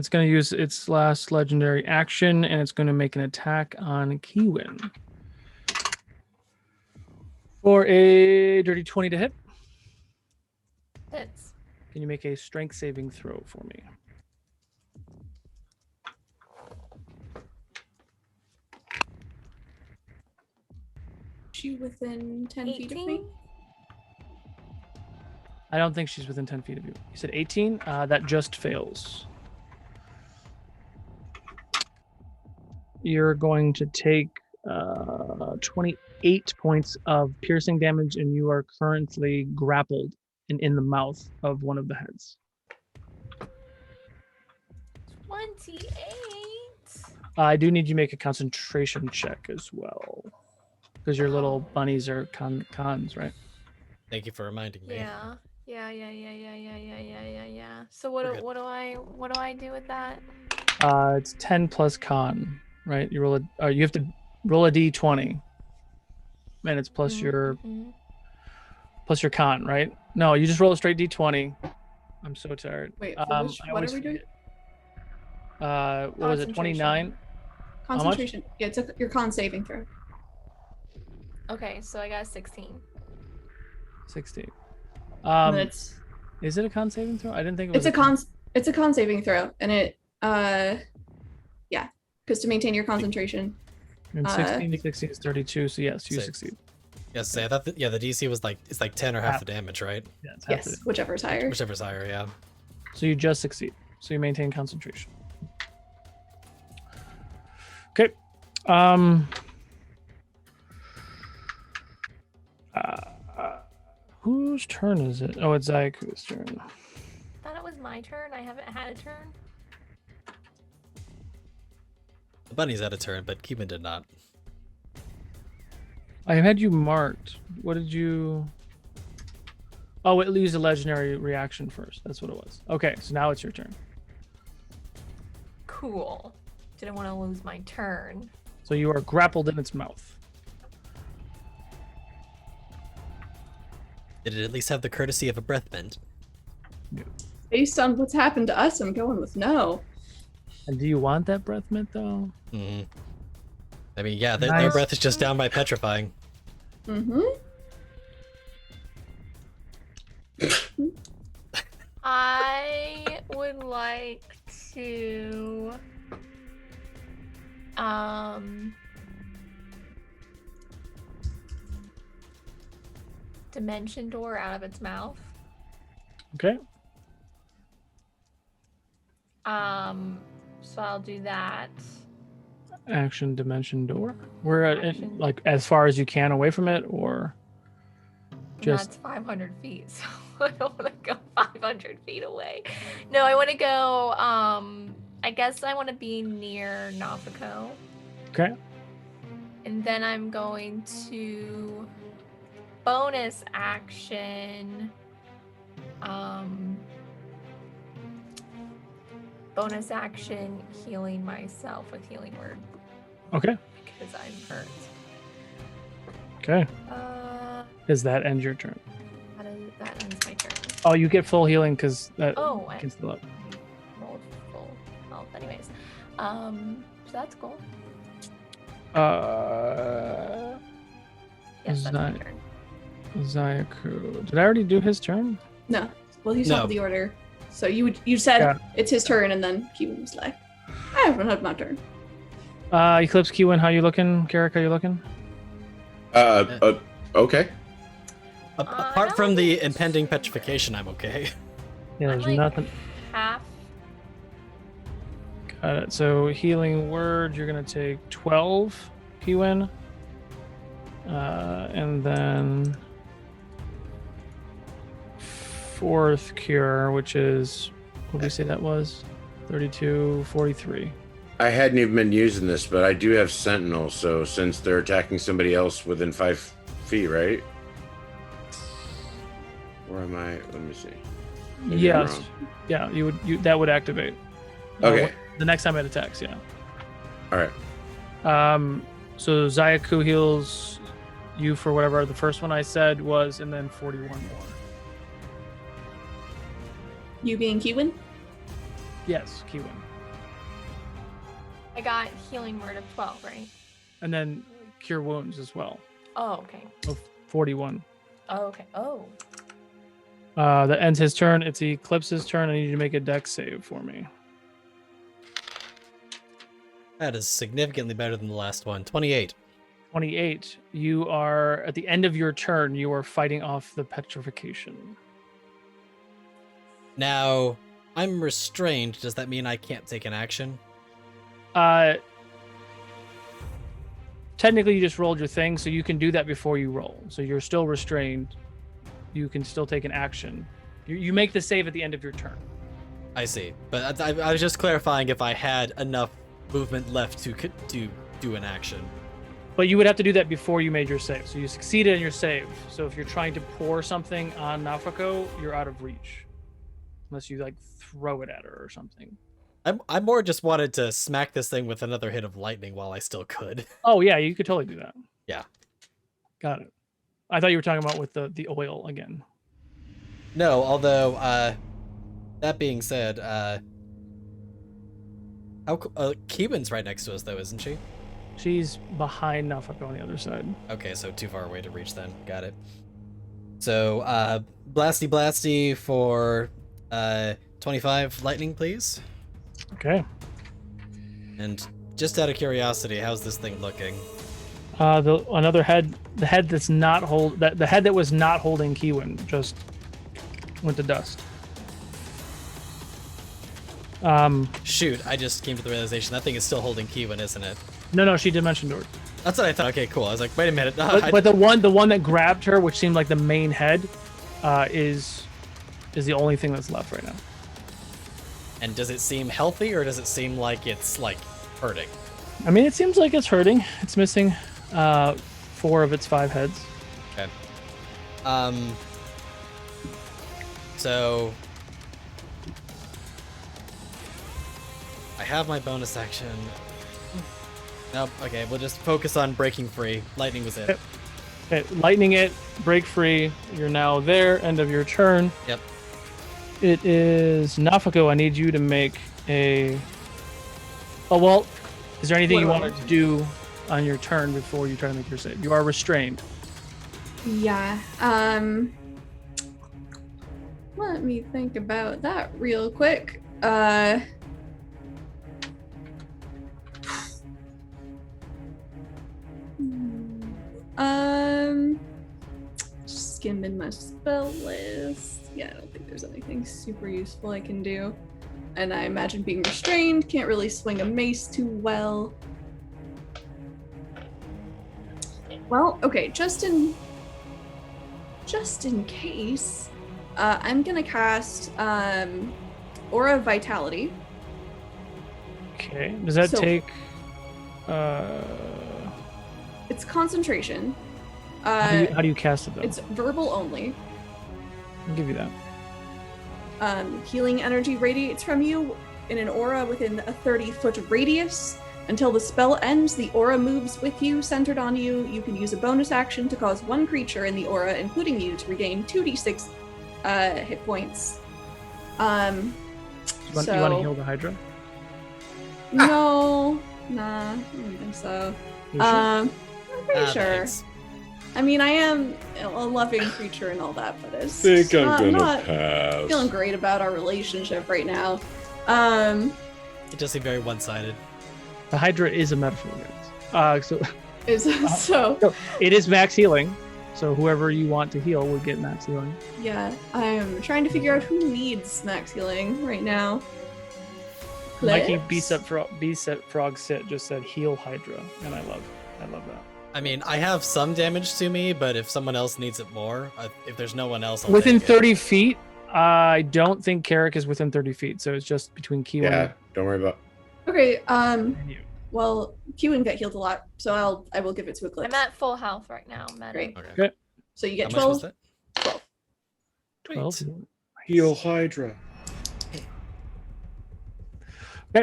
It's going to use its last legendary action, and it's going to make an attack on Kiwin. For a dirty 20 to hit. Hits. Can you make a strength saving throw for me? She within 10 feet of 18? me? I don't think she's within 10 feet of you. You said 18? That just fails. You're going to take 28 points of piercing damage, and you are currently grappled and in the mouth of one of the heads. 28. I do need you to make a concentration check as well, because your little bunnies are cons, right? Thank you for reminding me. Yeah. So what We're do, good. what do I do with that? It's 10 plus con, right? You roll you have to roll a d20, and it's plus your con, right? No, you just roll a straight d20. I'm so tired. Wait, I what are always we doing? forget. What was it? 29. Concentration. Yeah, it's your con saving throw. Okay, so I got a 16. 16. And then Is it a con saving throw? I didn't think it was. It's a con saving throw, and it yeah, because to maintain your concentration. And 16 to 16 is 32, so yes, you Six. succeed. Yes, I thought the DC was it's like 10 or half the damage, right? Yeah, it's half Yes, the- whichever's higher. Whichever's higher, yeah. So you just succeed. So you maintain concentration. Okay. Whose turn is it? Oh, it's Zayaku's turn. Thought it was my turn. I haven't had a turn. The bunny's had a turn, but Keeman did not. I had you marked. What did you... Oh, it used a legendary reaction first. That's what it was. Okay, so now it's your turn. Cool. Didn't want to lose my turn. So you are grappled in its mouth. Did it at least have the courtesy of a breath mint? Based on what's happened to us, I'm going with no. And do you want that breath mint, though? Mm-hmm. I mean, yeah, their Nice. breath is just downright petrifying. Mm-hmm. I would like to dimension door out of its mouth. Okay. So I'll do that. Action dimension door. We're at Action. like as far as you can away from it, or And just that's 500 feet, so I don't want to go 500 feet away. No, I want to go, I guess I want to be near Naphako. okay. And then I'm going to bonus action, healing myself with healing word Okay. because I'm hurt. Okay. Does that end your turn? That ends my turn. Oh, you get full healing because that Oh, I can still up. rolled full health anyways. So that's cool. Yes, that's my Zai- turn. Zayaku. Did I already do his turn? No. Well, he's No. top of the order. So you said Yeah. it's his turn, and then Keegan was like, I haven't had my turn. Eclipse Kiwin, how you looking? Carrick, how you looking? Okay. Apart from the impending petrification, I'm okay. Yeah, there's I'm, like, nothing. Half. Got it. So healing word, you're gonna take 12, Kiwin. And then fourth cure, which is what did we say that was? 32, 43. I hadn't even been using this, but I do have Sentinel, so since they're attacking somebody else within 5 feet, right? Where am I? Let me see. Maybe I'm Yes. wrong. Yeah, that would activate. Okay. The next time it attacks, yeah. All right. So Zayaku heals you for whatever the first one I said was, and then 41 more. You being Keegan? Yes, Kiwin. I got healing word of 12, right? And then cure wounds as well. Oh, okay. So 41. Oh, okay. Oh. That ends his turn. It's Eclipse's turn. I need you to make a dex save for me. That is significantly better than the last one. 28. 28. You are, at the end of your turn, you are fighting off the petrification. Now, I'm restrained. Does that mean I can't take an action? Technically, you just rolled your thing, so you can do that before you roll. So you're still restrained. You can still take an action. You make the save at the end of your turn. I see. But I was just clarifying if I had enough movement left to do an action. But you would have to do that before you made your save. So you succeeded in your save. So if you're trying to pour something on Naphako, you're out of reach. Unless you like throw it at her or something. I more just wanted to smack this thing with another hit of lightning while I still could. Oh yeah, you could totally do that. Yeah. Got it. I thought you were talking about with the oil again. No, although that being said, Keewan's right next to us though, isn't she? She's behind Naphako on the other side. Okay, so too far away to reach then. Got it. So, blasty for 25 lightning, please. Okay. And just out of curiosity, how's this thing looking? Another head, the head that was not holding Keewan just went to dust. Shoot, I just came to the realization that thing is still holding Keewan, isn't it? No, she dimension doored. That's what I thought. Okay, cool. I was like, wait a minute. But the one that grabbed her, which seemed like the main head, is the only thing that's left right now. And does it seem healthy, or does it seem like it's like hurting? I mean, it seems like it's hurting. It's missing 4 of its 5 heads. Okay. So I have my bonus action. Nope. Okay, we'll just focus on breaking free. Lightning was it. Okay, lightning it, break free. You're now there. End of your turn. Yep. It is Naphako. I need you to make a. Oh well. Is there anything you wanted to do on your turn before you try to make your save? You are restrained. Yeah. Let me think about that real quick. Skimming my spell list. Yeah, I don't think there's anything super useful I can do. And I imagine being restrained, can't really swing a mace too well. Well, okay, just in case, I'm gonna cast Aura of Vitality. Okay. Does that take? It's concentration. How do you cast it though? It's verbal only. I'll give you that. Healing energy radiates from you in an aura within a 30-foot radius. Until the spell ends, the aura moves with you, centered on you. You can use a bonus action to cause one creature in the aura, including you, to regain 2d6 hit points. You want to heal the Hydra? No, nah, I don't think so. You sure? I'm pretty sure. Thanks. I mean, I am a loving creature and all that, but it's Think I'm not pass. feeling great about our relationship right now. It does seem very one-sided. The Hydra is a metaphor. Guys. So it is max healing. So whoever you want to heal would get max healing. Yeah, I'm trying to figure out who needs max healing right now. Mikey Clips? B-Set Frog Sit just said heal Hydra, and I love that. I mean, I have some damage to me, but if someone else needs it more, if there's no one else, I'll Within take it. 30 feet, I don't think Carrick is within 30 feet, so it's just between Keewan Yeah, don't worry about. Okay, and you. well, Keewan got healed a lot, so I will give it to Eclipse. I'm at full health right now. I'm at Great. Okay. So you get How much was 12. that? 12. 12. Heal Hydra.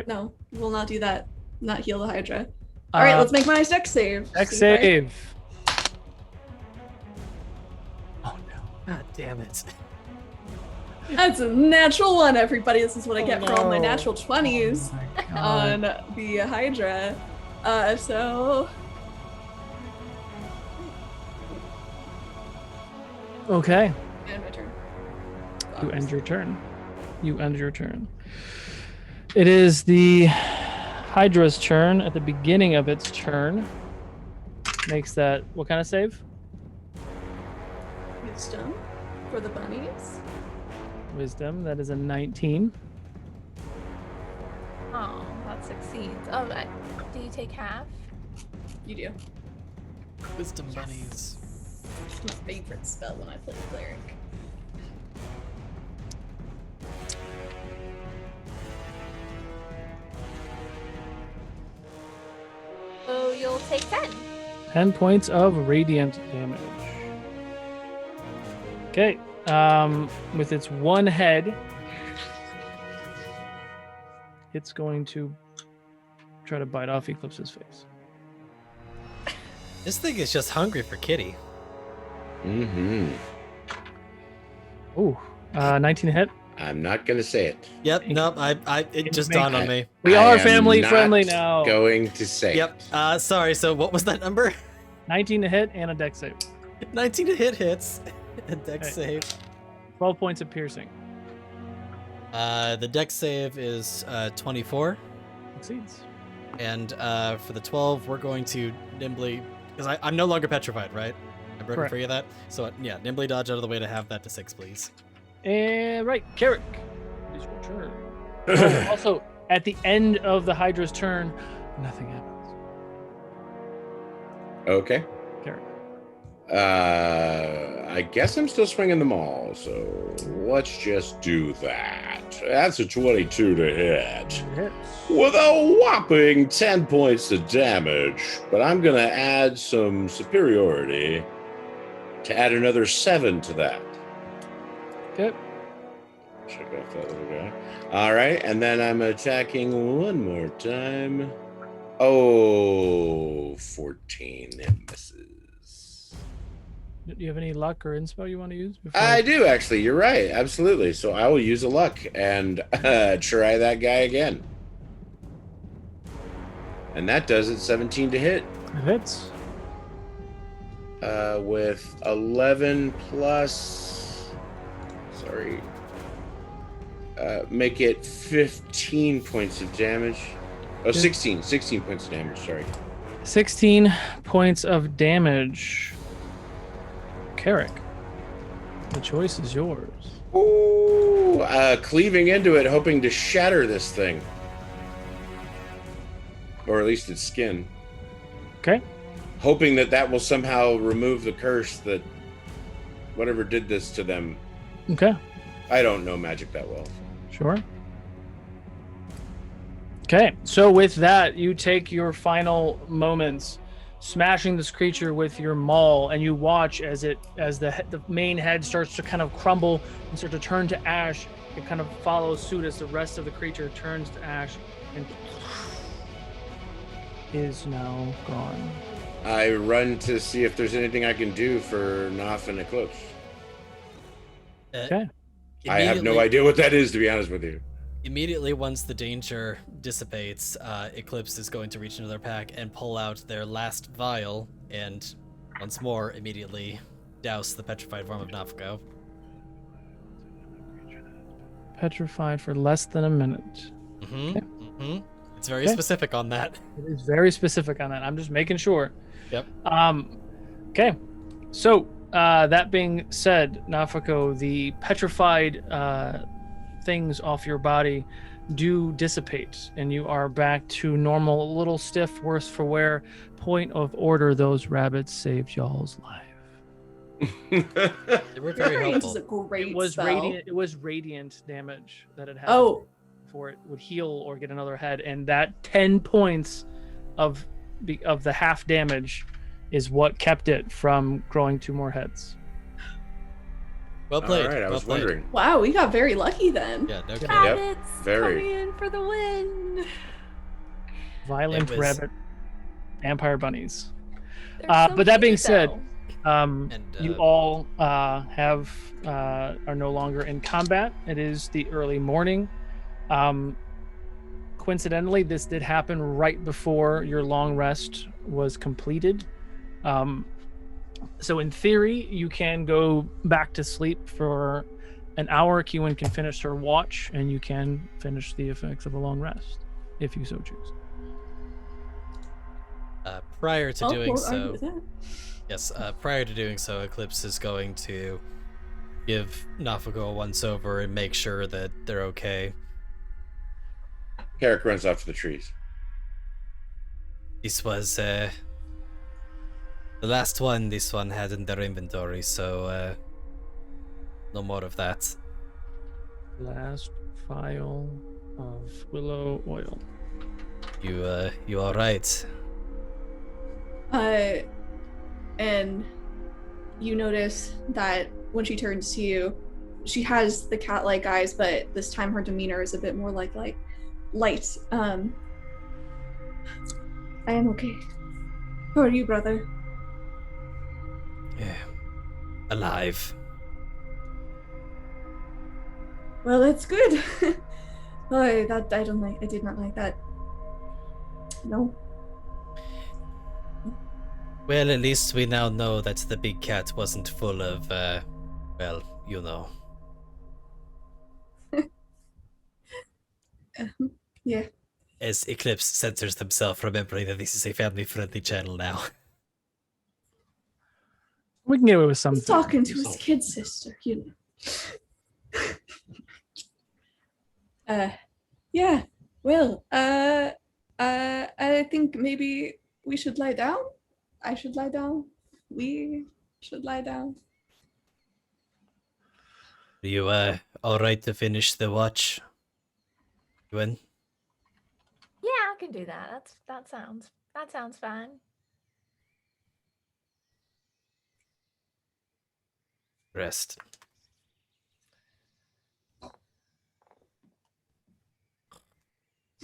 No, we'll not do that. Not heal the Hydra. All right, let's make my dex save. Dex See if I- save. Oh no! God damn it! That's a natural one, everybody. This is what I get for all my no. natural 20s on the Hydra. So Okay. and my turn. You end your turn. You end your turn. It is the Hydra's turn. At the beginning of its turn, makes that what kind of save? Wisdom for the bunnies. Wisdom. That is a 19. Oh, that succeeds. Oh, do you take half? You do. Wisdom bunnies. My favorite spell when I play cleric. So you'll take 10. 10 points of radiant damage. Okay. With its one head, it's going to try to bite off Eclipse's face. This thing is just hungry for Kitty. Mm-hmm. Ooh, 19 to hit. I'm not gonna say it. Yep, nope, it just dawned on me. We I are am family not friendly now. Going to say Yep, it. sorry, so what was that number? 19 to hit and a dex save. 19 to hits. A dex Okay. save. 12 points of piercing. The dex save is 24. Succeeds. And for the 12, we're going to nimbly, because I'm no longer petrified, right? I'm broken Correct. free of that. So yeah, nimbly dodge out of the way to have that to 6, please. And right, Carrick, it is your turn. Oh, also, at the end of the Hydra's turn, nothing happens. Okay. Carrick. I guess I'm still swinging them all, so let's just do that. That's a 22 to hit. Hits. With a whopping 10 points of damage, but I'm going to add some superiority to add another 7 to that. Okay. Check off that little guy. All right, and then I'm attacking one more time. Oh, 14. It misses. Do you have any luck or inspo you want to use? Before I do, actually. You're right. Absolutely. So I will use a luck and try that guy again. And that does it. 17 to hit. It hits. With 11 plus... Sorry. Make it 15 points of damage. Oh, 16 points of damage, sorry. 16 points of damage. Carrick, the choice is yours. Ooh, cleaving into it, hoping to shatter this thing. Or at least its skin. Okay. Hoping that will somehow remove the curse that whatever did this to them. Okay. I don't know magic that well. Sure. Okay, so with that, you take your final moments, smashing this creature with your maul, and you watch as the main head starts to kind of crumble and start to turn to ash. It kind of follows suit as the rest of the creature turns to ash and is now gone. I run to see if there's anything I can do for Naph and Eclipse. Okay. I have no idea what that is, to be honest with you. Immediately once the danger dissipates, Eclipse is going to reach into their pack and pull out their last vial and once more immediately douse the petrified form of Naphako. Petrified for less than a minute. Mm-hmm. Okay. Mm-hmm. It's very Okay. specific on that. It is very specific on that. I'm just making sure. Yep. Okay. So, that being said, Naphako, the petrified things off your body do dissipate, and you are back to normal, a little stiff, worse for wear. Point of order, those rabbits saved y'all's life. They were very This helpful. is a great It was spell. radiant. It was radiant damage that it had. Oh, Before it would heal or get another head, and that 10 points of the half damage is what kept it from growing 2 more heads. Well played. All right, I well was played. wondering. wow, we got very lucky then. Yeah, no kidding. Rabbits very. coming in for the win. Violent It was- rabbit vampire bunnies. They're so but that being cute, said, though. You all are no longer in combat. It is the early morning. Coincidentally, this did happen right before your long rest was completed. So in theory, you can go back to sleep for an hour. Kiwin can finish her watch, and you can finish the effects of a long rest, if you so choose. Prior to doing won't argue so, with that. yes, prior to doing so, Eclipse is going to give Naphako a once-over and make sure that they're okay. Carrick runs off to the trees. This was the last one this one had in their inventory, so no more of that. Last vial of willow oil. You all right? And you notice that when she turns to you, she has the cat-like eyes, but this time her demeanor is a bit more like light. I am okay. How are you, brother? Yeah. Alive. Well, that's good. I did not like that. No. Well, at least we now know that the big cat wasn't full of, well, you know. Yeah. As Eclipse censors themselves, remembering that this is a family-friendly channel now. We can get away with some He's things. talking to his kid sister, you know. Yeah. Well, I think maybe we should lie down. I should lie down. We should lie down. Are you, all right to finish the watch? Ewan? Yeah, I can do that. That sounds fine. Rest.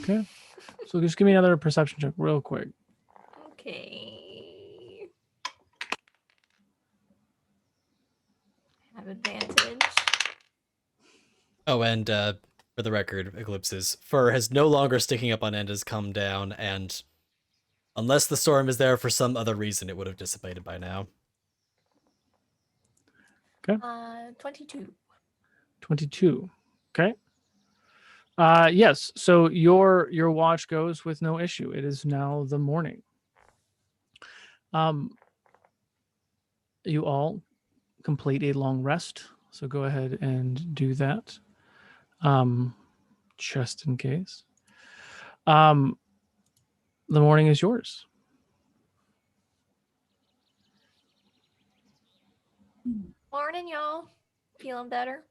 Okay. So just give me another perception check real quick. Okay. Have advantage. Oh, and for the record, Eclipse's fur has no longer sticking up on end, has come down, and unless the storm is there for some other reason, it would have dissipated by now. 22. 22. Okay. Yes. So your watch goes with no issue. It is now the morning. You all complete a long rest. So go ahead and do that. Just in case. The morning is yours. Morning, y'all. Feeling better?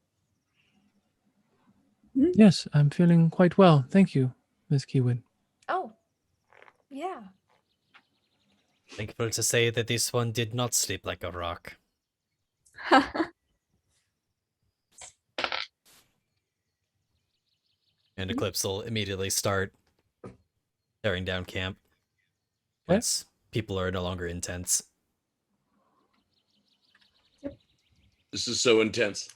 Yes, I'm feeling quite well. Thank you, Miss Kiwin. Oh, yeah. Thankful to say that this one did not sleep like a rock. And Eclipse will immediately start tearing down camp once people are no longer intense. This is so intense.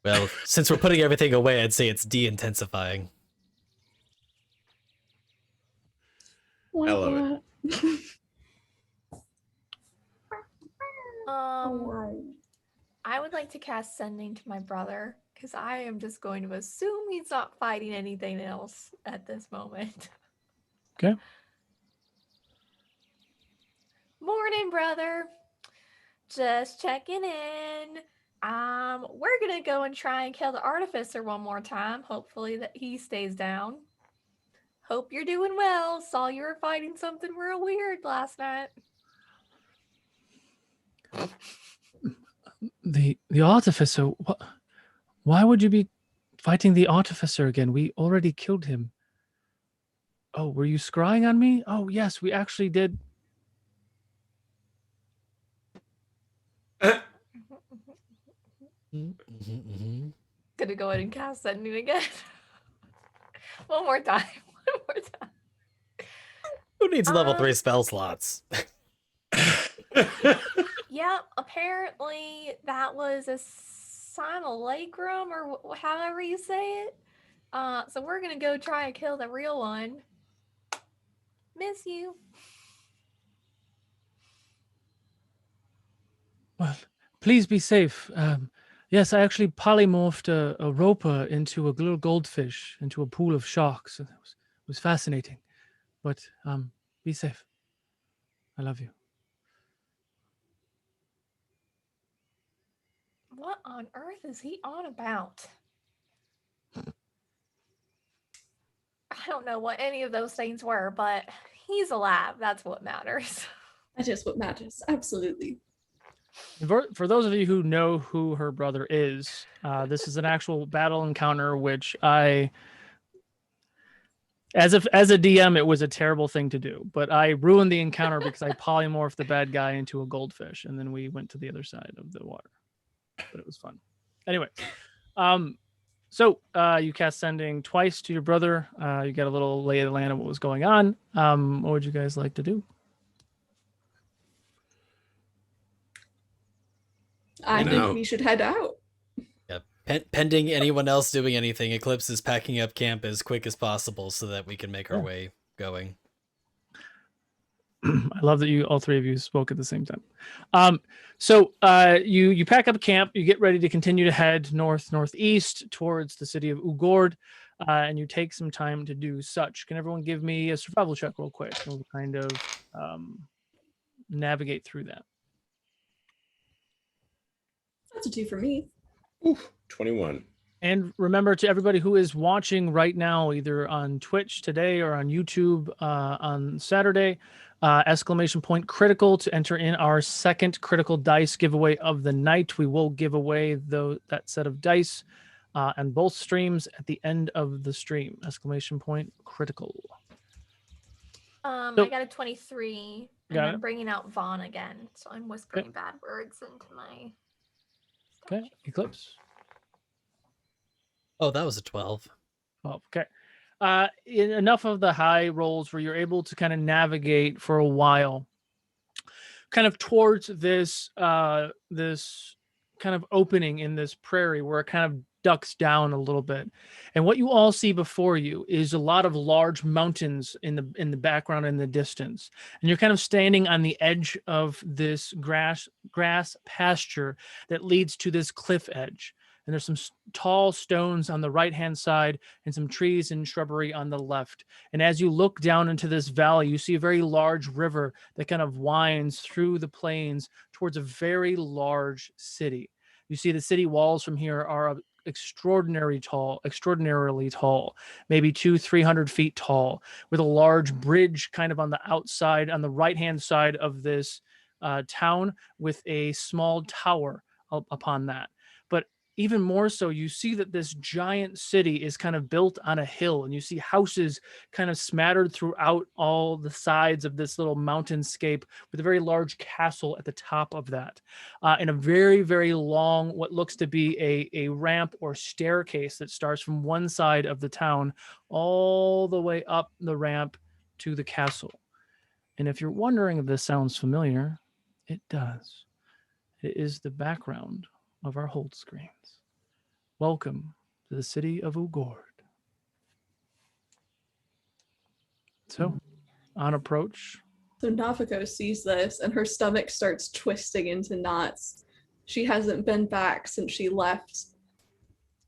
Well, since we're putting everything away, I'd say it's de-intensifying. I love it. I would like to cast Sending to my brother, because I am just going to assume he's not fighting anything else at this moment. Okay. Morning, brother. Just checking in. We're gonna go and try and kill the artificer one more time. Hopefully that he stays down. Hope you're doing well. Saw you were fighting something real weird last night. The artificer. Why would you be fighting the artificer again? We already killed him. Oh, were you scrying on me? Oh, yes, we actually did. Gonna go ahead and cast Sending again. One more time. Who needs level 3 spell slots? Yep, apparently that was a simulacrum, or however you say it. So we're gonna go try and kill the real one. Miss you. Well, please be safe. Yes, I actually polymorphed a roper into a little goldfish into a pool of sharks. It was fascinating. But be safe. I love you. What on earth is he on about? I don't know what any of those things were, but he's alive. That's what matters. That is what matters. Absolutely. For those of you who know who her brother is, this is an actual battle encounter, which as a DM, it was a terrible thing to do, but I ruined the encounter because I polymorphed the bad guy into a goldfish, and then we went to the other side of the water. But it was fun. Anyway, so you cast sending twice to your brother. You got a little lay of the land of what was going on. What would you guys like to do? I think we should head out. Yeah, pending anyone else doing anything, Eclipse is packing up camp as quick as possible so that we can make our way going. I love that all three of you spoke at the same time. So you pack up camp, you get ready to continue to head northeast towards the city of Ughord, and you take some time to do such. Can everyone give me a survival check real quick? And we'll kind of navigate through that. That's a 2 for me. Oof, 21. And remember, to everybody who is watching right now, either on Twitch today or on YouTube on Saturday, !critical to enter in our second critical dice giveaway of the night. We will give away that set of dice on both streams at the end of the stream. !critical. I got a 23, and I'm bringing out Vaughn again, so I'm whispering bad words into my... Okay, Eclipse. Oh, that was a 12. Oh, okay. Enough of the high rolls where you're able to kind of navigate for a while, kind of towards this this kind of opening in this prairie where it kind of ducks down a little bit. And what you all see before you is a lot of large mountains in the background in the distance. And you're kind of standing on the edge of this grass pasture that leads to this cliff edge. And there's some tall stones on the right-hand side and some trees and shrubbery on the left. And as you look down into this valley, you see a very large river that kind of winds through the plains towards a very large city. You see the city walls from here are extraordinarily tall, maybe 200-300 feet tall, with a large bridge kind of on the outside, on the right-hand side of this town, with a small tower upon that. But even more so, you see that this giant city is kind of built on a hill, and you see houses kind of smattered throughout all the sides of this little mountainscape, with a very large castle at the top of that, and a very, very long, what looks to be a ramp or staircase that starts from one side of the town all the way up the ramp to the castle. And if you're wondering if this sounds familiar, it does. It is the background of our hold screens. Welcome to the city of Ughord. So, on approach. So Naphako sees this and her stomach starts twisting into knots. She hasn't been back since she left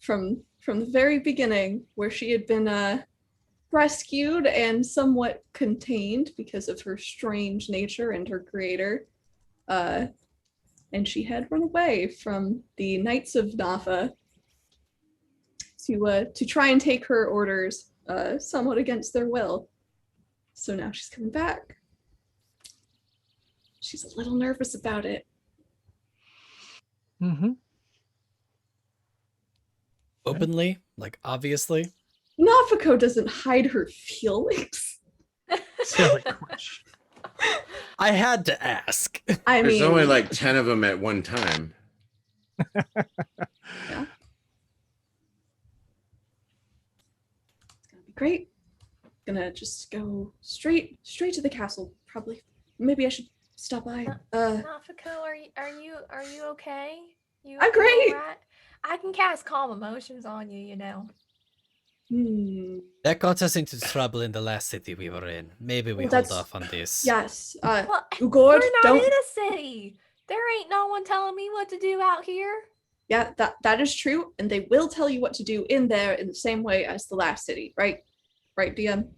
from the very beginning, where she had been rescued and somewhat contained because of her strange nature and her creator. And she had run away from the Knights of Nafa to try and take her orders somewhat against their will. So now she's coming back. She's a little nervous about it. Mm-hmm. Openly? Like, obviously? Naphako doesn't hide her feelings. Silly question. I had to ask. There's only like 10 of them at one time. Yeah. It's gonna be great. gonna just go straight to the castle. Probably. Maybe I should stop by. Naphako, are you okay? I'm great. All right? I can cast calm emotions on you, you know. That got us into trouble in the last city we were in. Maybe we hold off on this. Yes. Well, Ughord, we're not don't. in a city. There ain't no one telling me what to do out here. Yeah, that is true, and they will tell you what to do in there in the same way as the last city, right? Right, DM?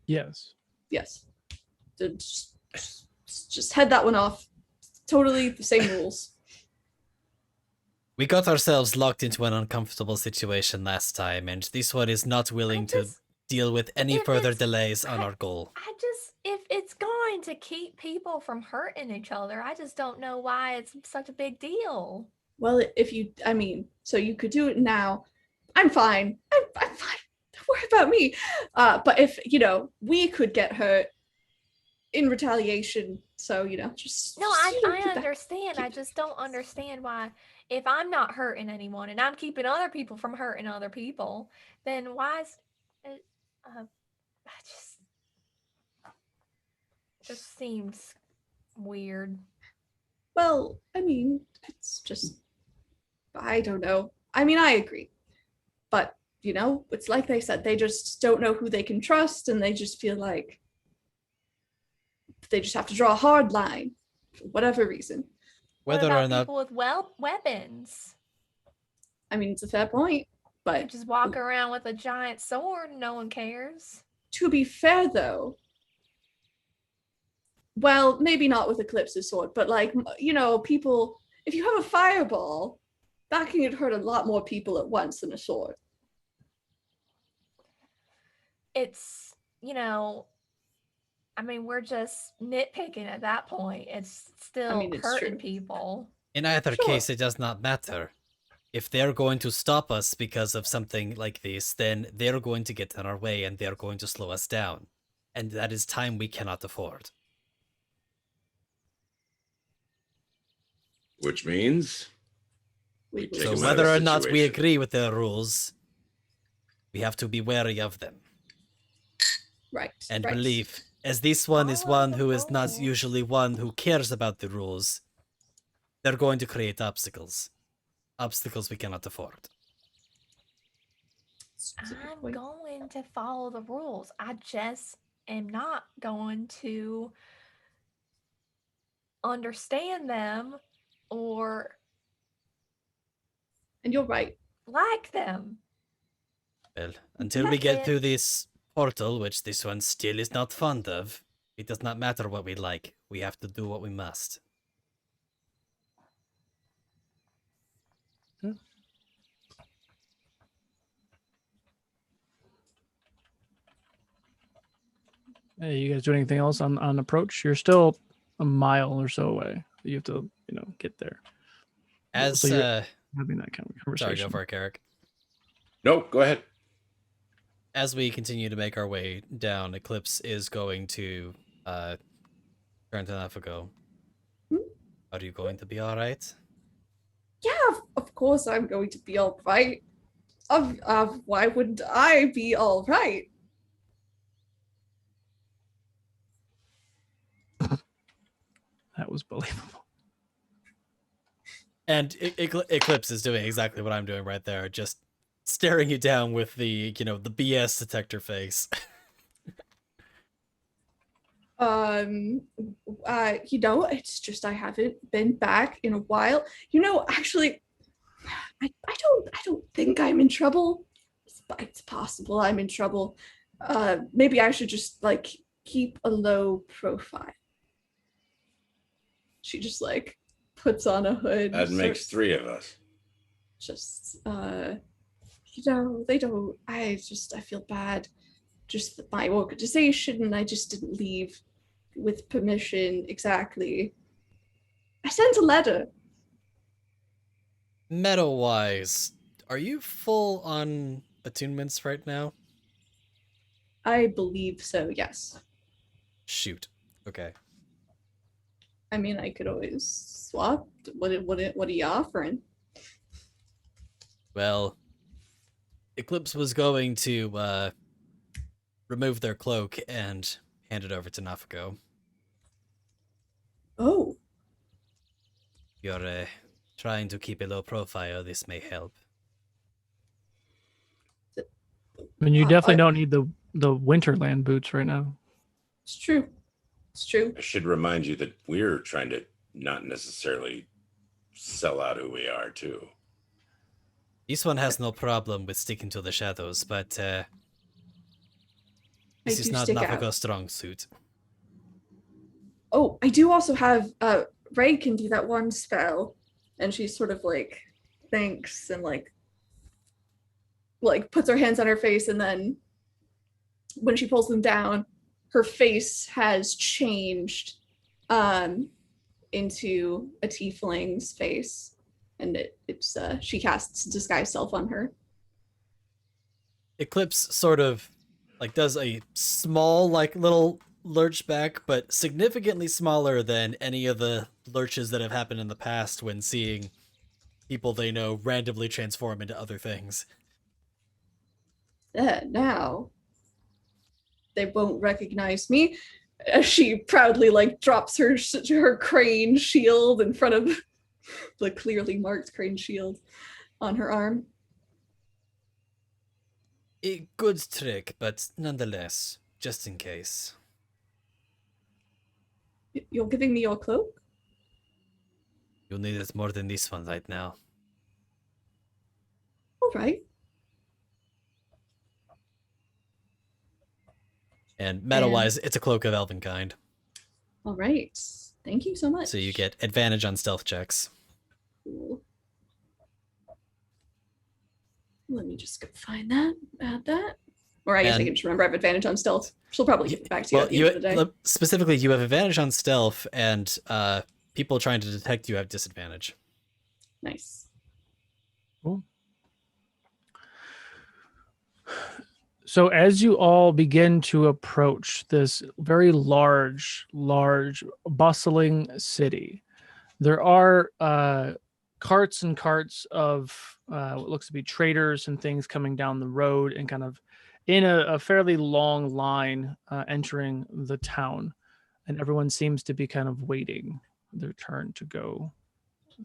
Yes. Yes. Just head that one off. Totally the same rules. We got ourselves locked into an uncomfortable situation last time, and this one is not willing to deal with any further delays on our goal. If it's going to keep people from hurting each other, I just don't know why it's such a big deal. Well, so you could do it now. I'm fine. I'm fine. Don't worry about me. But if, we could get hurt in retaliation, so, just... No, I understand. I just don't understand why, if I'm not hurting anyone and I'm keeping other people from hurting other people, then why is it, just seems weird. Well, it's just... I don't know. I agree. But, it's like they said, they just don't know who they can trust, and they just feel like they just have to draw a hard line for whatever reason. Whether what about or not people with weapons? It's a fair point, but you just walk around with a giant sword and no one cares. To be fair, though, well, maybe not with Eclipse's sword, but people, if you have a fireball, that can hurt a lot more people at once than a sword. It's, we're just nitpicking at that point. It's still hurting people. In either case, it does not matter. If they're going to stop us because of something like this, then they're going to get in our way and they're going to slow us down. And that is time we cannot afford. Which means... So whether or not we agree with their rules, we have to be wary of them. Right. And believe, as this one is one who is not usually one who cares about the rules, they're going to create obstacles. Obstacles we cannot afford. I'm going to follow the rules. I just am not going to understand them or... And you're right. Like them. Well, until we get through this portal, which this one still is not fond of, it does not matter what we like. We have to do what we must. Hey, you guys do anything else on approach? You're still a mile or so away. You have to, get there. As so you're having that kind of conversation. Sorry, go for it, Carrick. No, go ahead. As we continue to make our way down, Eclipse is going to turn to Naphako. Are you going to be all right? Yeah, of course I'm going to be all right. Why wouldn't I be all right? That was believable. And Eclipse is doing exactly what I'm doing right there, just staring you down with the, the BS detector face. It's just I haven't been back in a while. Actually, I don't think I'm in trouble. It's possible I'm in trouble. Maybe I should just keep a low profile. She just puts on a hood. That makes three of us. Just they don't. I feel bad. Just my organization, I just didn't leave with permission exactly. I sent a letter. Meta-wise, are you full on attunements right now? I believe so, yes. Shoot. Okay. I could always swap. What are you offering? Well, Eclipse was going to remove their cloak and hand it over to Naphako. Oh, You're trying to keep a low profile. This may help. I mean, you I- definitely don't need the Winterland boots right now. it's true. It's true. I should remind you that we're trying to not necessarily sell out who we are, too. This one has no problem with sticking to the shadows, but this is do not stick out. Naphako's strong suit. Oh, I do also have Ray can do that one spell, and she sort of like thanks and like puts her hands on her face, and then when she pulls them down, her face has changed into a tiefling's face, and it's she casts disguise self on her. Eclipse sort of like does a small like little lurch back, but significantly smaller than any of the lurches that have happened in the past when seeing people they know randomly transform into other things. Now they won't recognize me. She proudly like drops her crane shield in front of the clearly marked crane shield on her arm. A good trick, but nonetheless, just in case. You're giving me your cloak? You'll need it more than this one right now. All right. And meta-wise, it's a cloak of elven kind. All right. Thank you so much. So you get advantage on stealth checks. Cool. Let me just go find that. Add that. Or I guess I can just remember I have advantage on stealth. She'll probably give it back to you at the end of the day. Specifically, you have advantage on stealth, and people trying to detect you have disadvantage. Nice. Cool. So as you all begin to approach this very large, bustling city, there are carts and carts of what looks to be traders and things coming down the road and kind of in a fairly long line entering the town. And everyone seems to be kind of waiting their turn to go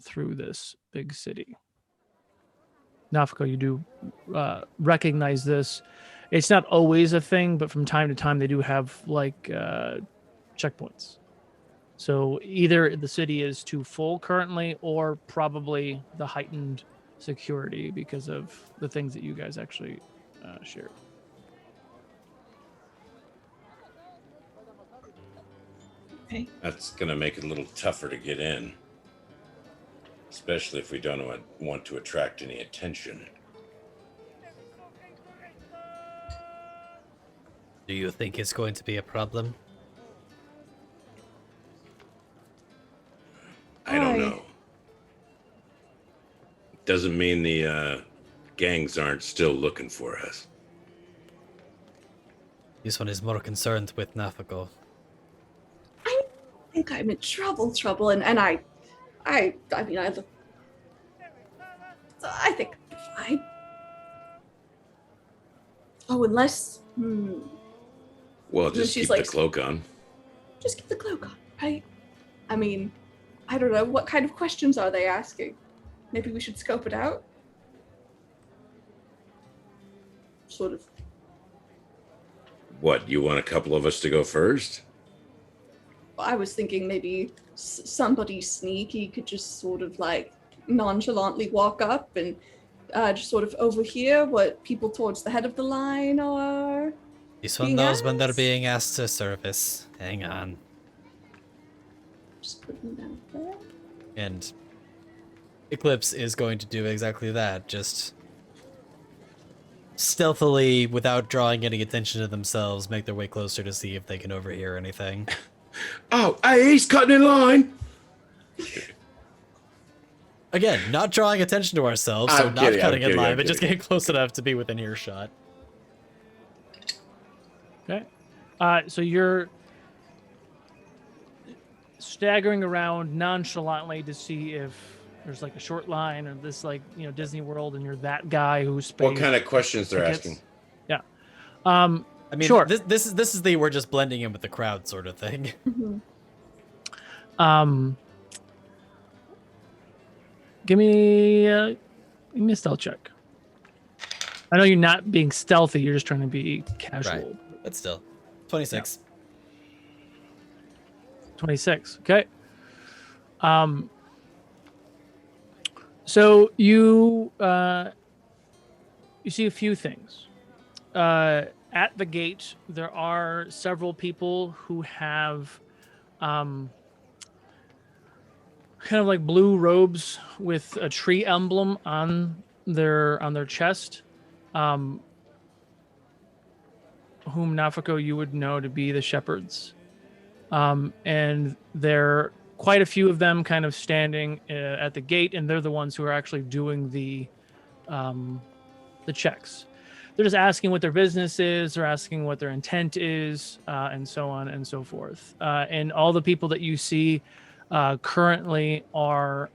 through this big city. Naphako, you do recognize this. It's not always a thing, but from time to time they do have like checkpoints. So either the city is too full currently, or probably the heightened security because of the things that you guys actually shared. Okay. That's going to make it a little tougher to get in, especially if we don't want to attract any attention. Do you think it's going to be a problem? I don't know. Doesn't mean the gangs aren't still looking for us. This one is more concerned with Naphako. I think I'm in trouble, and I mean, I think I'm fine. Oh, unless, Well, just she's keep like, the cloak on. Just keep the cloak on, right? I mean, I don't know. What kind of questions are they asking? Maybe we should scope it out? Sort of. What, you want a couple of us to go first? I was thinking maybe somebody sneaky could just sort of like nonchalantly walk up and just sort of overhear what people towards the head of the line are. This one knows when they're being asked to service. Hang on. Just put them down there. And Eclipse is going to do exactly that, just stealthily, without drawing any attention to themselves, make their way closer to see if they can overhear anything. Oh, hey, he's cutting in line. Again, not drawing attention to ourselves, so not cutting in line, but just getting close enough to be within earshot. Okay. So you're staggering around nonchalantly to see if there's like a short line or this like, Disney World and you're that guy who's What kind of questions they're asking? Yeah. I mean, Sure. this is the we're just blending in with the crowd sort of thing. Give me a stealth check. I know you're not being stealthy. You're just trying to be casual. Right. But still, 26. 26. Okay. So you see a few things. At the gate, there are several people who have kind of like blue robes with a tree emblem on their chest. Whom Naphako you would know to be the shepherds. And there quite a few of them kind of standing at the gate, and they're the ones who are actually doing the checks. They're just asking what their business is, they're asking what their intent is, and so on and so forth. And all the people that you see currently are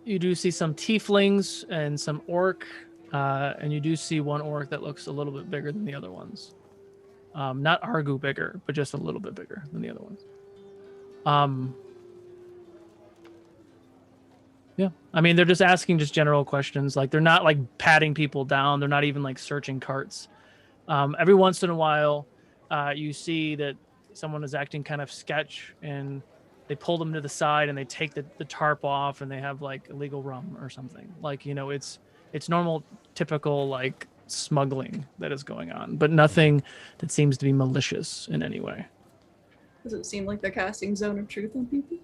you do see some tieflings and some orc, and you do see one orc that looks a little bit bigger than the other ones. Not Argu bigger, but just a little bit bigger than the other ones. Yeah, I mean, they're just asking just general questions. Like, they're not like patting people down. They're not even like searching carts. Every once in a while, you see that someone is acting kind of sketch, and they pull them to the side and they take the tarp off, and they have like illegal rum or something. Like, you know, it's normal, typical like smuggling that is going on, but nothing that seems to be malicious in any way. Does it seem like they're casting Zone of Truth on people?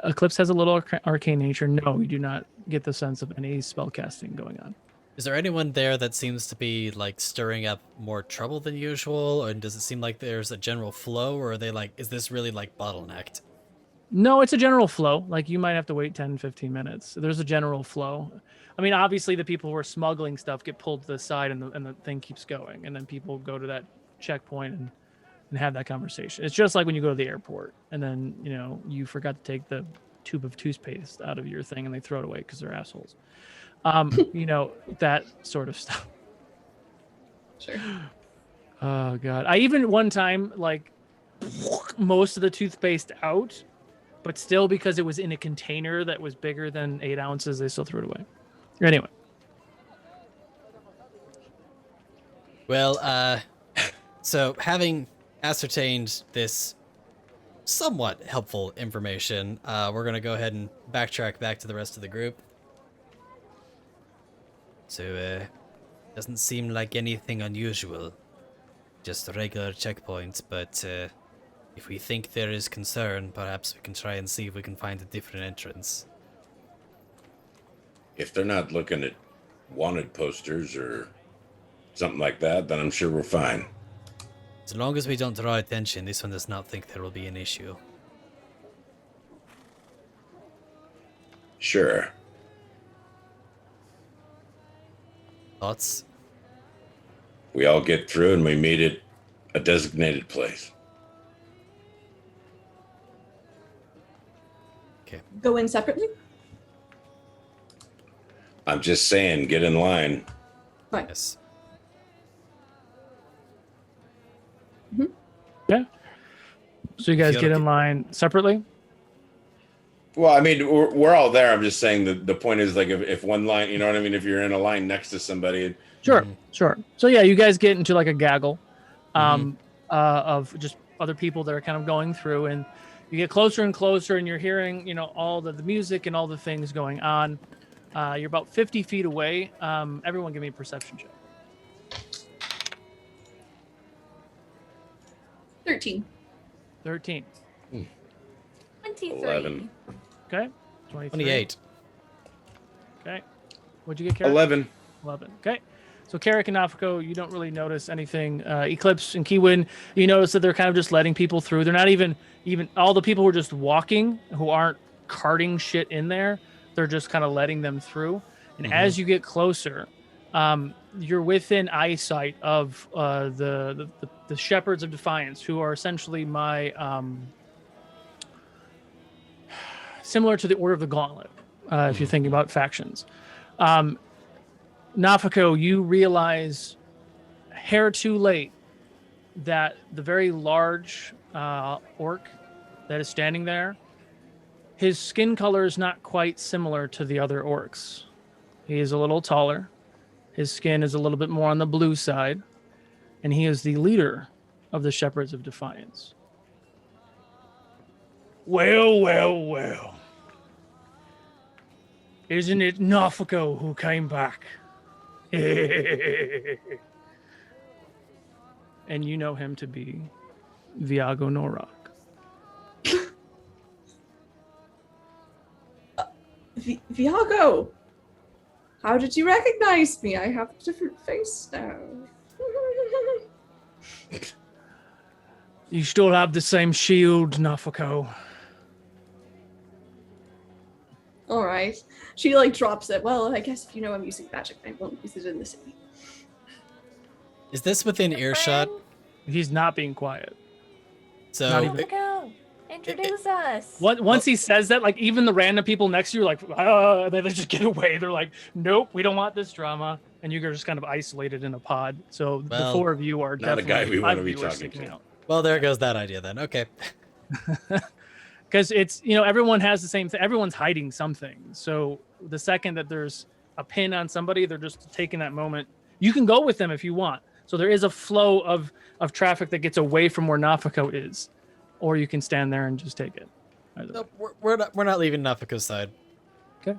Eclipse has a little arcane nature. No, you do not get the sense of any spell casting going on. Is there anyone there that seems to be like stirring up more trouble than usual, or does it seem like there's a general flow, or are they like, is this really like bottlenecked? No, it's a general flow. Like, you might have to wait 10, 15 minutes. There's a general flow. I mean, obviously the people who are smuggling stuff get pulled to the side, and the thing keeps going, and then people go to that checkpoint and have that conversation. It's just like when you go to the airport and then, you know, you forgot to take the tube of toothpaste out of your thing and they throw it away because they're assholes. You know, that sort of stuff. Sure. Oh God. I even one time like most of the toothpaste out, but still, because it was in a container that was bigger than 8 ounces, they still threw it away. Anyway. Well, so having ascertained this somewhat helpful information, we're going to go ahead and backtrack back to the rest of the group. So, doesn't seem like anything unusual. Just regular checkpoints, but if we think there is concern, perhaps we can try and see if we can find a different entrance. If they're not looking at wanted posters or something like that, then I'm sure we're fine. As long as we don't draw attention, this one does not think there will be an issue. Sure. Thoughts? We all get through and we meet at a designated place. Okay. Go in separately? I'm just saying, get in line. Fine. Yes. Yeah. So you guys get in line separately? Well, I mean, we're all there. I'm just saying that the point is, like, if one line, you know what I mean? If you're in a line next to somebody. Sure, sure. So yeah, you guys get into like a gaggle of just other people that are kind of going through, and you get closer and closer, and you're hearing, you know, all the music and all the things going on. You're about 50 feet away. Everyone give me a perception check. 13. 13. 23. 11. Okay. 23. 28. Okay. What'd you get, Carrick? 11. 11. Okay. So Carrick and Naphako, you don't really notice anything. Eclipse and Keywin, you notice that they're kind of just letting people through. They're not even all the people who are just walking, who aren't carting shit in there. They're just kind of letting them through. And as you get closer, you're within eyesight of the Shepherds of Defiance, who are essentially my similar to the Order of the Gauntlet, if you're thinking about factions. Naphako, you realize a hair too late that the very large orc that is standing there, his skin color is not quite similar to the other orcs. He is a little taller. His skin is a little bit more on the blue side, and he is the leader of the Shepherds of Defiance. Well, well, well. Isn't it Naphako who came back? And you know him to be Viago Norak. Viago! How did you recognize me? I have a different face now. You still have the same shield, Naphako. All right. She like drops it. Well, I guess if you know I'm using magic, I won't use it in the city. Is this within earshot? He's not being quiet. So Not even- Go. Introduce us. Once he says that, like even the random people next to you are like, they just get away. They're like, nope, we don't want this drama. And you're just kind of isolated in a pod. So the Well, four of you are not a definitely guy we five wanna of be you are talking sticking to. out. well, there goes that idea then. Okay. Because it's, everyone has the same thing. Everyone's hiding something. So the second that there's a pin on somebody, they're just taking that moment. You can go with them if you want. So there is a flow of traffic that gets away from where Naphako is, or you can stand there and just take it. Either Nope, way. we're not leaving Nafako's side. Okay.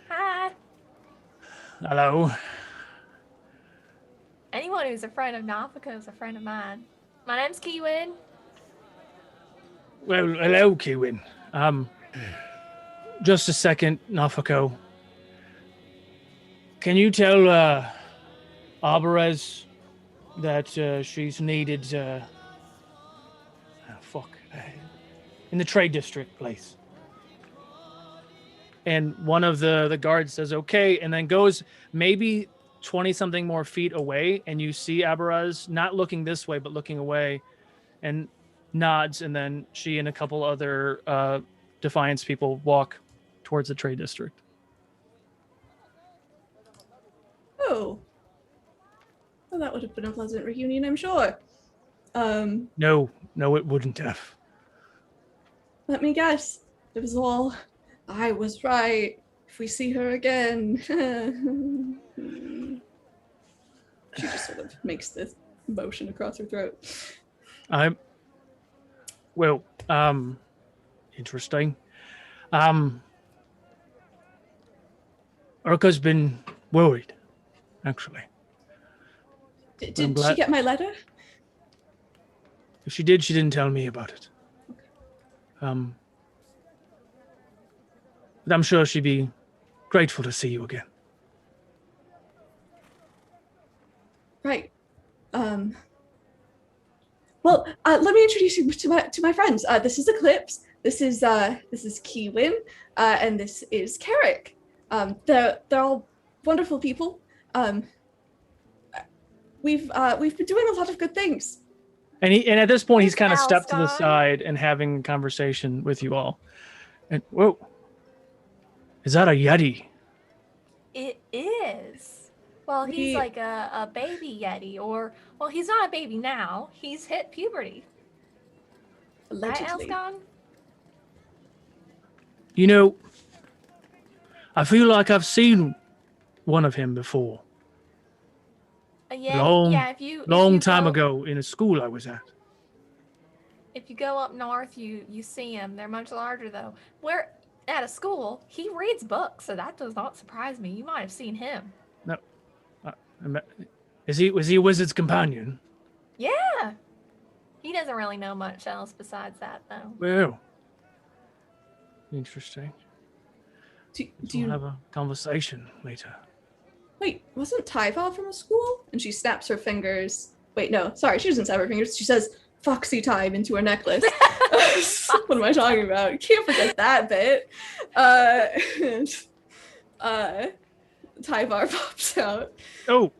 Hi. Hello. Anyone who's a friend of Naphako is a friend of mine. My name's Kiwin. Well, hello, Kiwin. Just a second, Naphako. Can you tell Alvarez that she's needed? In the trade district, please. And one of the guards says, okay, and then goes maybe 20 something more feet away, and you see Abaraz not looking this way, but looking away, and nods, and then she and a couple other Defiance people walk towards the trade district. Oh. Well, that would have been a pleasant reunion, I'm sure. No, it wouldn't have. Let me guess. It was all, I was right. If we see her again. She just sort of makes this motion across her throat. Interesting. Urka's been worried, actually. Did she get my letter? If she did, she didn't tell me about it. But I'm sure she'd be grateful to see you again. Right. Well, let me introduce you to my friends. This is Eclipse. This is Kiwin, and this is Carrick. They're all wonderful people. We've been doing a lot of good things. And at this point, he's Is kind of Al stepped to the Stein? side and having a conversation with you all. And whoa, is that a Yeti? It is. Well, he's We- like a baby Yeti, or, well, he's not a baby now. He's hit puberty. Right, Allegedly. Elsgon? I feel like I've seen one of him before. Yeah, Long- yeah. If you Time go- ago in a school I was at. If you go up north, you see him. They're much larger though. We're at a school. He reads books, so that does not surprise me. You might have seen him. Was he a wizard's companion? Yeah. He doesn't really know much else besides that though. Well, interesting. Do We'll you have a conversation later. wait? Wasn't Tyva from a school? And she snaps her fingers. Wait, no, sorry, she doesn't snap her fingers. She says "foxy time" into her necklace. What am I talking about? You can't forget that bit. Tyvar pops out. Oh,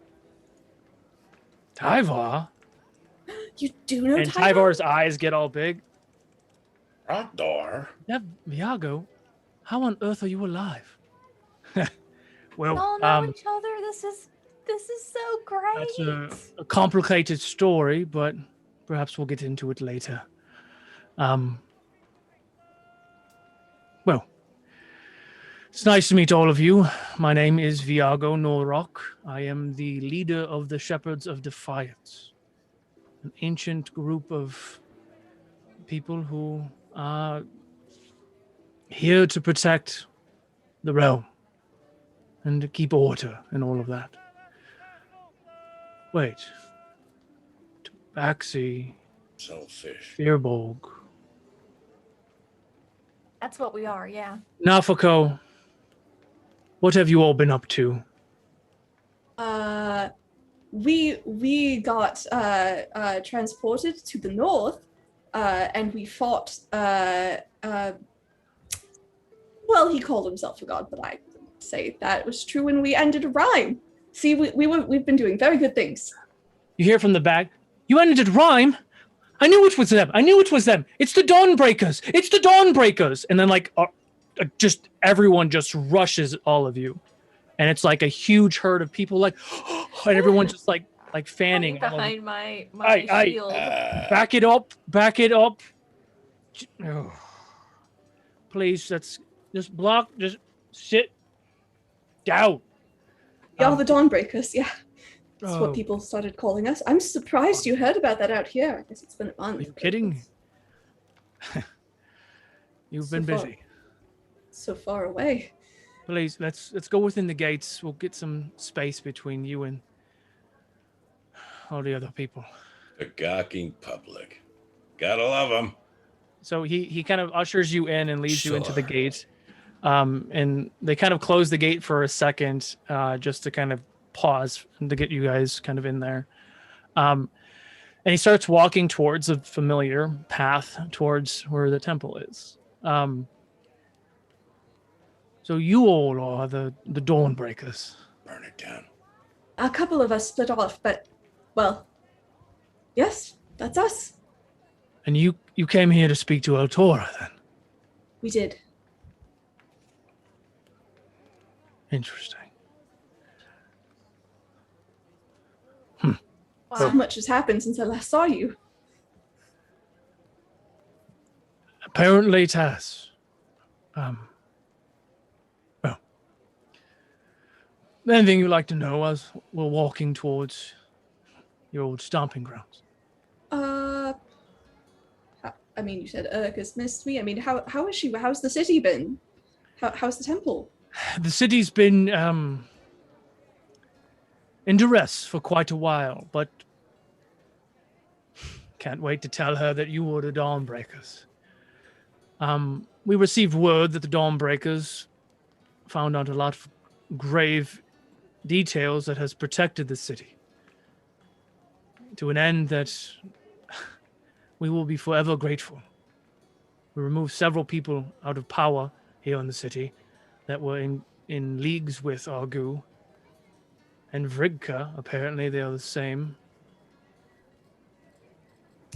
Tyvar. You do know And Tyvar? Tyvar's eyes get all big. Outdoor. Yeah, Viago, how on earth are you alive? Well, We all know each other. this is so great. That's a complicated story, but perhaps we'll get into it later. Well, it's nice to meet all of you. My name is Viago Norrock. I am the leader of the Shepherds of Defiance, an ancient group of people who are here to protect the realm and to keep order and all of that. Wait. Tabaxi, Selfish. Fearbolg, That's what we are, yeah. Naphako, what have you all been up to? We got transported to the north, and we fought. Well, he called himself a god, but I didn't say that was true, and we ended a rhyme. See, we've been doing very good things. You hear from the back, you ended rhyme? I knew it was them. I knew it was them. It's the Dawnbreakers. It's the Dawnbreakers. And then just everyone just rushes all of you. And it's like a huge herd of people and everyone just like fanning. Behind my shield. Back it up. Back it up. Oh. Please, just sit down. Y'all the Dawnbreakers, yeah. That's what people started calling us. I'm surprised you heard about that out here. I guess it's been a month. Are you kidding? You've been busy. So far away. Please, let's go within the gates. We'll get some space between you and all the other people. The gawking public. Gotta love them. So he kind of ushers you in and leads you into the gate. And they kind of close the gate for a second, just to kind of pause and to get you guys kind of in there. And he starts walking towards a familiar path towards where the temple is. So you all are the Dawnbreakers. Burn it down. A couple of us split off, but, well, yes, that's us. And you came here to speak to Altora, then? We did. Interesting. Wow. So much has happened since I last saw you. Apparently it has. Well, anything you'd like to know as we're walking towards your old stomping grounds? I mean, you said Urka's missed me. I mean, how is she? How's the city been? How's the temple? The city's been in duress for quite a while, but can't wait to tell her that you were the Dawnbreakers. We received word that the Dawnbreakers found out a lot of grave details that has protected the city, to an end that we will be forever grateful. We removed several people out of power here in the city that were in leagues with RoU. And Vrigka, apparently they are the same.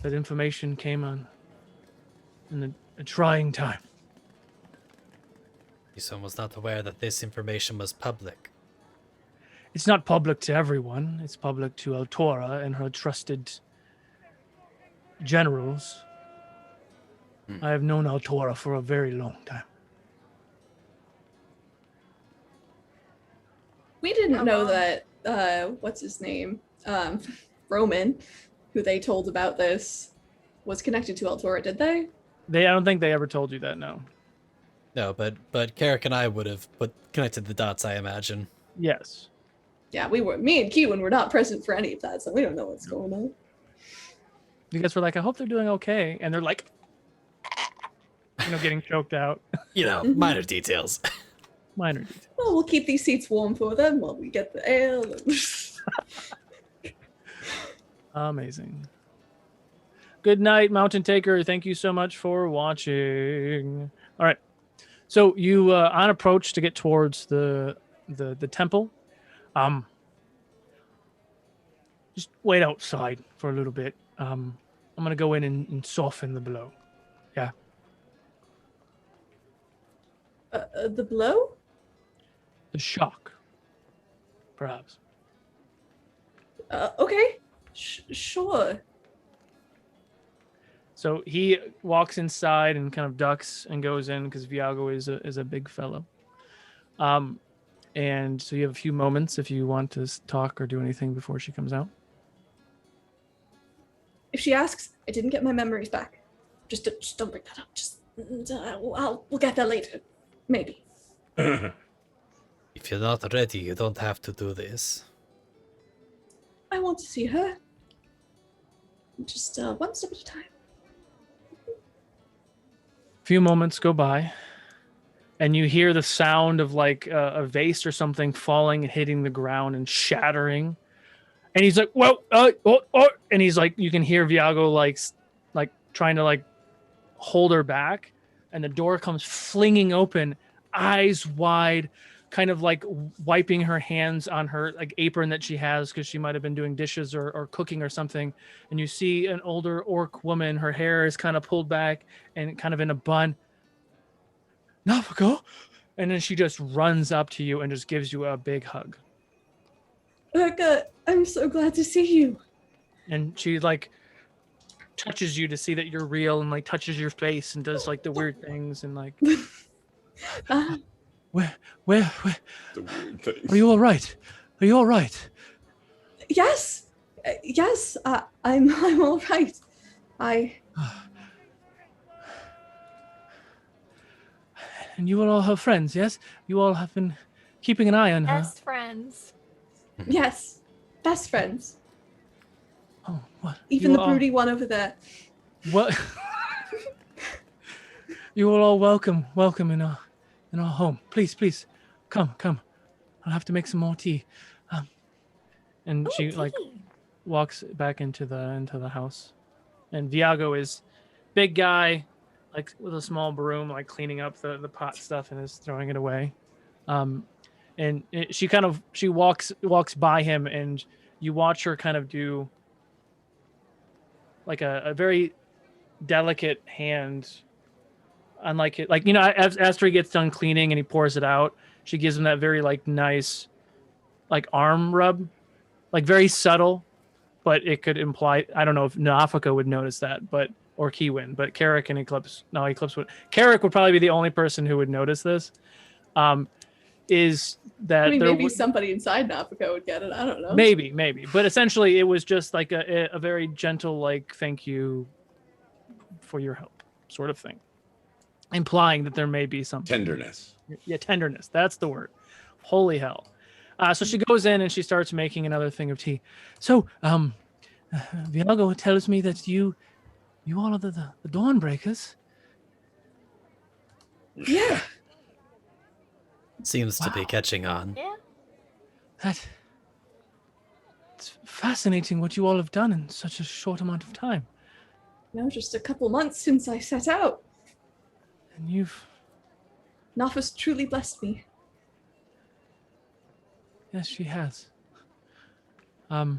That information came on in a trying time. Someone was not aware that this information was public. It's not public to everyone. It's public to Altora and her trusted generals. I have known Altora for a very long time. We didn't know that, what's his name? Roman, who they told about this, was connected to Altora, did they? I don't think they ever told you that, no. No, but Carrick and I would have connected the dots, I imagine. Yes. Yeah, me and Keewan were not present for any of that, so we don't know what's going on. You guys were like, I hope they're doing okay. And they're like, getting choked out. Minor details. Minor details. Well, we'll keep these seats warm for them while we get the ale. Amazing. Good night, Mountain Taker. Thank you so much for watching. All right. So you on approach to get towards the temple. Just wait outside for a little bit. I'm gonna go in and soften the blow. Yeah. The blow? The shock. perhaps. Okay. Sure. So he walks inside and kind of ducks and goes in because Viago is a big fellow. And so you have a few moments if you want to talk or do anything before she comes out. If she asks, I didn't get my memories back. Just don't bring that up. We'll get there later. Maybe. If you're not ready, you don't have to do this. I want to see her. Just one step at a time. A few moments go by, and you hear the sound of like a vase or something falling and hitting the ground and shattering. And he's like, "Well, and he's like, you can hear Viago like trying to like hold her back, and the door comes flinging open, eyes wide, kind of like wiping her hands on her like apron that she has because she might have been doing dishes or cooking or something. And you see an older orc woman, her hair is kind of pulled back and kind of in a bun. Naphako, and then she just runs up to you and just gives you a big hug. Urga, I'm so glad to see you. And she like touches you to see that you're real and like touches your face and does like the weird things and like where The weird thing. are you all right? Are you all right? Yes, yes. I'm all right. And you are all her friends, yes? You all have been keeping an eye on her. Best friends. Yes, best friends. Oh, what? Even You the are all- broody one over there. What? You are all welcome in our home. Please, come. I'll have to make some more tea. And Ooh, she like tea. walks back into the house, and Viago is big guy, like with a small broom, like cleaning up the pot stuff and is throwing it away. And she walks by him, and you watch her kind of do like a very delicate hand, unlike it, like, you know, after he gets done cleaning and he pours it out, she gives him that very like nice like arm rub, like very subtle, but it could imply, I don't know if Naphako would notice that, but or Kiwin, but Carrick and Eclipse would. Carrick would probably be the only person who would notice this. Is that I mean, there maybe would, somebody inside Naphako would get it. I don't know. maybe, but essentially it was just like a very gentle like thank you for your help sort of thing, implying that there may be something. Tenderness. Yeah, tenderness. That's the word. Holy hell. So she goes in and she starts making another thing of tea. So, Viago tells me that you all are the Dawnbreakers. Yeah. Seems to be Wow. catching on. Yeah. It's fascinating what you all have done in such a short amount of time. Just a couple months since I set out. And you've, Nafa's truly blessed me. yes, she has. Well,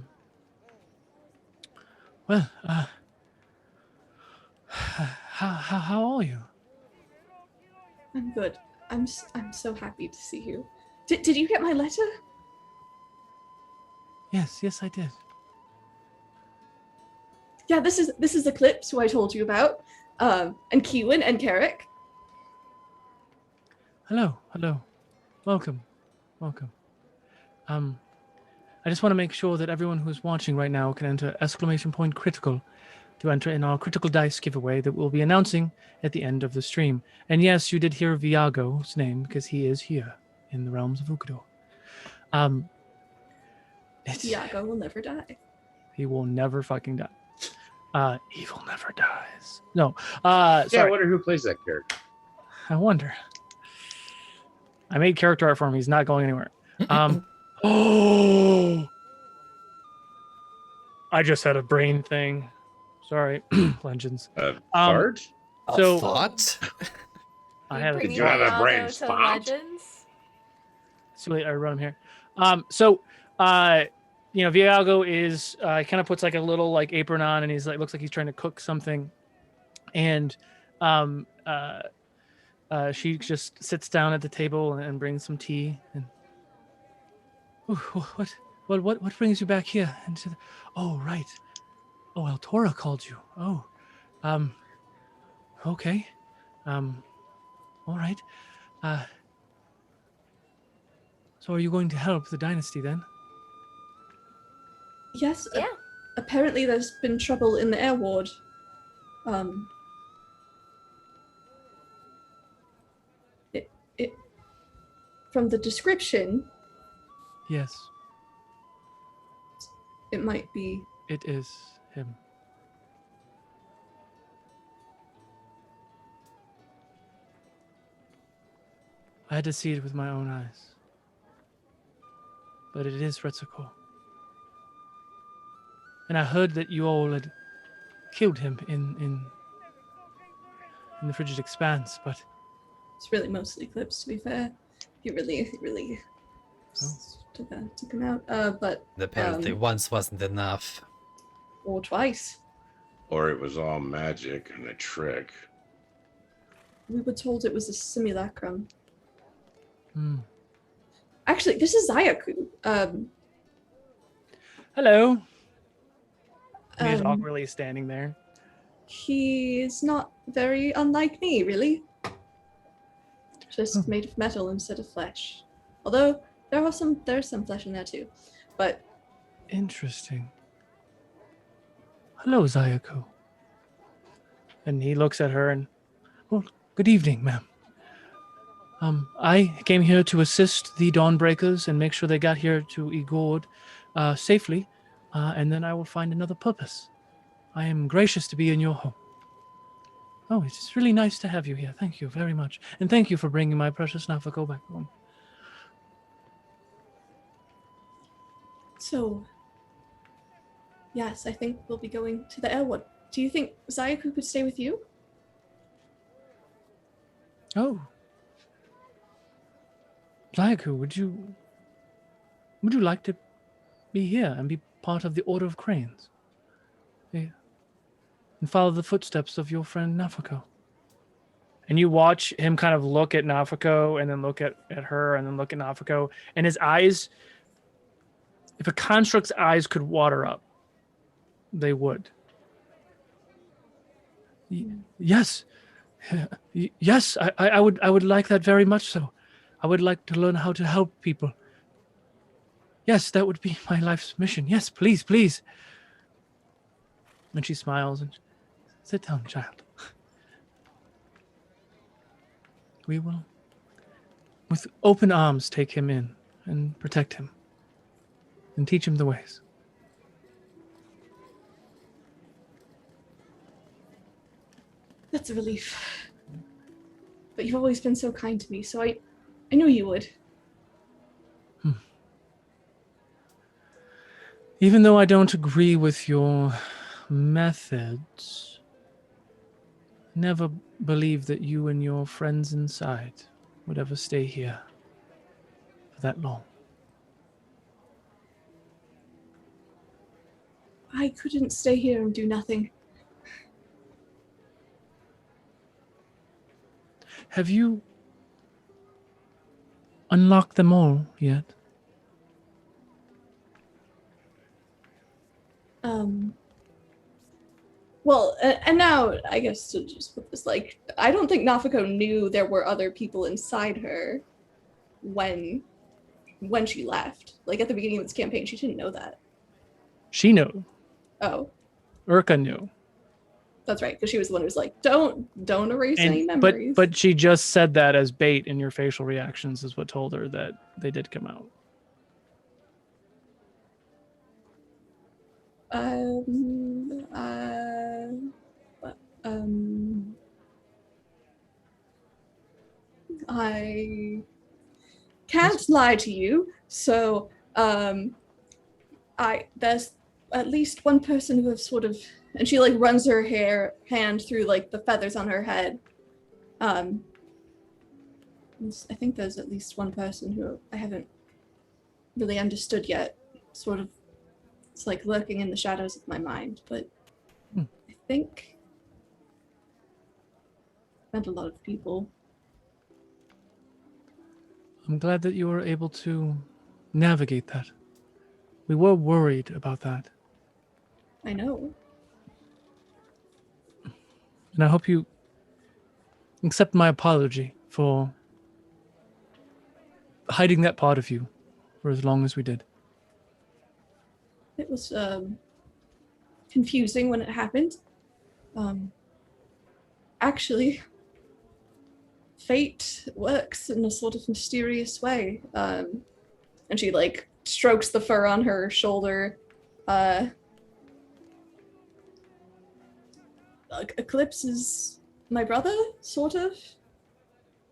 how are you? I'm good. I'm so happy to see you. Did you get my letter? Yes, I did. Yeah, this is Eclipse, who I told you about, and Kiwin and Carrick. Hello. Welcome. I just want to make sure that everyone who's watching right now can enter !critical to enter in our critical dice giveaway that we'll be announcing at the end of the stream. And yes, you did hear Viago's name because he is here in the realms of Ukodor. Iago will never die. He will never fucking die. Evil never dies. No. Yeah, I Sorry. wonder who plays that character. I wonder. I made character art for him. He's not going anywhere. Oh! I just had a brain thing. Sorry, Legends. Fart? So- A thought? I had Bringing Did you have a Viago brain to spot? Legends. So I run him here. You know, Viago is kind of puts like a little like apron on, and he's like looks like he's trying to cook something, and she just sits down at the table and brings some tea. And What brings you back here? Oh, right. Oh, Altora called you. Oh, um, okay. All right. Uh, so are you going to help the dynasty then? Yes, Yeah. apparently there's been trouble in the air ward. It from the description, Yes, it might be. it is him. I had to see it with my own eyes. But it is Retsuko. And I heard that you all had killed him in the frigid expanse, but It's really mostly clips, to be fair. He really took him out. But Apparently once wasn't enough. or twice. Or it was all magic and a trick. We were told it was a simulacrum. Hmm. Actually, this is Zayaku. Hello. He's Um, awkwardly standing there. He's not very unlike me, really. Just made of metal instead of flesh. Although there's some flesh in there too. But Interesting. Hello, Zayaku. And he looks at her and, well, good evening, ma'am. I came here to assist the Dawnbreakers and make sure they got here to Ughord safely, and then I will find another purpose. I am gracious to be in your home. Oh, it's really nice to have you here. Thank you very much. And thank you for bringing my precious Naphako back home. so, yes, I think we'll be going to the Elwood. Do you think Zayaku could stay with you? Oh. Zayaku, would you like to be here and be part of the Order of Cranes? Yeah. And follow the footsteps of your friend Naphako. And you watch him kind of look at Naphako and then look at her and then look at Naphako. And his eyes, if a construct's eyes could water up, they would. Yes. Yes, I would like that very much so. I would like to learn how to help people. Yes, that would be my life's mission. Yes, please, please. And she smiles and sit down, child. We will, with open arms, take him in and protect him and teach him the ways. That's a relief. But you've always been so kind to me, so I knew you would. Even though I don't agree with your methods, never believe that you and your friends inside would ever stay here for that long. I couldn't stay here and do nothing. Have you unlocked them all yet? Well, and now, I guess to just put this, like, I don't think Naphako knew there were other people inside her when she left. Like, at the beginning of this campaign, she didn't know that. She knew. Oh, Urka knew. that's right, because she was the one who was like, don't erase any memories. But she just said that as bait, and your facial reactions is what told her that they did come out. I can't lie to you, so there's at least one person who has sort of, and she like runs her hand through like the feathers on her head. I think there's at least one person who I haven't really understood yet. Sort of, it's like lurking in the shadows of my mind, but I think met a lot of people. I'm glad that you were able to navigate that. We were worried about that. I know. And I hope you accept my apology for hiding that part of you for as long as we did. It was confusing when it happened. Actually, fate works in a sort of mysterious way. And she like strokes the fur on her shoulder. Eclipse is my brother, sort of.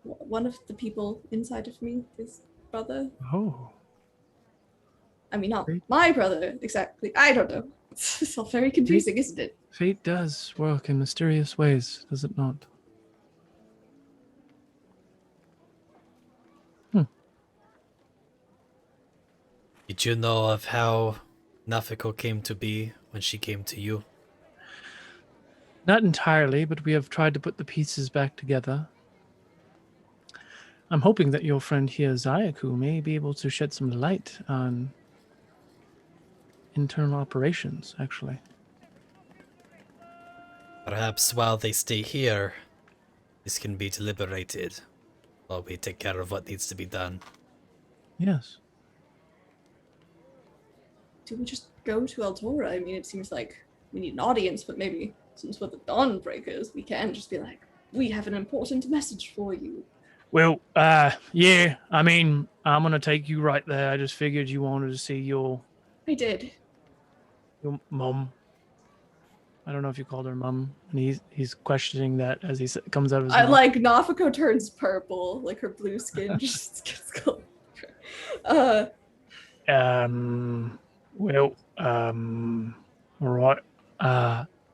One of the people inside of me is brother. Oh. I mean, not Fate. my brother exactly. I don't know. It's all very confusing, isn't it? Fate does work in mysterious ways, does it not? Did you know of how Naphako came to be when she came to you? Not entirely, but we have tried to put the pieces back together. I'm hoping that your friend here, Zayaku, may be able to shed some light on internal operations, actually. Perhaps while they stay here, this can be deliberated while we take care of what needs to be done. Yes. Do we just go to Eldora? I mean, it seems like we need an audience, but maybe since we're the Dawnbreakers, we can just be like, we have an important message for you. Well, yeah, I mean, I'm going to take you right there. I just figured you wanted to see your I did. mum. I don't know if you called her mum. And he's questioning that as he comes out of his I mouth. like Naphako turns purple, like her blue skin just gets cold. Well, all right.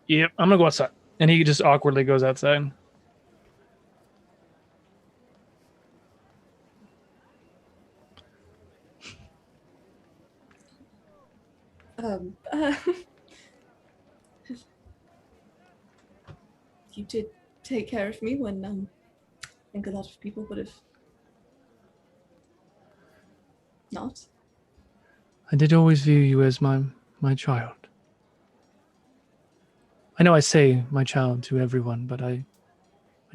Yep, I'm gonna go outside. And he just awkwardly goes outside. You did take care of me when I think a lot of people would have not. I did always view you as my child. I know I say my child to everyone, but I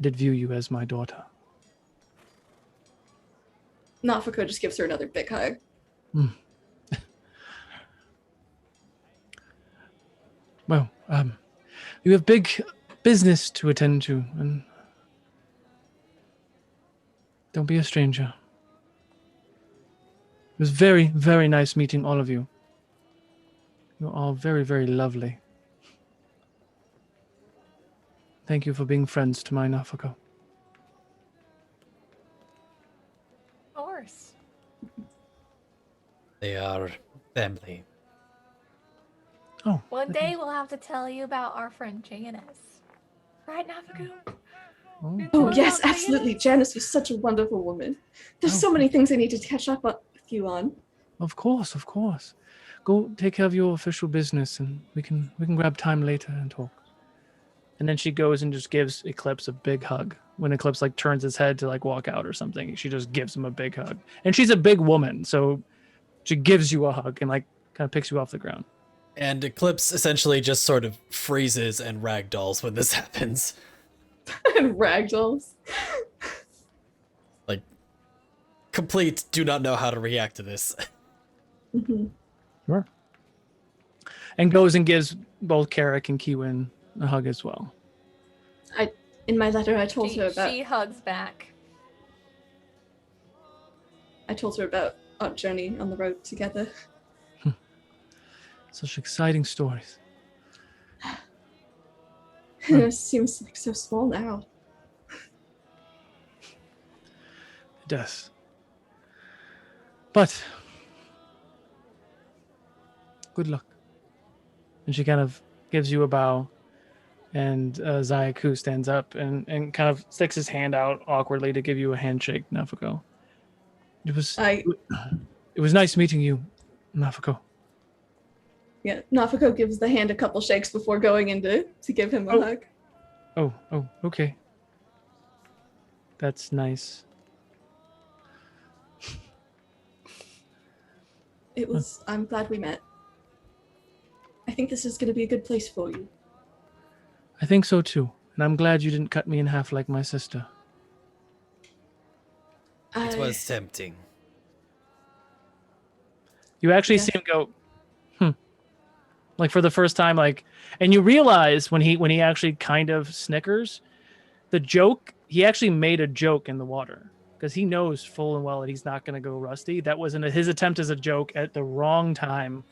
did view you as my daughter. Naphako just gives her another big hug. Well, you have big business to attend to, and don't be a stranger. It was very, very nice meeting all of you. You're all very, very lovely. Thank you for being friends to my Naphako. Of course. They are family. Oh. One day we'll have to tell you about our friend Janice. Right, Naphako? Oh, What yes, about absolutely. Janice was such a wonderful woman. There's so many things I need to catch up with you on. Of course, of course. Go take care of your official business, and we can grab time later and talk. And then she goes and just gives Eclipse a big hug. When Eclipse like turns his head to like walk out or something, she just gives him a big hug. And she's a big woman, so she gives you a hug and like kind of picks you off the ground. And Eclipse essentially just sort of freezes and ragdolls when this happens. And ragdolls. Like, complete do not know how to react to this. Mm-hmm. Sure. And goes and gives both Carrick and Kiwin a hug as well. In my letter, I told her about. She hugs back. I told her about our journey on the road together. Such exciting stories. It seems like so small now. It does. But good luck. And she kind of gives you a bow, and Zayaku stands up and kind of sticks his hand out awkwardly to give you a handshake, Naphako. It was nice meeting you, Naphako. Yeah, Naphako gives the hand a couple shakes before going in to give him a hug. Oh, okay. That's nice. I'm glad we met. I think this is going to be a good place for you. I think so too. And I'm glad you didn't cut me in half like my sister. It was tempting. You actually see him go, like for the first time, like, and you realize when he actually kind of snickers, the joke, he actually made a joke in the water because he knows full and well that he's not going to go rusty. That wasn't his attempt as a joke at the wrong time.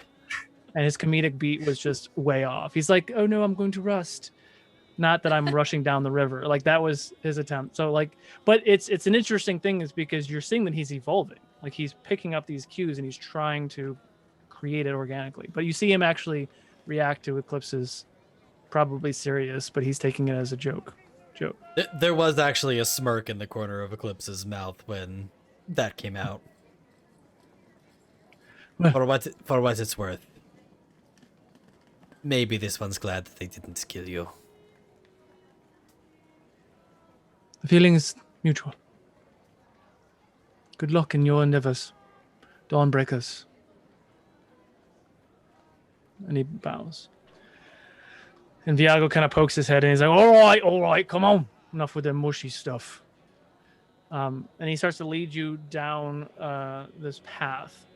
And his comedic beat was just way off. He's like, oh no, I'm going to rust. Not that I'm rushing down the river. Like that was his attempt. So like, but it's an interesting thing is because you're seeing that he's evolving. Like he's picking up these cues and he's trying to create it organically. But you see him actually react to Eclipse's probably serious, but he's taking it as a joke. There was actually a smirk in the corner of Eclipse's mouth when that came out. For what it's worth. Maybe this one's glad that they didn't kill you. The feeling is mutual. Good luck in your endeavors, Dawnbreakers. And he bows. And Viago kind of pokes his head and he's like, all right, come on. Enough with the mushy stuff. And he starts to lead you down this path.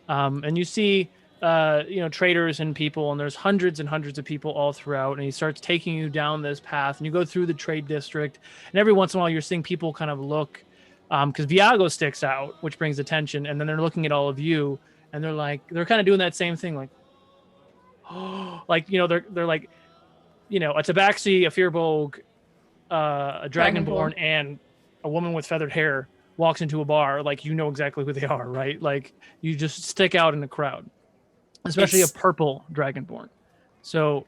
And you see, traders and people, and there's hundreds and hundreds of people all throughout. And he starts taking you down this path, and you go through the trade district. And every once in a while, you're seeing people kind of look, because Viago sticks out, which brings attention. And then they're looking at all of you, and they're kind of doing that same thing, like, like, they're like, a Tabaxi, a Firbolg, a Dragonborn, and a woman with feathered hair walks into a bar, like, you know exactly who they are, right? Like, you just stick out in the crowd, especially a purple Dragonborn. So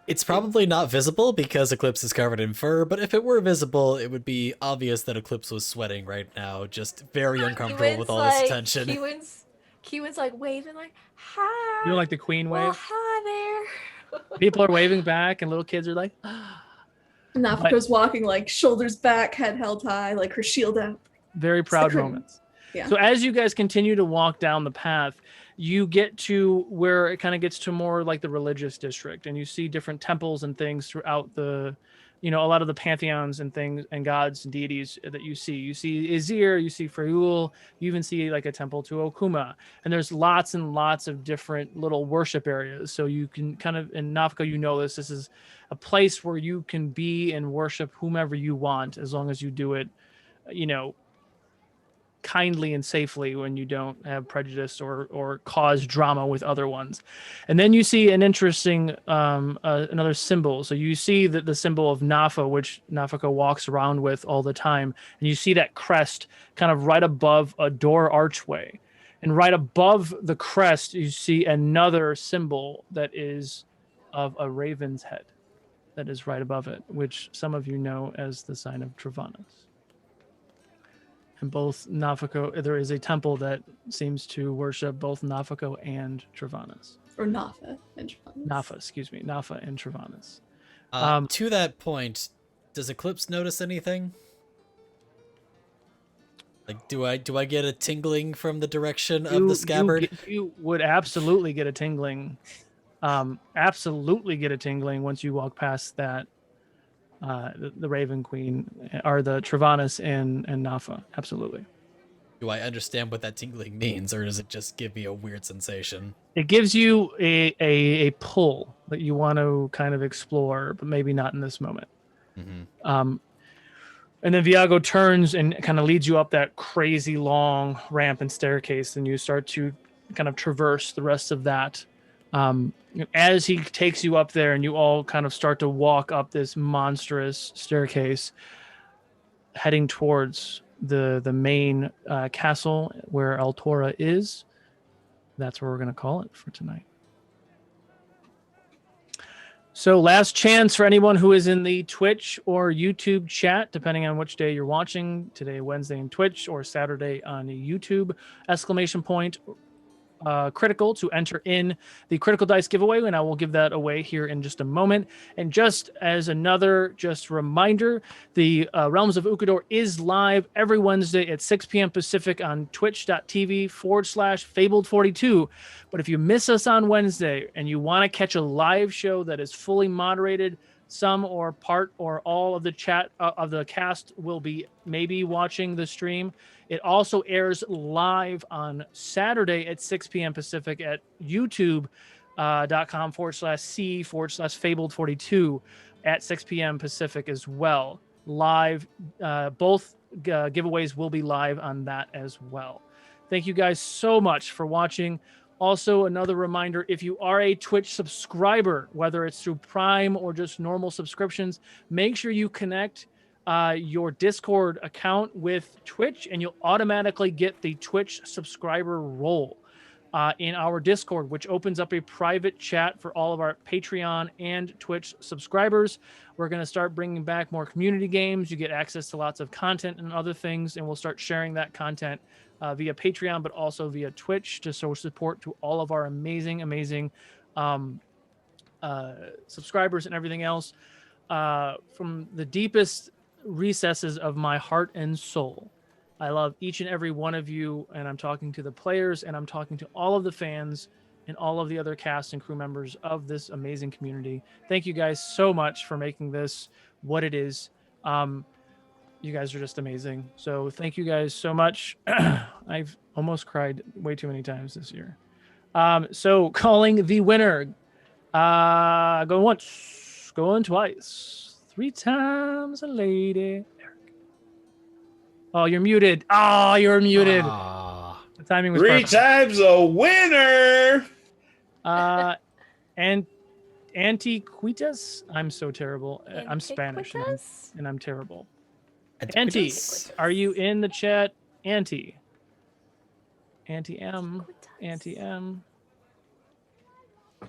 it's probably not visible because Eclipse is covered in fur, but if it were visible, it would be obvious that Eclipse was sweating right now, just very uncomfortable with all this attention. Keewan's like waving, like, hi. You know, like the queen wave? Well, hi there. People are waving back, and little kids are like, Naphaka's walking, like, shoulders back, head held high, like her shield out. Very proud moments. Yeah. So as you guys continue to walk down the path, you get to where it kind of gets to more like the religious district, and you see different temples and things throughout the, a lot of the pantheons and things and gods and deities that you see. You see Izir, you see Freul, you even see like a temple to Okuma, and there's lots and lots of different little worship areas. So you can kind of, in Naphako, this is a place where you can be and worship whomever you want, as long as you do it, kindly and safely, when you don't have prejudice or cause drama with other ones. And then you see an interesting another symbol. So you see that the symbol of Nafa, which Naphako walks around with all the time, and you see that crest kind of right above a door archway, and right above the crest you see another symbol that is of a raven's head that is right above it, which some of you know as the sign of Travanas. And both Naphako, there is a temple that seems to worship both Naphako and Travanas. Or Nafa and Travanas. Nafa and Travanas. To that point, does Eclipse notice anything? Like, do I get a tingling from the direction of the scabbard? You would absolutely get a tingling. Absolutely get a tingling once you walk past that. The Raven Queen, or the Travanas and Nafa. Absolutely. Do I understand what that tingling means, or does it just give me a weird sensation? It gives you a pull that you want to kind of explore, but maybe not in this moment. Mm-hmm. And then Viago turns and kind of leads you up that crazy long ramp and staircase, and you start to kind of traverse the rest of that. As he takes you up there, and you all kind of start to walk up this monstrous staircase, heading towards the main castle where Altora is. That's where we're going to call it for tonight. So last chance for anyone who is in the Twitch or YouTube chat, depending on which day you're watching. Today, Wednesday in Twitch, or Saturday on YouTube. ! Critical to enter in the Critical Dice giveaway, and I will give that away here in just a moment. And just as another reminder, the Realms of Ukodor is live every Wednesday at 6 p.m. Pacific on twitch.tv/Fabled42. But if you miss us on Wednesday and you want to catch a live show that is fully moderated, some or part or all of the chat of the cast will be maybe watching the stream. It also airs live on Saturday at 6 p.m. Pacific at youtube.com/C/Fabled42 at 6 p.m. Pacific as well. Live, both giveaways will be live on that as well. Thank you guys so much for watching. Also, another reminder, if you are a Twitch subscriber, whether it's through Prime or just normal subscriptions, make sure you connect your Discord account with Twitch, and you'll automatically get the Twitch subscriber role in our Discord, which opens up a private chat for all of our Patreon and Twitch subscribers. We're going to start bringing back more community games. You get access to lots of content and other things, and we'll start sharing that content via Patreon, but also via Twitch to show support to all of our amazing subscribers and everything else. From the deepest recesses of my heart and soul, I love each and every one of you, and I'm talking to the players, and I'm talking to all of the fans and all of the other cast and crew members of this amazing community. Thank you guys so much for making this what it is. You guys are just amazing. So thank you guys so much. I've almost cried way too many times this year. So calling the winner. Going once, going twice, 3 times a lady. Eric. Oh, you're muted. Oh, you're muted. The timing was 3 perfect. times a winner. And Antiquitas. I'm so terrible. I'm Spanish and I'm terrible. Auntie, are you in the chat? Auntie M.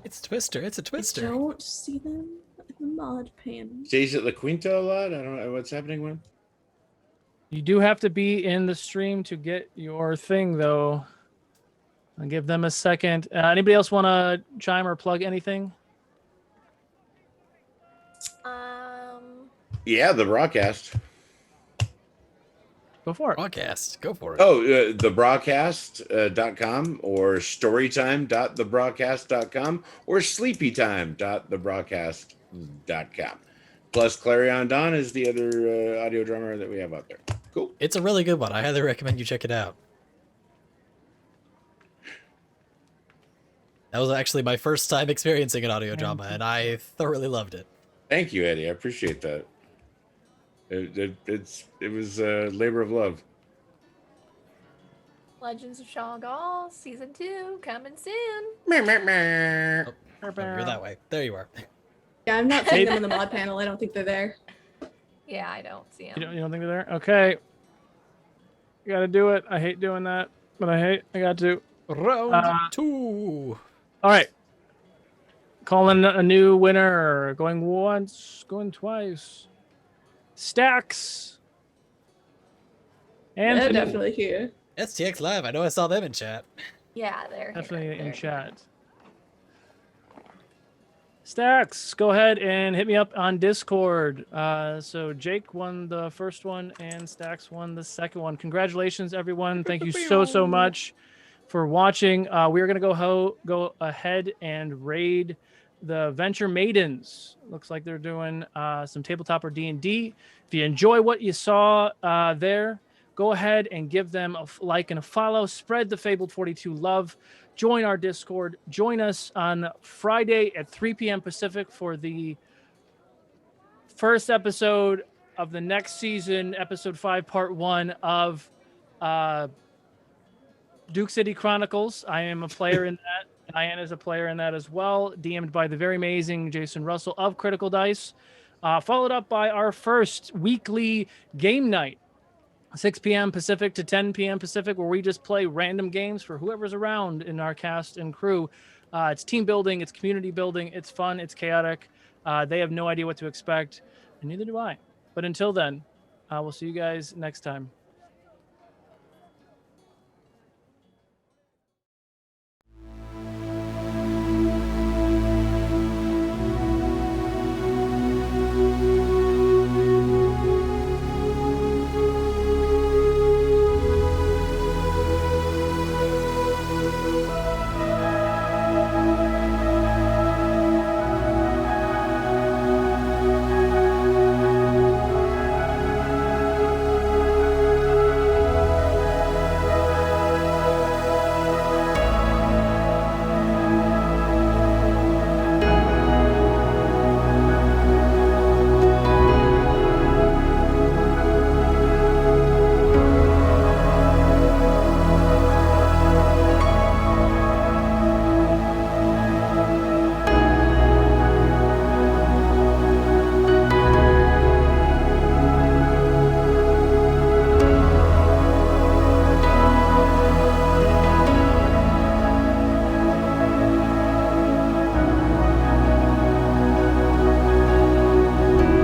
It's Twister. It's a Twister. I don't see them in the mod panel. Stays at La Quinta a lot. I don't know what's happening with him. You do have to be in the stream to get your thing, though. I'll give them a second. Anybody else want to chime or plug anything? Yeah, the broadcast. Go for it. Broadcast. Go for it. Oh, thebroadcast.com or storytime.thebroadcast.com or sleepytime.thebroadcast.com. Plus, Clarion Dawn is the other audio drama that we have out there. Cool. It's a really good one. I highly recommend you check it out. That was actually my first time experiencing an audio drama, and I thoroughly loved it. Thank you, Eddie. I appreciate that. It was a labor of love. Legends of Shoggoth Season 2 coming soon. Oh, you're that way. There you are. Yeah, I'm not seeing them in the mod panel. I don't think they're there. Yeah, I don't see them. You don't think they're there? Okay. You gotta do it. I hate doing that, but I got to. Round 2. All right. Calling a new winner. Going once, going twice. Stacks. And They're definitely here. STX Live. I know I saw them in chat. Yeah, they're definitely here. in They're chat. Stacks, go ahead and hit me up on Discord. So Jake won the first one and Stacks won the second one. Congratulations, everyone. Thank you so much for watching. We're going to go ahead and raid the Venture Maidens. Looks like they're doing some tabletop or D&D. If you enjoy what you saw there, go ahead and give them a like and a follow. Spread the Fabled 42 love. Join our Discord. Join us on Friday at 3 p.m. Pacific for the first episode of the next season, episode 5, part 1 of Duke City Chronicles. I am a player in that. Diane is a player in that as well, DM'd by the very amazing Jason Russell of Critical Dice. Followed up by our first weekly game night, 6 p.m. Pacific to 10 p.m. Pacific, where we just play random games for whoever's around in our cast and crew. It's team building, it's community building, it's fun, it's chaotic. They have no idea what to expect, and neither do I. But until then, we'll see you guys next time.